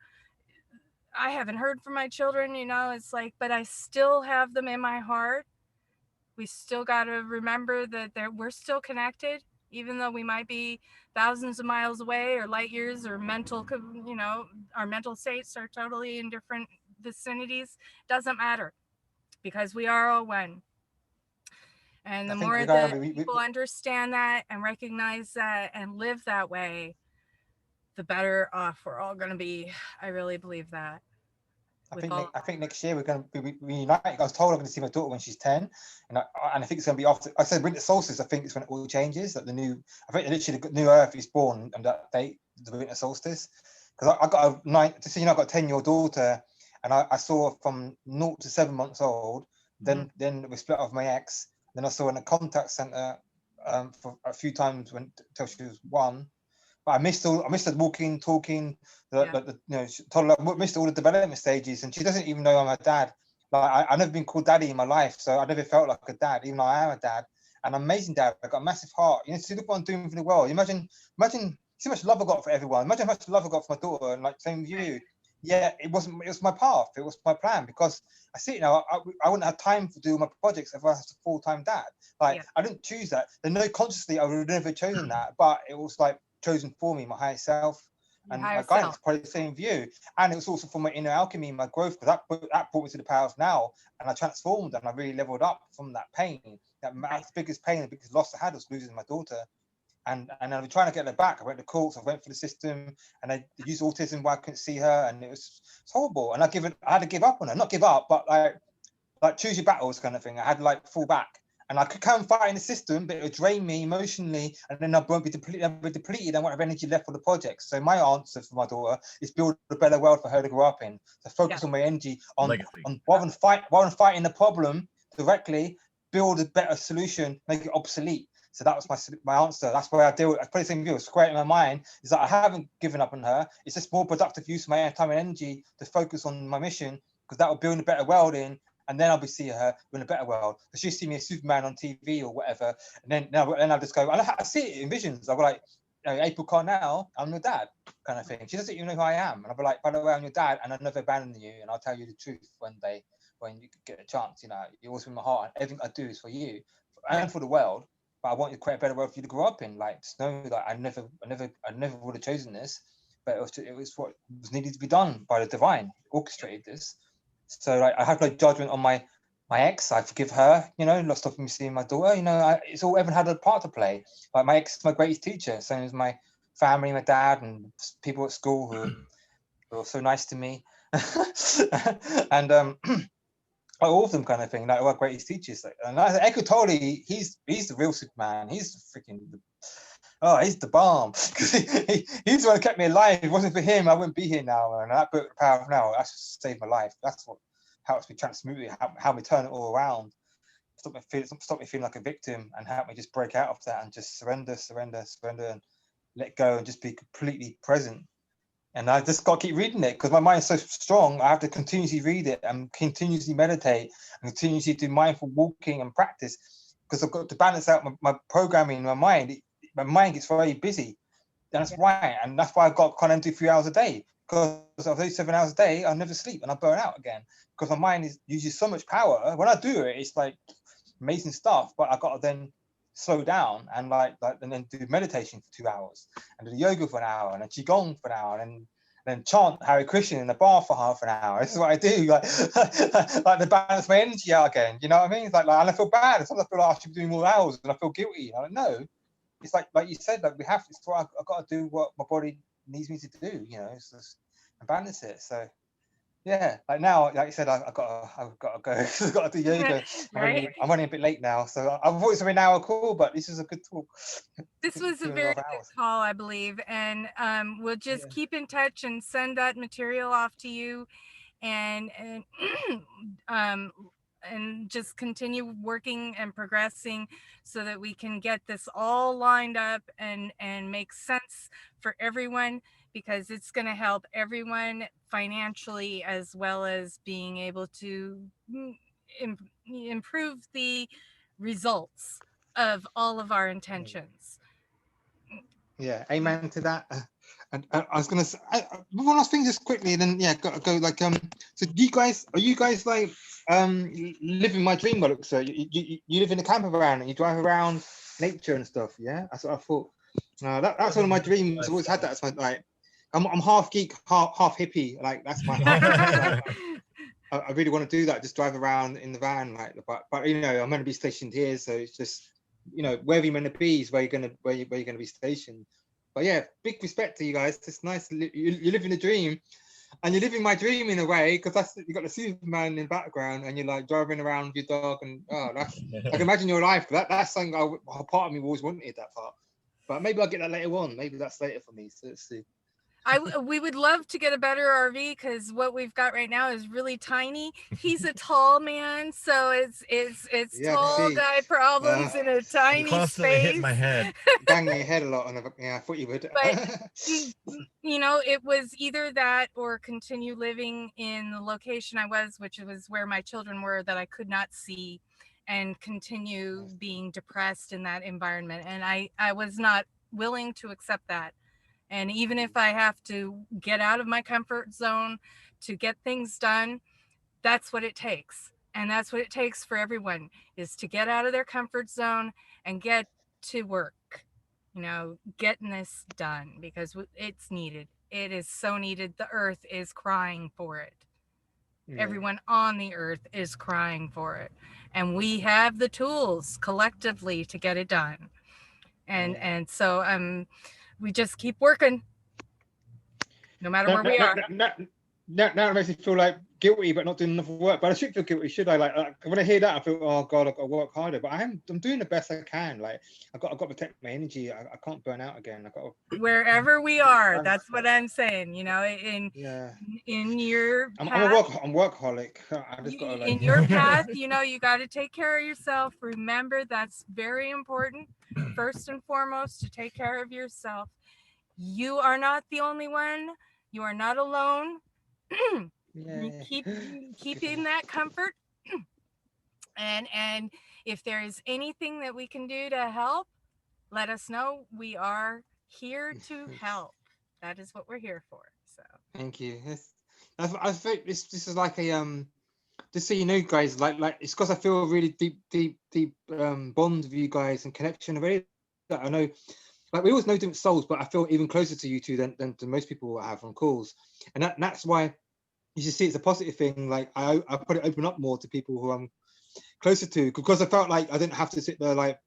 I haven't heard from my children, it's like, but I still have them in my heart. We still got to remember that we're still connected, even though we might be thousands of miles away or light years, or our mental states are totally in different vicinities. Doesn't matter, because we are all one. And the more that people understand that and recognize that and live that way, the better off we're all going to be. I really believe that. I think next year we're going to be reunited. I was told I'm going to see my daughter when she's 10, and I think it's going to be after. I said winter solstice. I think it's when it all changes. That I think literally the new Earth is born on that date, the winter solstice. Because I got I've got a 10-year-old daughter, and I saw her from 0 to 7 months old. Then we split off my ex, Then I saw her in a contact center for a few times until she was 1. But I missed her walking, talking, I missed all the development stages, and she doesn't even know I'm her dad. Like I've never been called daddy in my life, so I never felt like a dad, even though I am a dad. An amazing dad. I got a massive heart. See, look what I'm doing for the world. Imagine see how much love I got for everyone. Imagine how much love I got for my daughter, and like same with you. Yeah, it was my path. It was my plan, because I see it now. I wouldn't have time to do my projects if I was a full-time dad. Like I didn't choose that. Then no, consciously I would have never chosen that, but it was like chosen for me, my higher self. And my guidance, probably the same view. And it was also for my inner alchemy, my growth, because that brought me to the power of now. And I transformed and I really leveled up from that pain. That biggest pain, the biggest loss I had was losing my daughter. And I was trying to get her back. I went to courts, I went for the system, and I used autism where I couldn't see her, and it's horrible. And I had to give up on her. Not give up, but like choose your battles kind of thing. I had to like fall back. And I could come fight in the system, but it would drain me emotionally, and then I won't be depleted. I won't have energy left for the project. So my answer for my daughter is build a better world for her to grow up in. So focus on my energy on rather than fighting the problem directly, build a better solution, make it obsolete. So that was my answer. That's why I deal with. I put the same view. Square in my mind is that I haven't given up on her. It's just more productive use of my time and energy to focus on my mission, because that will build a better world in. And then I'll be seeing her in a better world. Because she'll see me as Superman on TV or whatever. And then I'll just go, I see it in visions. I'll be like, April Carr now, I'm your dad, kind of thing. She doesn't even know who I am. And I'll be like, by the way, I'm your dad, and I'll never abandon you. And I'll tell you the truth one day when you get a chance. You're always in my heart. And everything I do is for you and for the world. But I want you to create a better world for you to grow up in. Like, just know that I never would have chosen this. But it was what was needed to be done by the divine, orchestrated this. So like, I have no judgment on my ex. I forgive her, not stopping me seeing my daughter. It's all everyone had a part to play. Like my ex is my greatest teacher, same as my family, my dad, and people at school who are so nice to me. And all of them kind of thing. Like our greatest teachers. And Eckhart Tolle, he's the real Superman. He's freaking he's the bomb. Because he's the one who kept me alive. If it wasn't for him, I wouldn't be here now. And that book, The Power of Now, that's just saved my life. That's what helps me transmute it, how we turn it all around. Stop me feeling like a victim, and help me just break out of that and just surrender, and let go and just be completely present. And I just got to keep reading it because my mind is so strong. I have to continuously read it and continuously meditate and continuously do mindful walking and practice, because I've got to balance out my programming in my mind. My mind gets very busy. That's why. And that's why I've got kind of do 3 hours a day, because of those 7 hours a day, I never sleep and I burn out again, because my mind uses so much power. When I do it, it's like amazing stuff, but I got to then slow down and and then do meditation for 2 hours and do yoga for an hour and then qigong for an hour and then chant Hare Krishna in the bar for half an hour. This is what I do, like to balance my energy out again. You know what I mean? It's like and I feel bad. Sometimes I feel like I should be doing more hours and I feel guilty. I don't know. It's like you said, like it's what I've got to do what my body needs me to do. It's just and balance it. So yeah, like now, like you said, I've got to go. I've got to do yoga. Right? I'm running a bit late now, so I thought it was an hour call, but this is a good talk. This was a very good call, I believe, and we'll just keep in touch and send that material off to you, and and just continue working and progressing so that we can get this all lined up and make sense for everyone, because it's going to help everyone financially as well as being able to improve the results of all of our intentions. Yeah, amen to that. And I was gonna say one last thing just quickly, and then gotta go. Like so are you guys like living my dream? Look, so you live in a camper van and you drive around nature and stuff. Yeah, that's what I thought. That's one of my dreams. I've always had that. It's like I'm half geek, half hippie. Like that's my. I really want to do that. Just drive around in the van, like. But I'm going to be stationed here, so it's just. Wherever you're going to be is where you're going to be stationed. But yeah, big respect to you guys. It's nice. You're living a dream, and you're living my dream in a way, because you got the Superman in the background, and you're like driving around with your dog, and I can imagine your life. That's something a part of me always wanted, that part. But maybe I'll get that later on. Maybe that's later for me. So let's see. We would love to get a better RV because what we've got right now is really tiny. He's a tall man, so it's Yeah, I can tall see. guy problems in a I'm tiny constantly hitting my space. head. Banging your head a lot on the. Yeah, I thought you would. But you know, it was either that or continue living in the location I was, which was where my children were that I could not see, and continue being depressed in that environment. And I was not willing to accept that. And even if I have to get out of my comfort zone to get things done, that's what it takes. And that's what it takes for everyone, is to get out of their comfort zone and get to work, you know, getting this done, because it's needed. It is so needed. The earth is crying for it. Everyone on the earth is crying for it. And we have the tools collectively to get it done. And so we just keep working, no matter where we are. Now it makes me feel like guilty, but not doing enough work. But I should feel guilty, should I? Like when I hear that, I feel, oh God, I've got to work harder. But I'm doing the best I can. Like I've got to protect my energy. I can't burn out again. I've got to, wherever we are. That's what I'm saying. You know, in your path, I'm workaholic. I just got to like, in your path, you know, you got to take care of yourself. Remember, that's very important. First and foremost, to take care of yourself. You are not the only one. You are not alone. Keep in that comfort. And if there is anything that we can do to help, let us know. We are here to help. That is what we're here for. So thank you. I think this is like a just so you know, guys, like it's because I feel a really deep bond with you guys and connection already. I know, like we always know different souls, but I feel even closer to you two than most people I have on calls, and that's why you should see it's a positive thing. Like I put it open up more to people who I'm closer to, because I felt like I didn't have to sit there like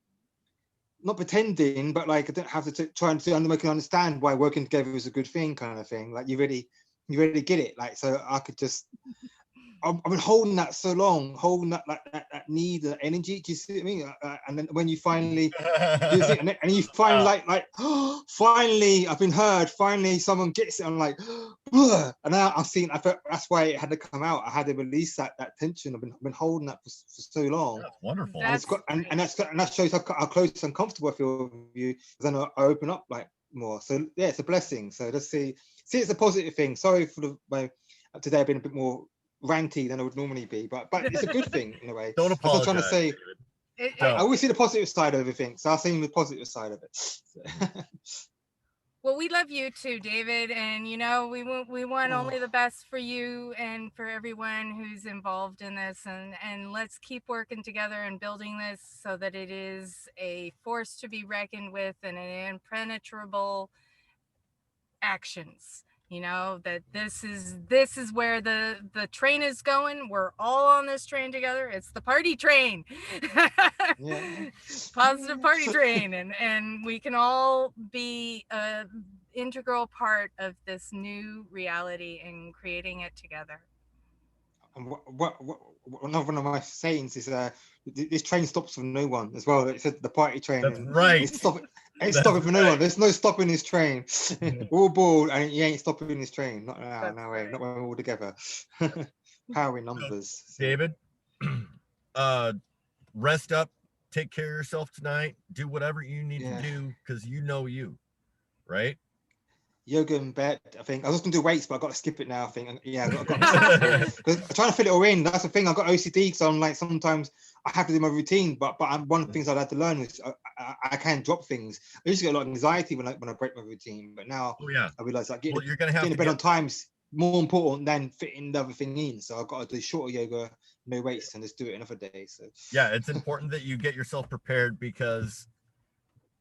not pretending, but like I didn't have to try and make them understand why working together is a good thing, kind of thing. Like you really get it. Like so I could just. I've been holding that so long, holding that that need, that energy. Do you see what I mean? And then when you finally, and you find like, oh, finally I've been heard. Finally, someone gets it. I'm like, ugh. And now I've seen. I felt that's why it had to come out. I had to release that tension. I've been holding that for so long. That's wonderful. And it's got and that shows how close and comfortable I feel with you. Because then I open up like more. So yeah, it's a blessing. So let's see it's a positive thing. Sorry for my today I've been a bit more ranty than I would normally be, but it's a good thing in a way. Don't apologize. I'm trying to say, I always see the positive side of everything, so I'll see the positive side of it. Well, we love you too, David, and you know we want only the best for you and for everyone who's involved in this, and let's keep working together and building this so that it is a force to be reckoned with and an impenetrable actions. You know, that this is where the train is going. We're all on this train together. It's the party train. Positive party train, and we can all be a integral part of this new reality and creating it together. One of my sayings is this train stops for no one as well. It said the party train. That's right. It's stopping for no one. There's no stopping this train. We're all bored, and you ain't stopping this train. Not now, no way. Not when we're all together. Power in numbers. So. David, rest up. Take care of yourself tonight. Do whatever you need to do, because you know you, right? Yoga and bed. I think I was going to do weights, but I got to skip it now. I think, yeah, I got I'm trying to fit it all in. That's the thing. I got OCD, so I'm like sometimes I have to do my routine. But one of the things I had to learn was I can drop things. I used to get a lot of anxiety when I break my routine, but now I realize like getting to bed on time's more important than fitting the other thing in. So I've got to do shorter yoga, no weights, and just do it another day. So yeah, it's important that you get yourself prepared, because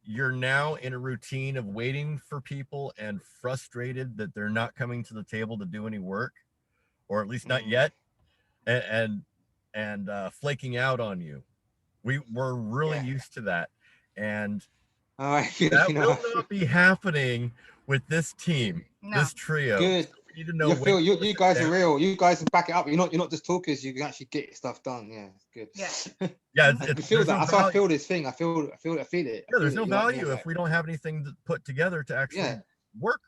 you're now in a routine of waiting for people and frustrated that they're not coming to the table to do any work, or at least not yet, and flaking out on you. We're really used to that, and that will not be happening with this team, this trio. Good. So we need to know you guys are real. You guys can back it up. You're not just talkers. You can actually get stuff done. Yeah, good. Yeah. I feel that. That's how I feel this thing. I feel it. Yeah, there's no value if we don't have anything to put together to actually work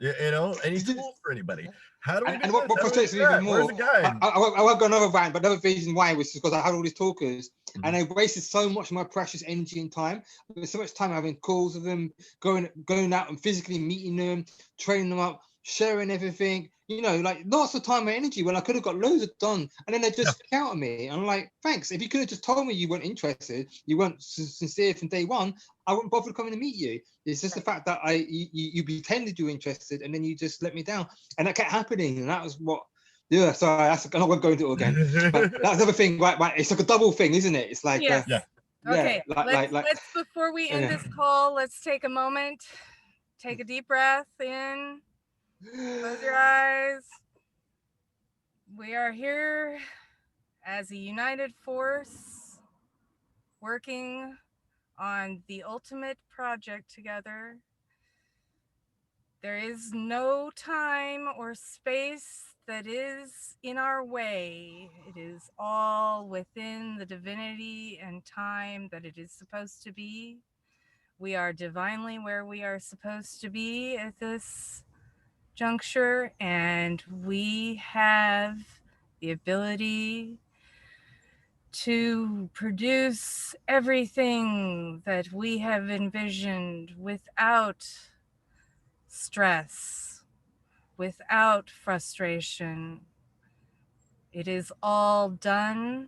You know, any tools for anybody. How do we do And this? what How do we frustrates do me even that? Where's more, the guide? I won't go another rant, but another reason why was because I had all these talkers and they wasted so much of my precious energy and time. There's so much time having calls with them, going out and physically meeting them, training them up, sharing everything, you know, like lots of time and energy when I could have got loads of done. And then they just counter me. And I'm like, thanks. If you could have just told me you weren't interested, you weren't sincere from day one, I wouldn't bother coming to meet you. It's just the fact that you pretended you were interested and then you just let me down. And that kept happening. And that was what, yeah, sorry, I'm not going to go into it again. But that's another thing, right? It's like a double thing, isn't it? It's like, Yes. Yeah. Okay. like, Let's before we end this call, let's take a moment. Take a deep breath in. Close your eyes. We are here as a united force, working on the ultimate project together. There is no time or space that is in our way. It is all within the divinity and time that it is supposed to be. We are divinely where we are supposed to be at this juncture, and we have the ability to produce everything that we have envisioned without stress, without frustration. It is all done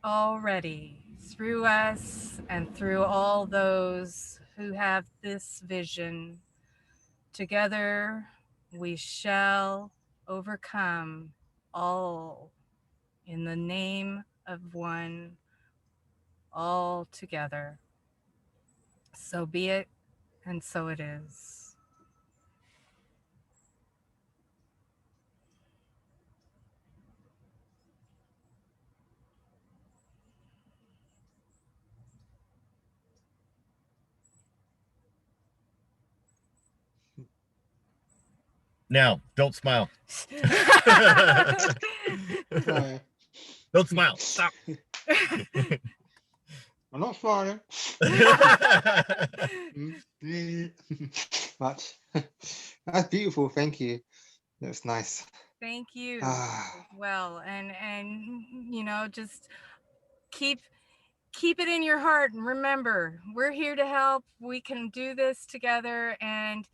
already through us and through all those who have this vision. Together, we shall overcome all in the name of one, all together. So be it, and so it is. Now, don't smile. Don't smile. Stop. I'm not smiling. Much. That's beautiful. Thank you. That's nice. Thank you as well. And you know, just keep it in your heart and remember, we're here to help. We can do this together, and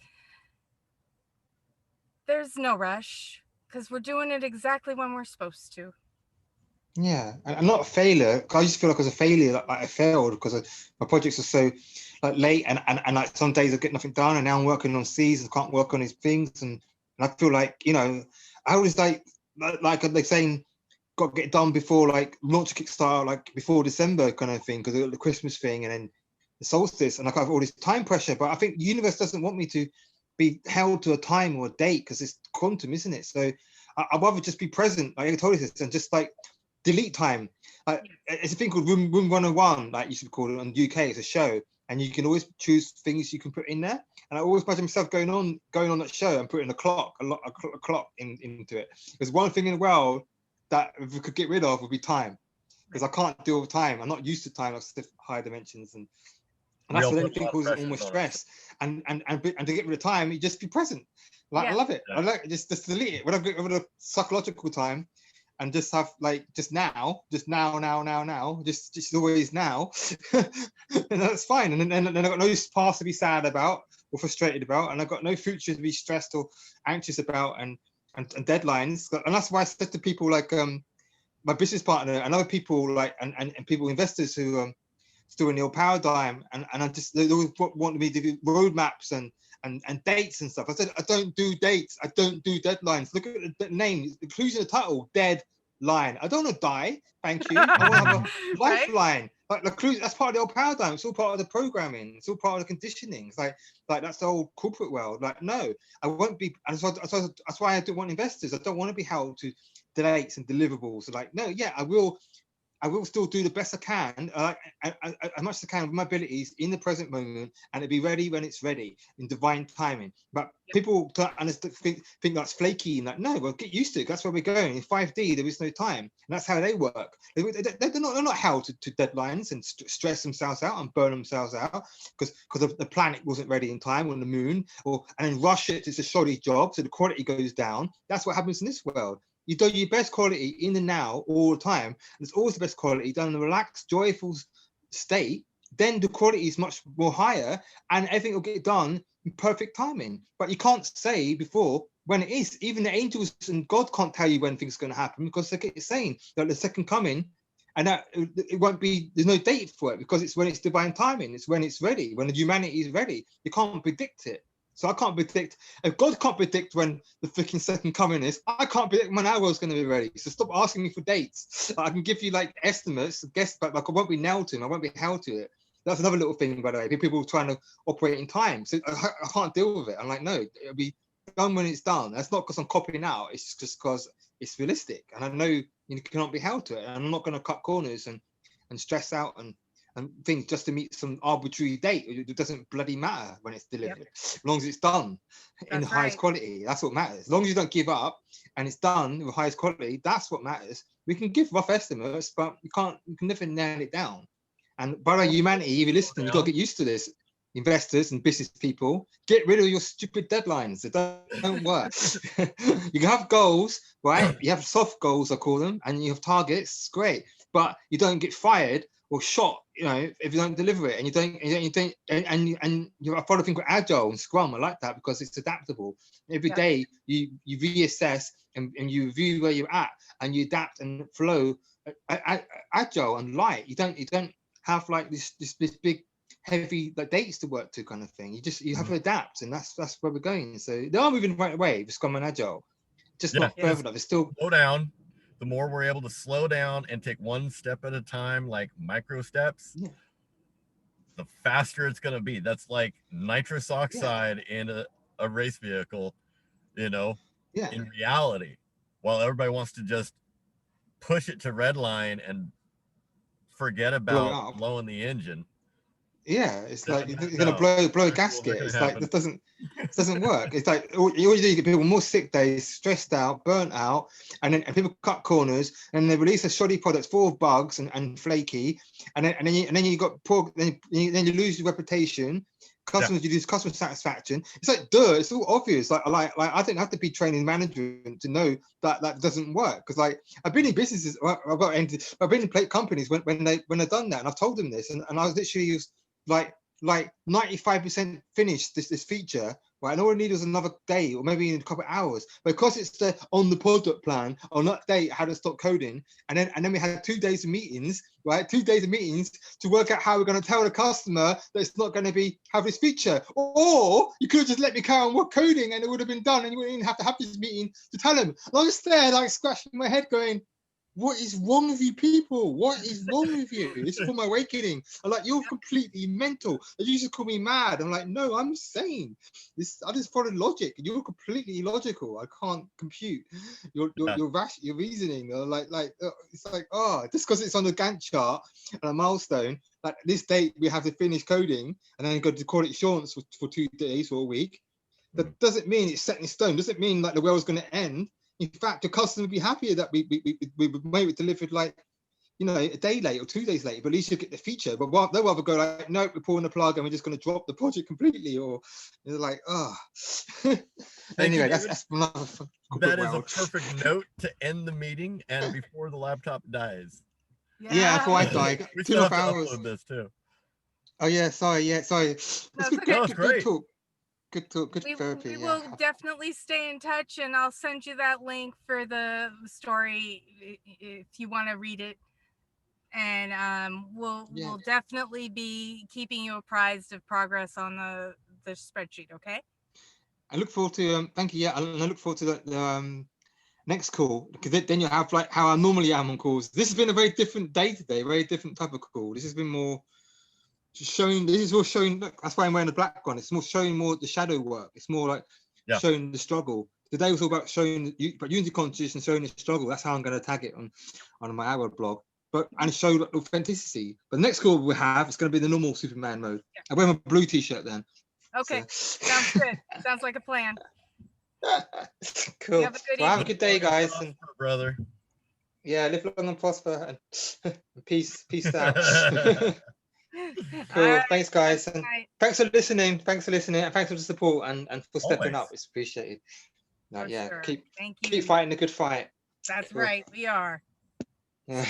there's no rush because we're doing it exactly when we're supposed to. Yeah, and I'm not a failure. I just feel like I was a failure, like I failed because my projects are so like late, and like some days I get nothing done, and now I'm working on seasons, can't work on these things, and I feel like, you know, I was like they're saying, got to get done before like launch a Kickstarter, like before December kind of thing, because the Christmas thing, and then the solstice, and like I have all this time pressure. But I think the universe doesn't want me to be held to a time or a date because it's quantum, isn't it? So I'd rather just be present, like I told you this, and just like delete time. It's a thing called Room 101, like you should call it on UK. It's a show, and you can always choose things you can put in there. And I always imagine myself going on that show and putting a clock into it. There's one thing in the world that if we could get rid of would be time, because I can't deal with time. I'm not used to time of higher dimensions, and that's what anything causes almost stress. And to get rid of time, you just be present. Like I love it. I like just delete it. When I've got rid of psychological time, and just have like just now, just always now, and that's fine. And then I've got no past to be sad about or frustrated about, and I've got no future to be stressed or anxious about, and deadlines. And that's why I said to people like my business partner and other people like and people, investors who still in the old paradigm, and I just, they always want me to do roadmaps and dates and stuff. I said, I don't do dates, I don't do deadlines. Look at the name, inclusion of the title, deadline. I don't want to die, thank you. I want to have a lifeline. Like that's part of the old paradigm. It's all part of the programming. It's all part of the conditioning. It's like that's the whole corporate world. Like, no, I won't be. And so that's why I don't want investors. I don't want to be held to dates and deliverables. So like, no, yeah, I will I will still do the best I can, as much as I can with my abilities in the present moment, and it'll be ready when it's ready in divine timing. But people don't understand, think that's flaky and like, no, well, get used to it. That's where we're going. In 5D, there is no time, and that's how they work. They're not held to deadlines and stress themselves out and burn themselves out because the planet wasn't ready in time, on the moon, and then rush it. It's a shoddy job, so the quality goes down. That's what happens in this world. You do your best quality in the now all the time. It's always the best quality done in a relaxed, joyful state. Then the quality is much more higher, and everything will get done in perfect timing. But you can't say before when it is. Even the angels and God can't tell you when things are going to happen because they get saying that the second coming, and that it won't be. There's no date for it because it's when it's divine timing. It's when it's ready. When the humanity is ready. You can't predict it. So I can't predict, if God can't predict when the freaking second coming is, I can't predict when our world's going to be ready. So stop asking me for dates. I can give you like estimates, guess, but like I won't be nailed to them. I won't be held to it. That's another little thing, by the way. People trying to operate in time. So I can't deal with it. I'm like, no, it'll be done when it's done. That's not because I'm copying out. It's just because it's realistic. And I know you cannot be held to it. And I'm not going to cut corners and stress out and things just to meet some arbitrary date. It doesn't bloody matter when it's delivered, as long as it's done in the highest quality. That's what matters. As long as you don't give up and it's done with the highest quality, that's what matters. We can give rough estimates, but you can never nail it down. And by the way, humanity, if you listen, you've got to get used to this. Investors and business people, get rid of your stupid deadlines. They don't work. You can have goals, right? You have soft goals, I call them, and you have targets. Great, but you don't get fired or shot, if you don't deliver it, and you follow things called agile and Scrum. I like that because it's adaptable. Every day you reassess and you review where you're at, and you adapt and flow, agile and light. You don't have like this big heavy like dates to work to kind of thing. You have to adapt, and that's where we're going. So they are moving the right way with Scrum and agile, just not further enough. It's still slow down. The more we're able to slow down and take one step at a time, like micro steps, the faster it's going to be. That's like nitrous oxide in a race vehicle, in reality, while everybody wants to just push it to red line and forget about blowing the engine. Yeah, it's like you're gonna blow a gasket. It's like it doesn't work. It's like you always do. You get people more sick days, stressed out, burnt out, and people cut corners, and they release a shoddy product full of bugs and flaky, and then you got poor. Then you lose your reputation. Customers, you lose customer satisfaction. It's like it's all obvious. Like I didn't have to be trained in management to know that doesn't work. Because like I've been in businesses, I've been in companies when they've done that, and I've told them this, and I was literally used like 95% finished this feature, right? And all I need was another day or maybe in a couple of hours, because it's on the product plan on that date how to stop coding, and then we had 2 days of meetings, right? 2 days of meetings to work out how we're going to tell the customer that it's not going to have this feature. Or you could have just let me carry on work coding and it would have been done, and you wouldn't even have to have this meeting to tell them. And I was there like scratching my head going, what is wrong with you people? What is wrong with you? This is for my awakening. I'm like, you're completely mental. You just call me mad. I'm like, no, I'm sane. I just follow logic. You're completely illogical. I can't compute your reasoning. It's like, just because it's on the Gantt chart and a milestone, like this date we have to finish coding, and then go to quality assurance for 2 days or a week. That doesn't mean it's set in stone. Doesn't mean like the world's going to end. In fact, the customer would be happier that we maybe delivered like, a day late or 2 days late, but at least you get the feature. But they'll rather go like, nope, we're pulling the plug and we're just going to drop the project completely. Or they're like, Anyway, that's another. That is a perfect note to end the meeting and before the laptop dies. Yeah, before I die. We still have to upload this too. Oh yeah, sorry. It's good talk. Good talk, good therapy. We will definitely stay in touch, and I'll send you that link for the story if you want to read it. And we'll definitely be keeping you apprised of progress on the spreadsheet. Okay. I look forward to thank you. Yeah, and I look forward to the next call, because then you'll have like how I normally am on calls. This has been a very different day today, very different type of call. This has been more. Showing, this is all showing. Look, that's why I'm wearing the black one. It's more showing more the shadow work. It's more like showing the struggle. Today was all about showing, but unity consciousness and showing the struggle. That's how I'm going to tag it on my hour blog. and show authenticity. But the next score we have is going to be the normal Superman mode. Yeah. I wear my blue t-shirt then. Okay, So. sounds good. Sounds like a plan. Cool. Have a good Well, have a evening. good day, guys. And brother. yeah, live long and prosper, and peace out. Cool. All Thanks, guys, and right. thanks for listening. Thanks for listening, and thanks for the support and for stepping Always. up. It's appreciated. For Yeah, sure. keep Thank you. fighting the good fight. That's Cool. right. We are. Yeah.